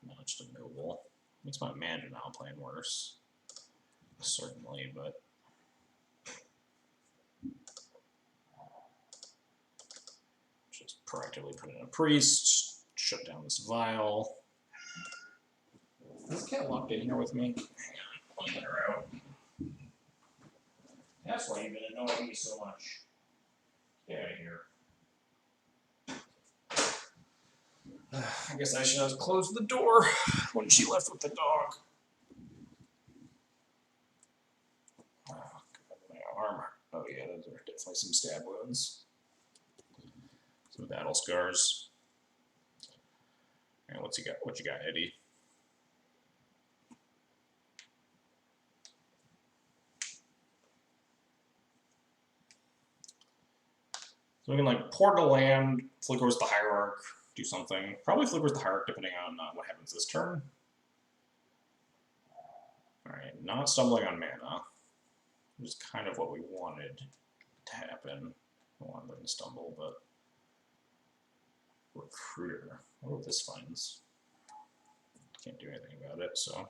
No, it's just a noble. Makes my mana now playing worse. Certainly, but just proactively put in a priest, shut down this Vial. Is this cat locked in here with me? Hang on, let me get her out. That's why you've been annoying me so much. Get out of here. I guess I should have closed the door when she left with the dog. Oh, God, my arm. Oh yeah, those are definitely some stab wounds. Some battle scars. And what's he got? What you got, Eddie? So we can like port a land, flickers the hierarch, do something. Probably flickers the hierarch depending on what happens this turn. Alright, not stumbling on mana, which is kind of what we wanted to happen. I wanted them to stumble, but recruiter. I wonder what this finds. Can't do anything about it, so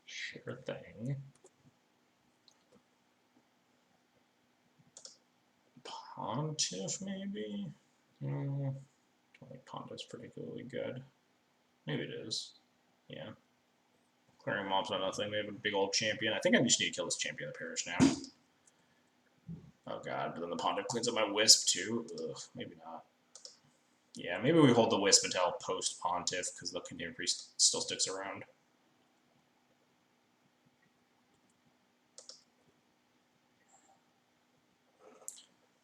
sure thing. Pontiff, maybe? I don't think Pontiff's particularly good. Maybe it is. Yeah. Clearing mobs on nothing. We have a big old champion. I think I just need to kill this champion of the parish now. Oh god, but then the Pontiff cleans up my Wisp too. Ugh, maybe not. Yeah, maybe we hold the Wisp until post-Pontiff, because the Container Priest still sticks around.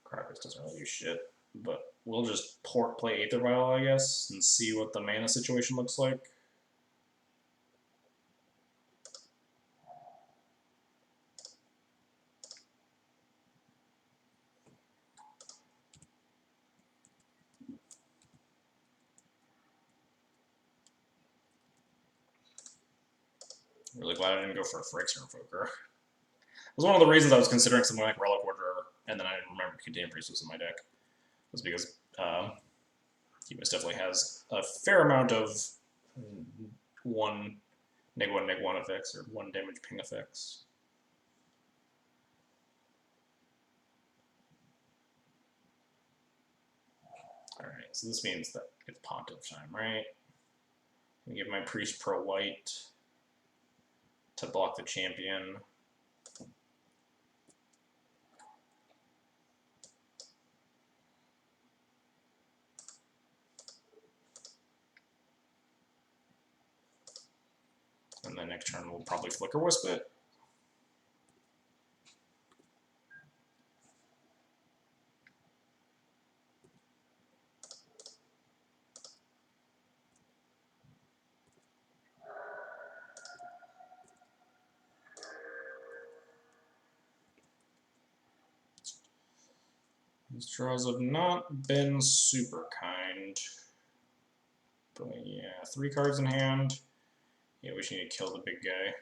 Krakus doesn't really do shit, but we'll just play Aether Vial, I guess, and see what the mana situation looks like. Really glad I didn't go for a Phyrexian Invoker. It was one of the reasons I was considering something like Relic Order, and then I didn't remember Container Priest was in my deck. It was because Hebus definitely has a fair amount of -1/-1 effects, or 1 damage ping effects. Alright, so this means that it's Pontiff time, right? I give my Priest Pro White to block the champion. And then next turn we'll probably Flicker Wisp it. These draws have not been super kind. But yeah, 3 cards in hand. Yeah, we should need to kill the big guy.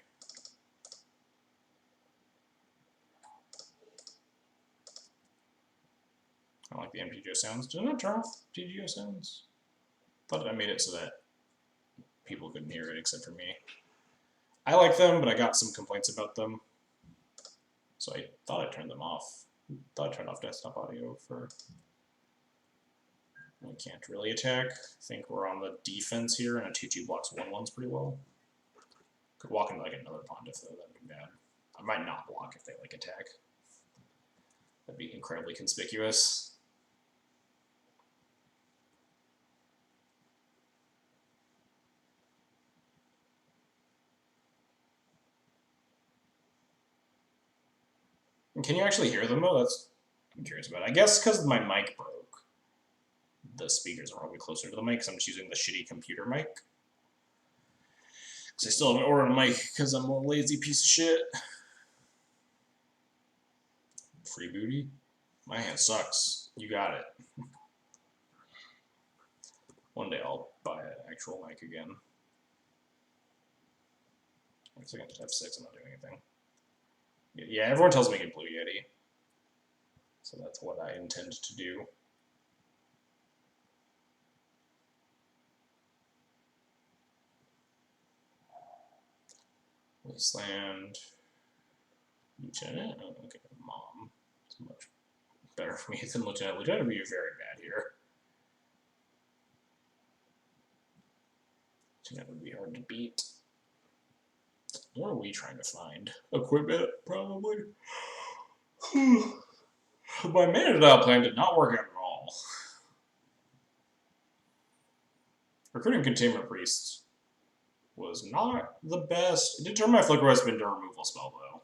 I like the MTGO sounds. Didn't I turn off TGO sounds? Thought I made it so that people couldn't hear it except for me. I like them, but I got some complaints about them. So I thought I turned them off. Thought I turned off desktop audio for... We can't really attack. I think we're on the defense here, and a 2/2 blocks 1/1s pretty well. Could walk into like another Pontiff though, that'd be bad. I might not block if they like attack. That'd be incredibly conspicuous. And can you actually hear them though? That's I'm curious about. I guess because my mic broke. The speakers are probably closer to the mic, because I'm just using the shitty computer mic. Because I still haven't ordered a mic, because I'm a lazy piece of shit. Free booty? My hand sucks. You got it. One day I'll buy an actual mic again. Looks like I just have 6, I'm not doing anything. Yeah, everyone tells me to get Blue Yeti. So that's what I intend to do. Wasteland. Lieutenant? Oh, okay, Mom. It's much better for me than Lieutenant. Lieutenant would be very bad here. Lieutenant would be hard to beat. What are we trying to find? Equipment, probably. My mana dial plan did not work out at all. Recruiting Containment Priest was not the best. It did turn my Flicker Wisp into a removal spell, though.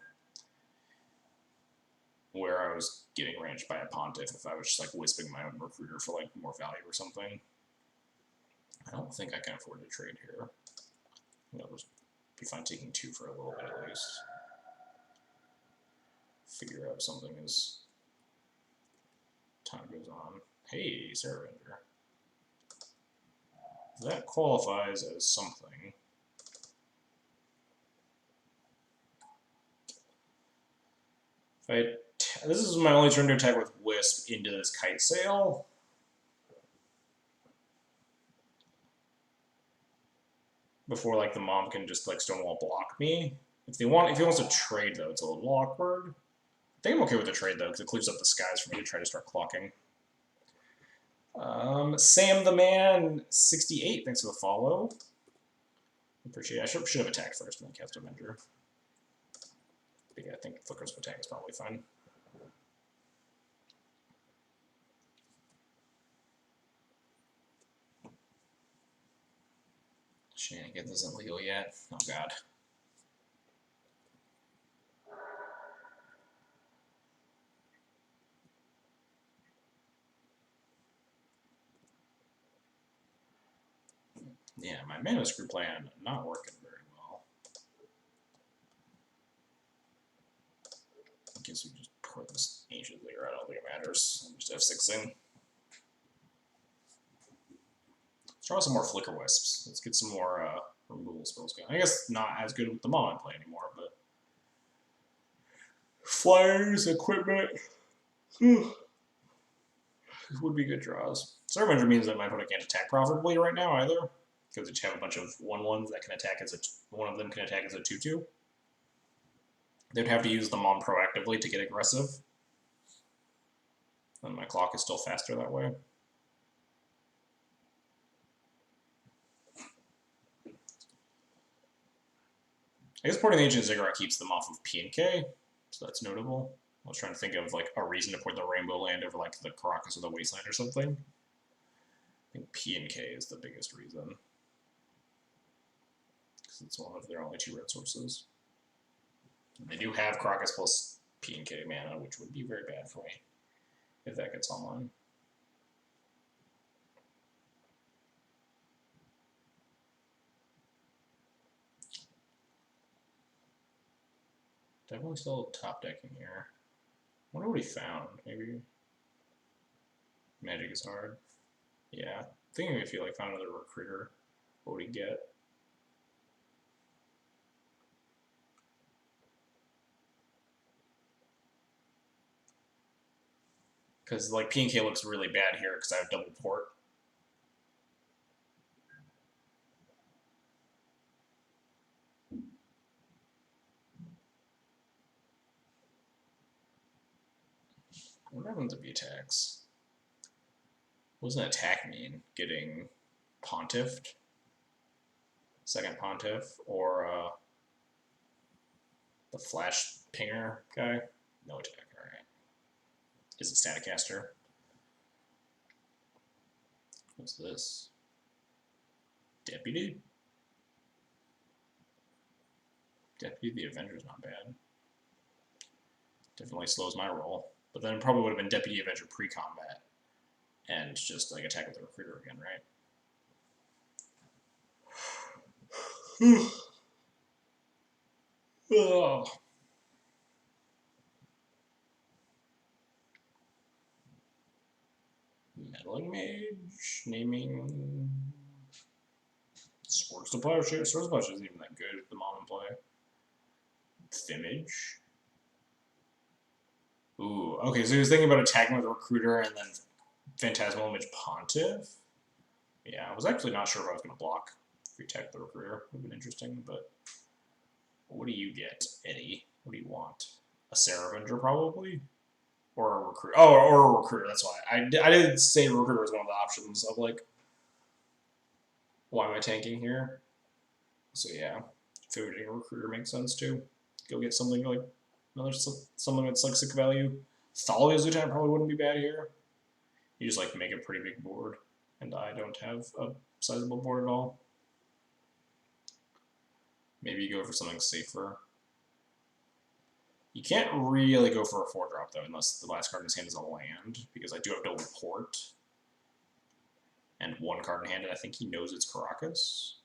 Where I was getting ranged by a Pontiff if I was just like wisping my own Recruiter for like more value or something. I don't think I can afford to trade here. That would be fine taking 2 for a little bit at least. Figure out something as time goes on. Hey, Saravenger. That qualifies as something. This is my only turn to attack with Wisp into this Kite Sail. Before like the mom can just like Stonewall block me. If he wants to trade though, it's a little awkward. I think I'm okay with the trade though, because it clears up the skies for me to try to start clocking. Sam the Man 68, thanks for the follow. Appreciate it. I should have attacked first and then cast Avenger. But yeah, I think Flicker's attack is probably fine. Shenanigans isn't legal yet. Oh god. Yeah, my mana screw plan not working very well. I guess we just put this Ancient Leader. I don't think it matters. I'm just F6ing. Let's draw some more Flicker Wisps. Let's get some more removal spells going. I guess not as good with the Maw in play anymore, but flyers, equipment. This would be good draws. Saravenger means that my opponent can't attack profitably right now either, because you have a bunch of 1/1s that can attack as one of them can attack as a 2/2. They'd have to use the Mom proactively to get aggressive. And my clock is still faster that way. I guess porting the Ancient Ziggurat keeps them off of P and K, so that's notable. I was trying to think of like a reason to port the Rainbow Land over like the Caracas or the Wasteland or something. I think P and K is the biggest reason. Because it's one of their only 2 red sources. They do have Caracas plus P and K mana, which would be very bad for me if that gets online. Definitely still top decking here. I wonder what he found. Maybe Magic is hard. Yeah. Thinking if he like found another Recruiter, what would he get? Because like P and K looks really bad here because I have double port. What happens if he attacks? What does an attack mean? Getting Pontiffed? Second Pontiff? Or the Flash Pinger guy? No attack, alright. Is it Staticaster? What's this? Deputy? Deputy the Avenger's not bad. Definitely slows my roll. But then it probably would have been Deputy Avenger pre-combat. And just like attack with the Recruiter again, right? Oh. Meddling Mage, naming Swords to Plowshare. Swords to Plowshare isn't even that good with the Mom in play. Thimage. Ooh, okay, so he was thinking about attacking with a Recruiter and then Phantasmal Image Pontiff. Yeah, I was actually not sure if I was going to block if you attack the Recruiter. Would have been interesting, but what do you get, Eddie? What do you want? A Saravenger, probably? Or a Recruiter. Oh, or a Recruiter, that's why. I did say Recruiter was one of the options of, like, why am I tanking here? So, yeah. Favoriting a Recruiter makes sense, too. Go get something like something that's like 6 value. Thalia's Lieutenant probably wouldn't be bad here. You just like make a pretty big board and I don't have a sizable board at all. Maybe you go for something safer. You can't really go for a 4-drop, though, unless the last card in his hand is a land, because I do have double port. And 1 card in hand, and I think he knows it's Caracas.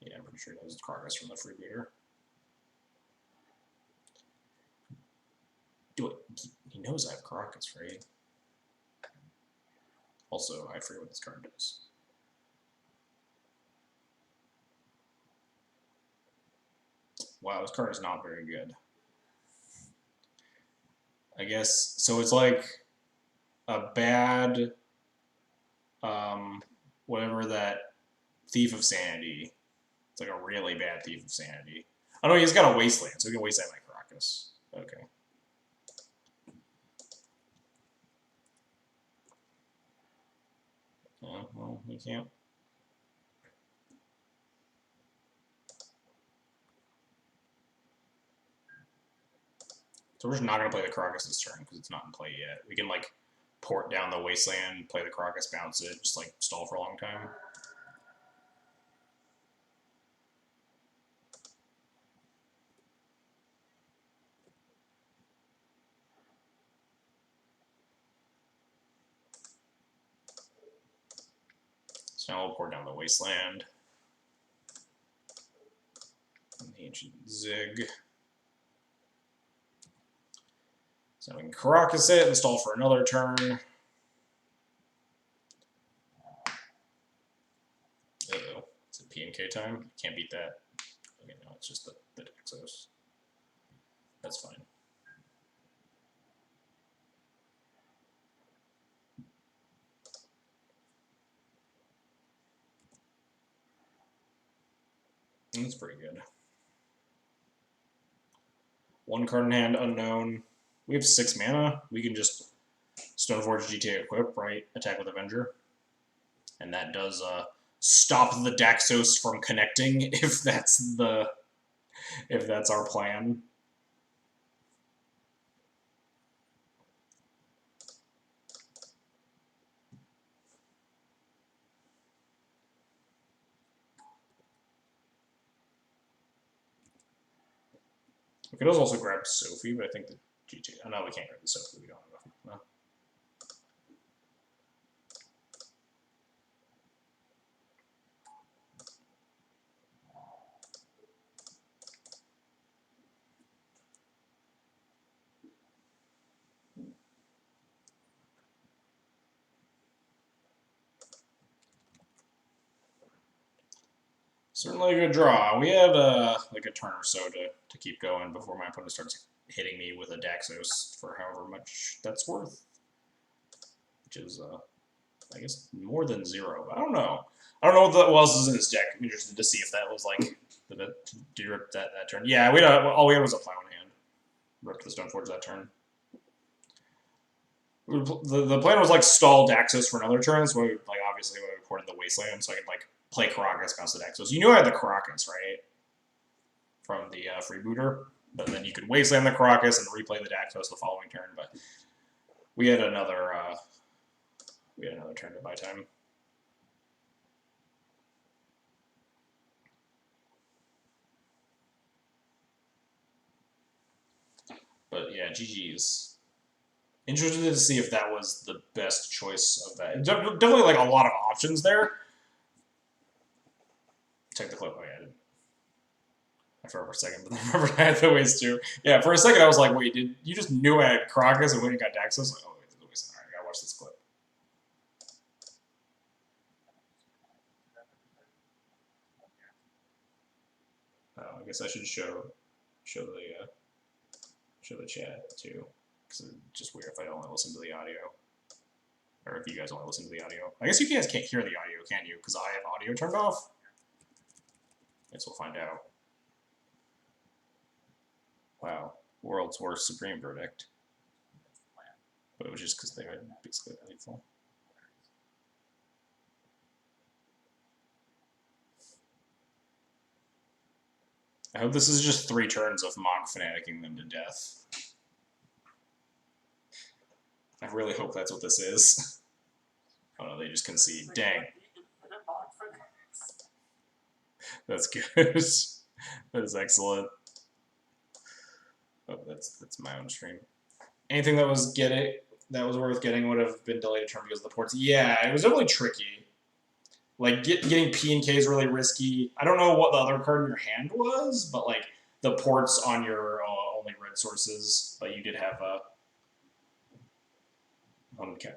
Yeah, I'm pretty sure he knows it's Caracas from the freebooter. Do it. He knows I have Caracas, right? Also, I forget what this card does. Wow, this card is not very good. I guess, so it's like a bad, whatever that Thief of Sanity. It's like a really bad Thief of Sanity. Oh no, he's got a Wasteland, so we can Wasteland my Caracas. Okay. Yeah, well, we can't. So we're just not going to play the Caracas this turn because it's not in play yet. We can, like, port down the Wasteland, play the Caracas, bounce it, just, like, stall for a long time. So now we'll port down the Wasteland. And the Ancient Zig. So we can Caracas it and stall for another turn. Uh-oh. It's a PNK time. Can't beat that. Okay, no, it's just the Daxos. That's fine. That's pretty good. 1 card in hand, unknown. We have 6 mana. We can just Stoneforge GTA equip, right? Attack with Avenger. And that does stop the Daxos from connecting if that's our plan. We could also grab Sophie, but I think the GTA. Oh no, we can't grab the Sophie. We don't have enough. No. Certainly a good draw. We had like a turn or so to keep going before my opponent starts hitting me with a Daxos for however much that's worth. Which is, I guess, more than 0. But I don't know. I don't know what else is in this deck. I'm interested to see if that was like, did you rip that turn? Yeah, all we had was a Plow in hand. Ripped the Stoneforge that turn. The plan was like stall Daxos for another turn, so we, like obviously we ported the Wasteland, so I could like play Caracas, bounce the Daxos. You knew I had the Caracas, right? From the freebooter, but then you could Wasteland the Caracas and replay the Daxos the following turn. But we had another turn to buy time. But yeah, GG's. Interested to see if that was the best choice of that. Definitely like a lot of options there. Check the clip. Oh yeah, I didn't. I forgot for a second, but then I remembered I had the ways too. Yeah, for a second I was like, wait, did you just knew I had Caracas and when you got Daxos? Like, oh wait, there's a waste. Alright, I gotta watch this clip. Oh, I guess I should show the chat too, because it's just weird if I only listen to the audio, or if you guys only listen to the audio. I guess you guys can't hear the audio, can you? Because I have audio turned off. Guess we'll find out. Wow, world's worst Supreme Verdict. But it was just because they had basically lethal. I hope this is just 3 turns of Monk fanaticking them to death. I really hope that's what this is. Oh no, they just concede. Dang. That's good. That is excellent. Oh, that's my own stream. Anything that was worth getting would have been delayed a turn because of the ports. Yeah, it was definitely tricky. Like getting P and K is really risky. I don't know what the other card in your hand was, but like the ports on your only red sources, but you did have a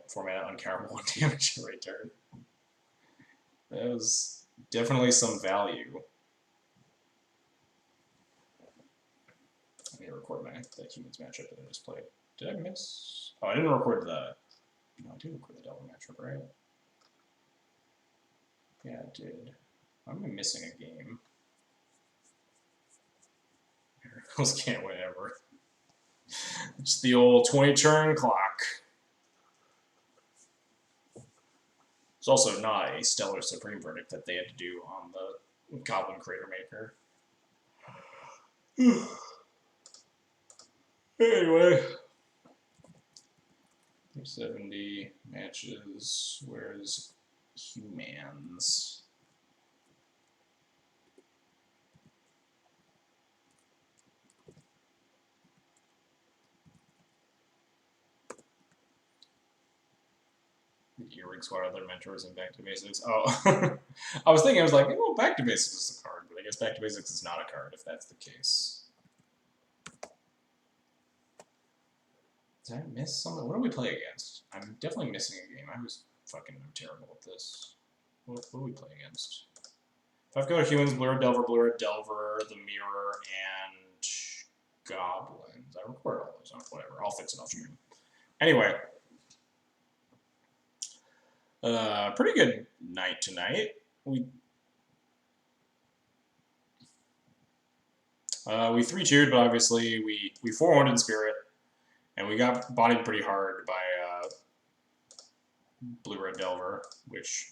format uncountable one damage right turn. That was definitely some value. I need to record that humans matchup that I just played. Did I miss? Oh, I didn't record the. No, I did record the Delver matchup, right? Yeah, I did. I'm missing a game. Those can't win ever. It's the old 20-turn clock. It's also not a stellar supreme verdict that they had to do on the Goblin Crater Maker. Anyway. 70 matches. Where's humans? The Earring Squad, other mentors, and Back to Basics. Oh, I was thinking, I was like, well, Back to Basics is a card, but I guess Back to Basics is not a card if that's the case. Did I miss something? What do we play against? I'm definitely missing a game. I'm terrible at this. What do we play against? If I've got humans, Blue Red Delver, the Mirror, and Goblins. I record all those. Whatever. I'll fix it off stream. Anyway. Pretty good night tonight. We 3-2'd, but obviously we 4-1'd in Spirit, and we got bodied pretty hard by Blue Red Delver, which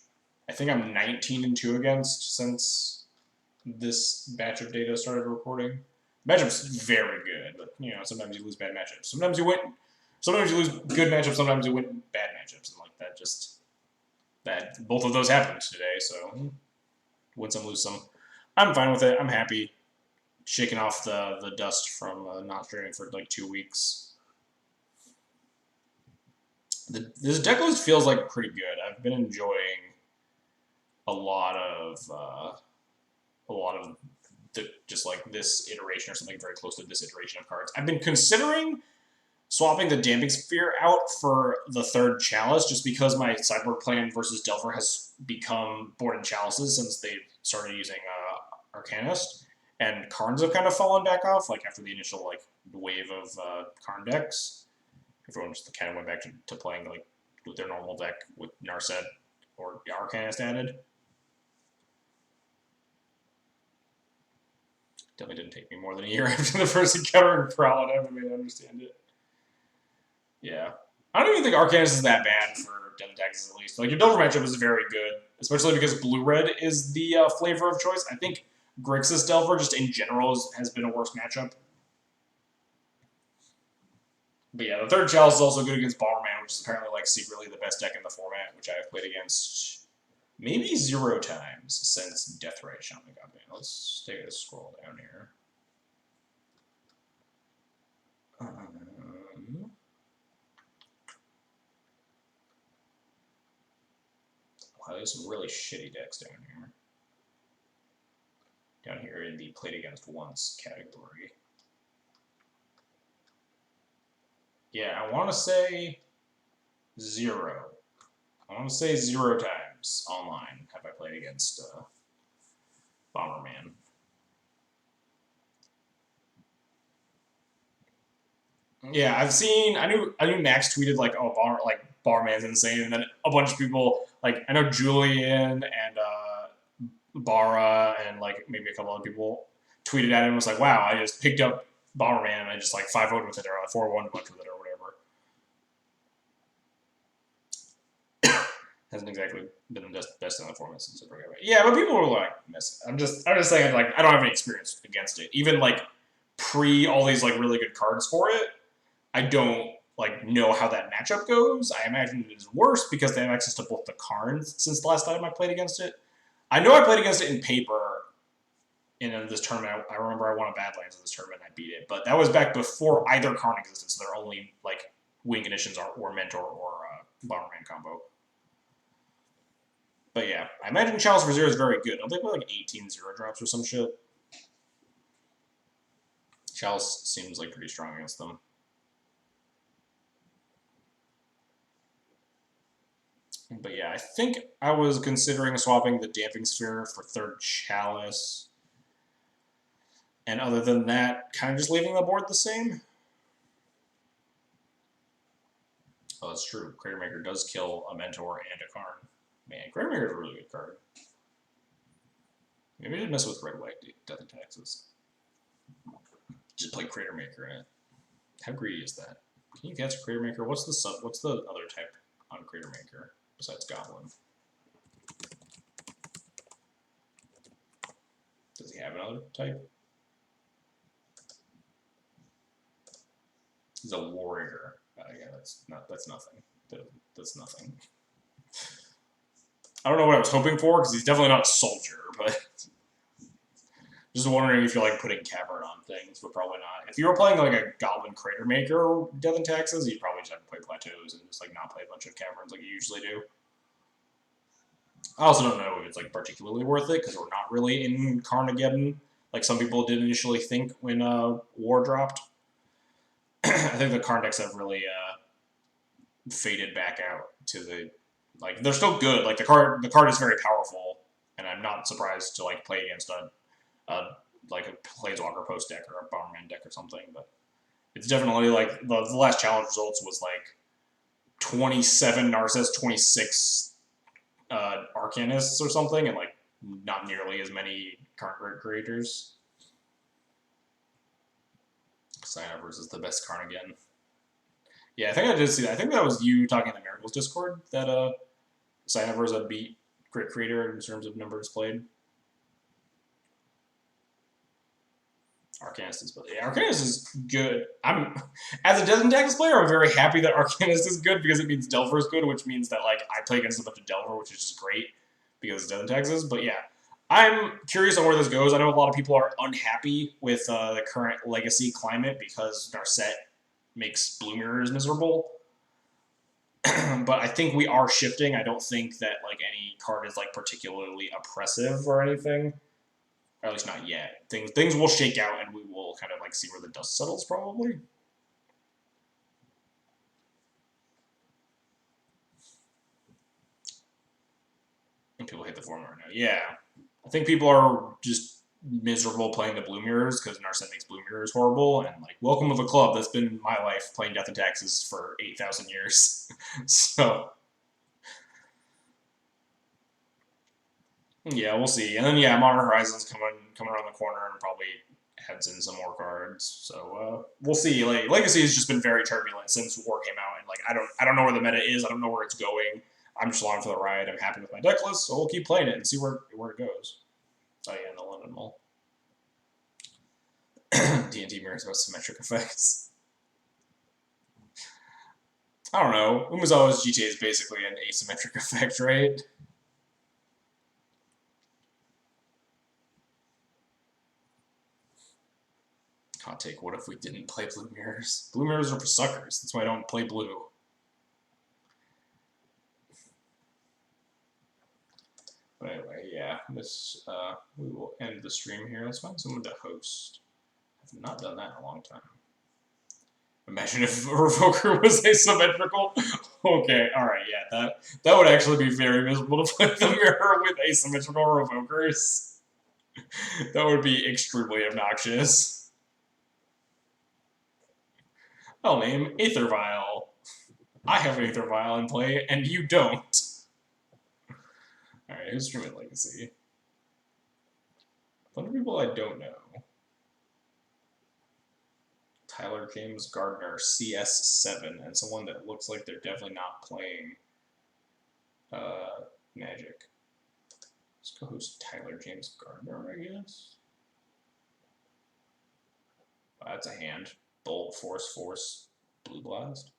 I think I'm 19-2 against since this batch of data started recording. The matchup's very good, but you know sometimes you lose bad matchups. Sometimes you win. Sometimes you lose good matchups. Sometimes you win bad matchups, and like that just. That both of those happened today, so win some, lose some. I'm fine with it. I'm happy. Shaking off the dust from not streaming for like 2 weeks. This deck list feels like pretty good. I've been enjoying a lot of just like this iteration or something very close to this iteration of cards. I've been considering swapping the Damping Sphere out for the third Chalice, just because my sideboard plan versus Delver has become board and Chalices since they started using Arcanist, and Karns have kind of fallen back off, like after the initial like wave of Karn decks. Everyone just kind of went back to playing like with their normal deck with Narset or Arcanist added. Definitely didn't take me more than a year after the first encounter in Prowl and I understand it. Yeah. I don't even think Arcanist is that bad for Death Taxes, at least. Like, your Delver matchup is very good, especially because Blue-Red is the flavor of choice. I think Grixis Delver, just in general, has been a worse matchup. But yeah, the third Chalice is also good against Bomberman, which is apparently, like, secretly the best deck in the format, which I have played against maybe 0 times since Deathray Shaman got banned. Let's take a scroll down here. Wow, there's some really shitty decks down here. Down here in the played against once category. Yeah, I want to say 0. I want to say 0 times online have I played against Bomberman. Yeah, I've seen. I knew Max tweeted like, "Oh, Barman's insane," and then a bunch of people like I know Julian and Bara and like maybe a couple other people tweeted at him and was like, "Wow, I just picked up Bomberman and I just like 5-0'd with it or 4-1 with it or whatever." Hasn't exactly been the best in the format since I broke it. Yeah, but people were like, "Miss." I'm just saying like I don't have any experience against it. Even like pre all these like really good cards for it. I don't like know how that matchup goes. I imagine it is worse because they have access to both the Karns since the last time I played against it. I know I played against it in paper in this tournament. I remember I won a Badlands in this tournament. I beat it, but that was back before either Karn existed. So they're only like win conditions or Mentor or Bomberman combo. But yeah, I imagine Chalice for Zero is very good. Don't they play like 18 zero drops or some shit? Chalice seems like pretty strong against them. But yeah, I think I was considering swapping the Damping Sphere for third Chalice. And other than that, kind of just leaving the board the same. Oh, that's true. Crater Maker does kill a Mentor and a Karn. Man, Crater Maker is a really good card. Maybe I did mess with Red White Death and Taxes. Just play Crater Maker in it. How greedy is that? Can you catch a Crater Maker? What's the other type on Crater Maker besides Goblin? Does he have another type? He's a warrior. Yeah, that's nothing. That's nothing. I don't know what I was hoping for because he's definitely not a soldier, but just wondering if you're like putting Cavern on things, but probably not. If you were playing like a Goblin Crater Maker Death and Taxes, you'd probably just have to play Plateaus and just like not play a bunch of Caverns like you usually do. I also don't know if it's like particularly worth it because we're not really in Carnageddon like some people did initially think when War dropped. I think the card decks have really faded back out to the like they're still good. Like the card is very powerful, and I'm not surprised to like play against a like a Planeswalker post deck or a Bomberman deck or something. But it's definitely like the last challenge results was like 27 Narcissus, 26 Arcanists or something, and like not nearly as many card creators. Sign versus the best card again. Yeah, I think I did see that. I think that was you talking in the Miracles Discord that Sign beat Grit Creator in terms of numbers played. Arcanist is, yeah, Arcanist is good. I'm as a Death and Taxes player, I'm very happy that Arcanist is good because it means Delver is good, which means that like I play against a bunch of Delver, which is just great because it's Death and Taxes. But yeah, I'm curious on where this goes. I know a lot of people are unhappy with the current Legacy climate because Narset makes Blue Mirrors miserable. But I think we are shifting. I don't think that like any card is like particularly oppressive or anything. Or at least not yet. Things will shake out and we will kind of like see where the dust settles probably. And people hate the formula right now. Yeah. I think people are just miserable playing the Blue Mirrors because Narset makes Blue Mirrors horrible. And like, welcome to the club. That's been my life playing Death and Taxes for 8,000 years. So yeah, we'll see. And then yeah, Modern Horizons coming around the corner and probably heads in some more cards. So we'll see. Like Legacy has just been very turbulent since War came out, and like I don't know where the meta is. I don't know where it's going. I'm just along for the ride. I'm happy with my deck list, so we'll keep playing it and see where it goes. Oh yeah, in the London Mall. D&T mirrors about symmetric effects. I don't know. Umezawa's GTA is basically an asymmetric effect, right? Hot take, what if we didn't play Blue Mirrors? Blue Mirrors are for suckers. That's why I don't play blue. But anyway, yeah, we will end the stream here. Let's find someone to host. I've not done that in a long time. Imagine if Revoker was asymmetrical. Okay, alright, yeah, that would actually be very miserable to play the mirror with asymmetrical Revokers. That would be extremely obnoxious. I'll name Aether Vial. I have Aether Vial in play, and you don't. Alright, who's streaming Legacy? A bunch of people I don't know. Tyler James Gardner, CS7, and someone that looks like they're definitely not playing Magic. Let's go host Tyler James Gardner, I guess. Oh, that's a hand. Bolt, Force, Blue Blast.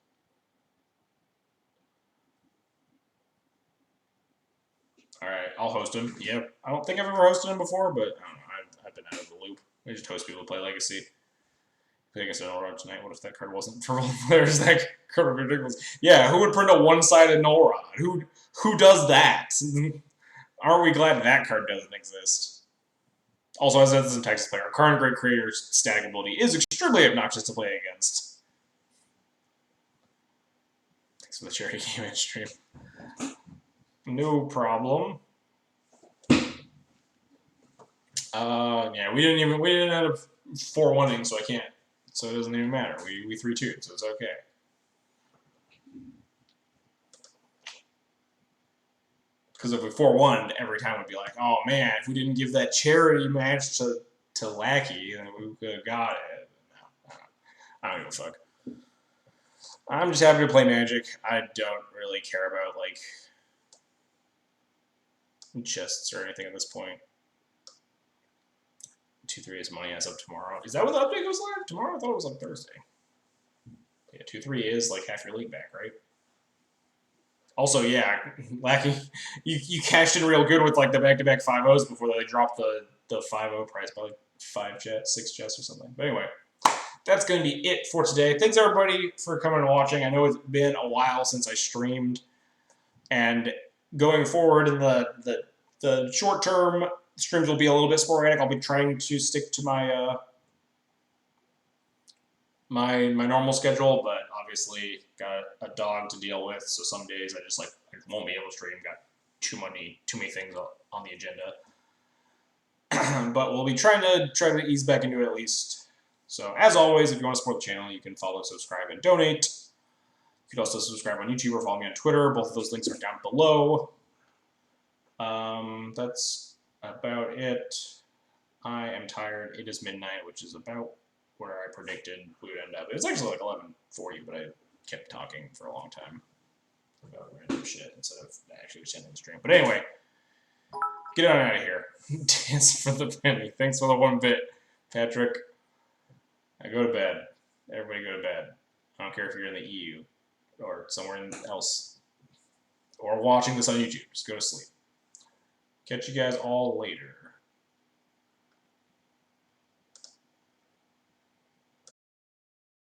Alright, I'll host him. Yep. I don't think I've ever hosted him before, but I don't know. I've been out of the loop. We just host people to play Legacy. I think I said Null tonight. What if that card wasn't for role players? That card would be ridiculous. Yeah, who would print a one-sided Null Rod? Who does that? Aren't we glad that card doesn't exist? Also, as a Texas player, current Great Creator's static ability is extremely obnoxious to play against. Thanks for the charity game stream. No problem. Yeah, we didn't end up 4-1ing, so I can't. So it doesn't even matter. We 3-2'd, so it's okay. Because if we 4-1'd, every time we'd be like, oh man, if we didn't give that charity match to Lackey, then we could have got it. No, I don't give a fuck. I'm just happy to play Magic. I don't really care about, like, chests or anything at this point. 2-3 is money as of tomorrow. Is that what the update goes live? Tomorrow? I thought it was on Thursday. Yeah, 2-3 is like half your league back, right? Also, yeah, Lackey, you cashed in real good with like the back-to-back 5-0s before they dropped the 5-0 price by like 6 chests or something. But anyway, that's going to be it for today. Thanks everybody for coming and watching. I know it's been a while since I streamed, and going forward in the short term, streams will be a little bit sporadic. I'll be trying to stick to my my normal schedule, but obviously got a dog to deal with, so some days I just like won't be able to stream. Got too many things on the agenda. But we'll be trying to ease back into it at least. So as always, if you want to support the channel, you can follow, subscribe, and donate. You can also subscribe on YouTube or follow me on Twitter. Both of those links are down below. That's about it. I am tired. It is midnight, which is about where I predicted we would end up. It was actually like 11:40, but I kept talking for a long time about random shit instead of actually sending the stream. But anyway, get on out of here. Dance for the penny. Thanks for the 1 bit, Patrick. I go to bed. Everybody go to bed. I don't care if you're in the EU or somewhere else or watching this on YouTube. Just go to sleep. Catch you guys all later.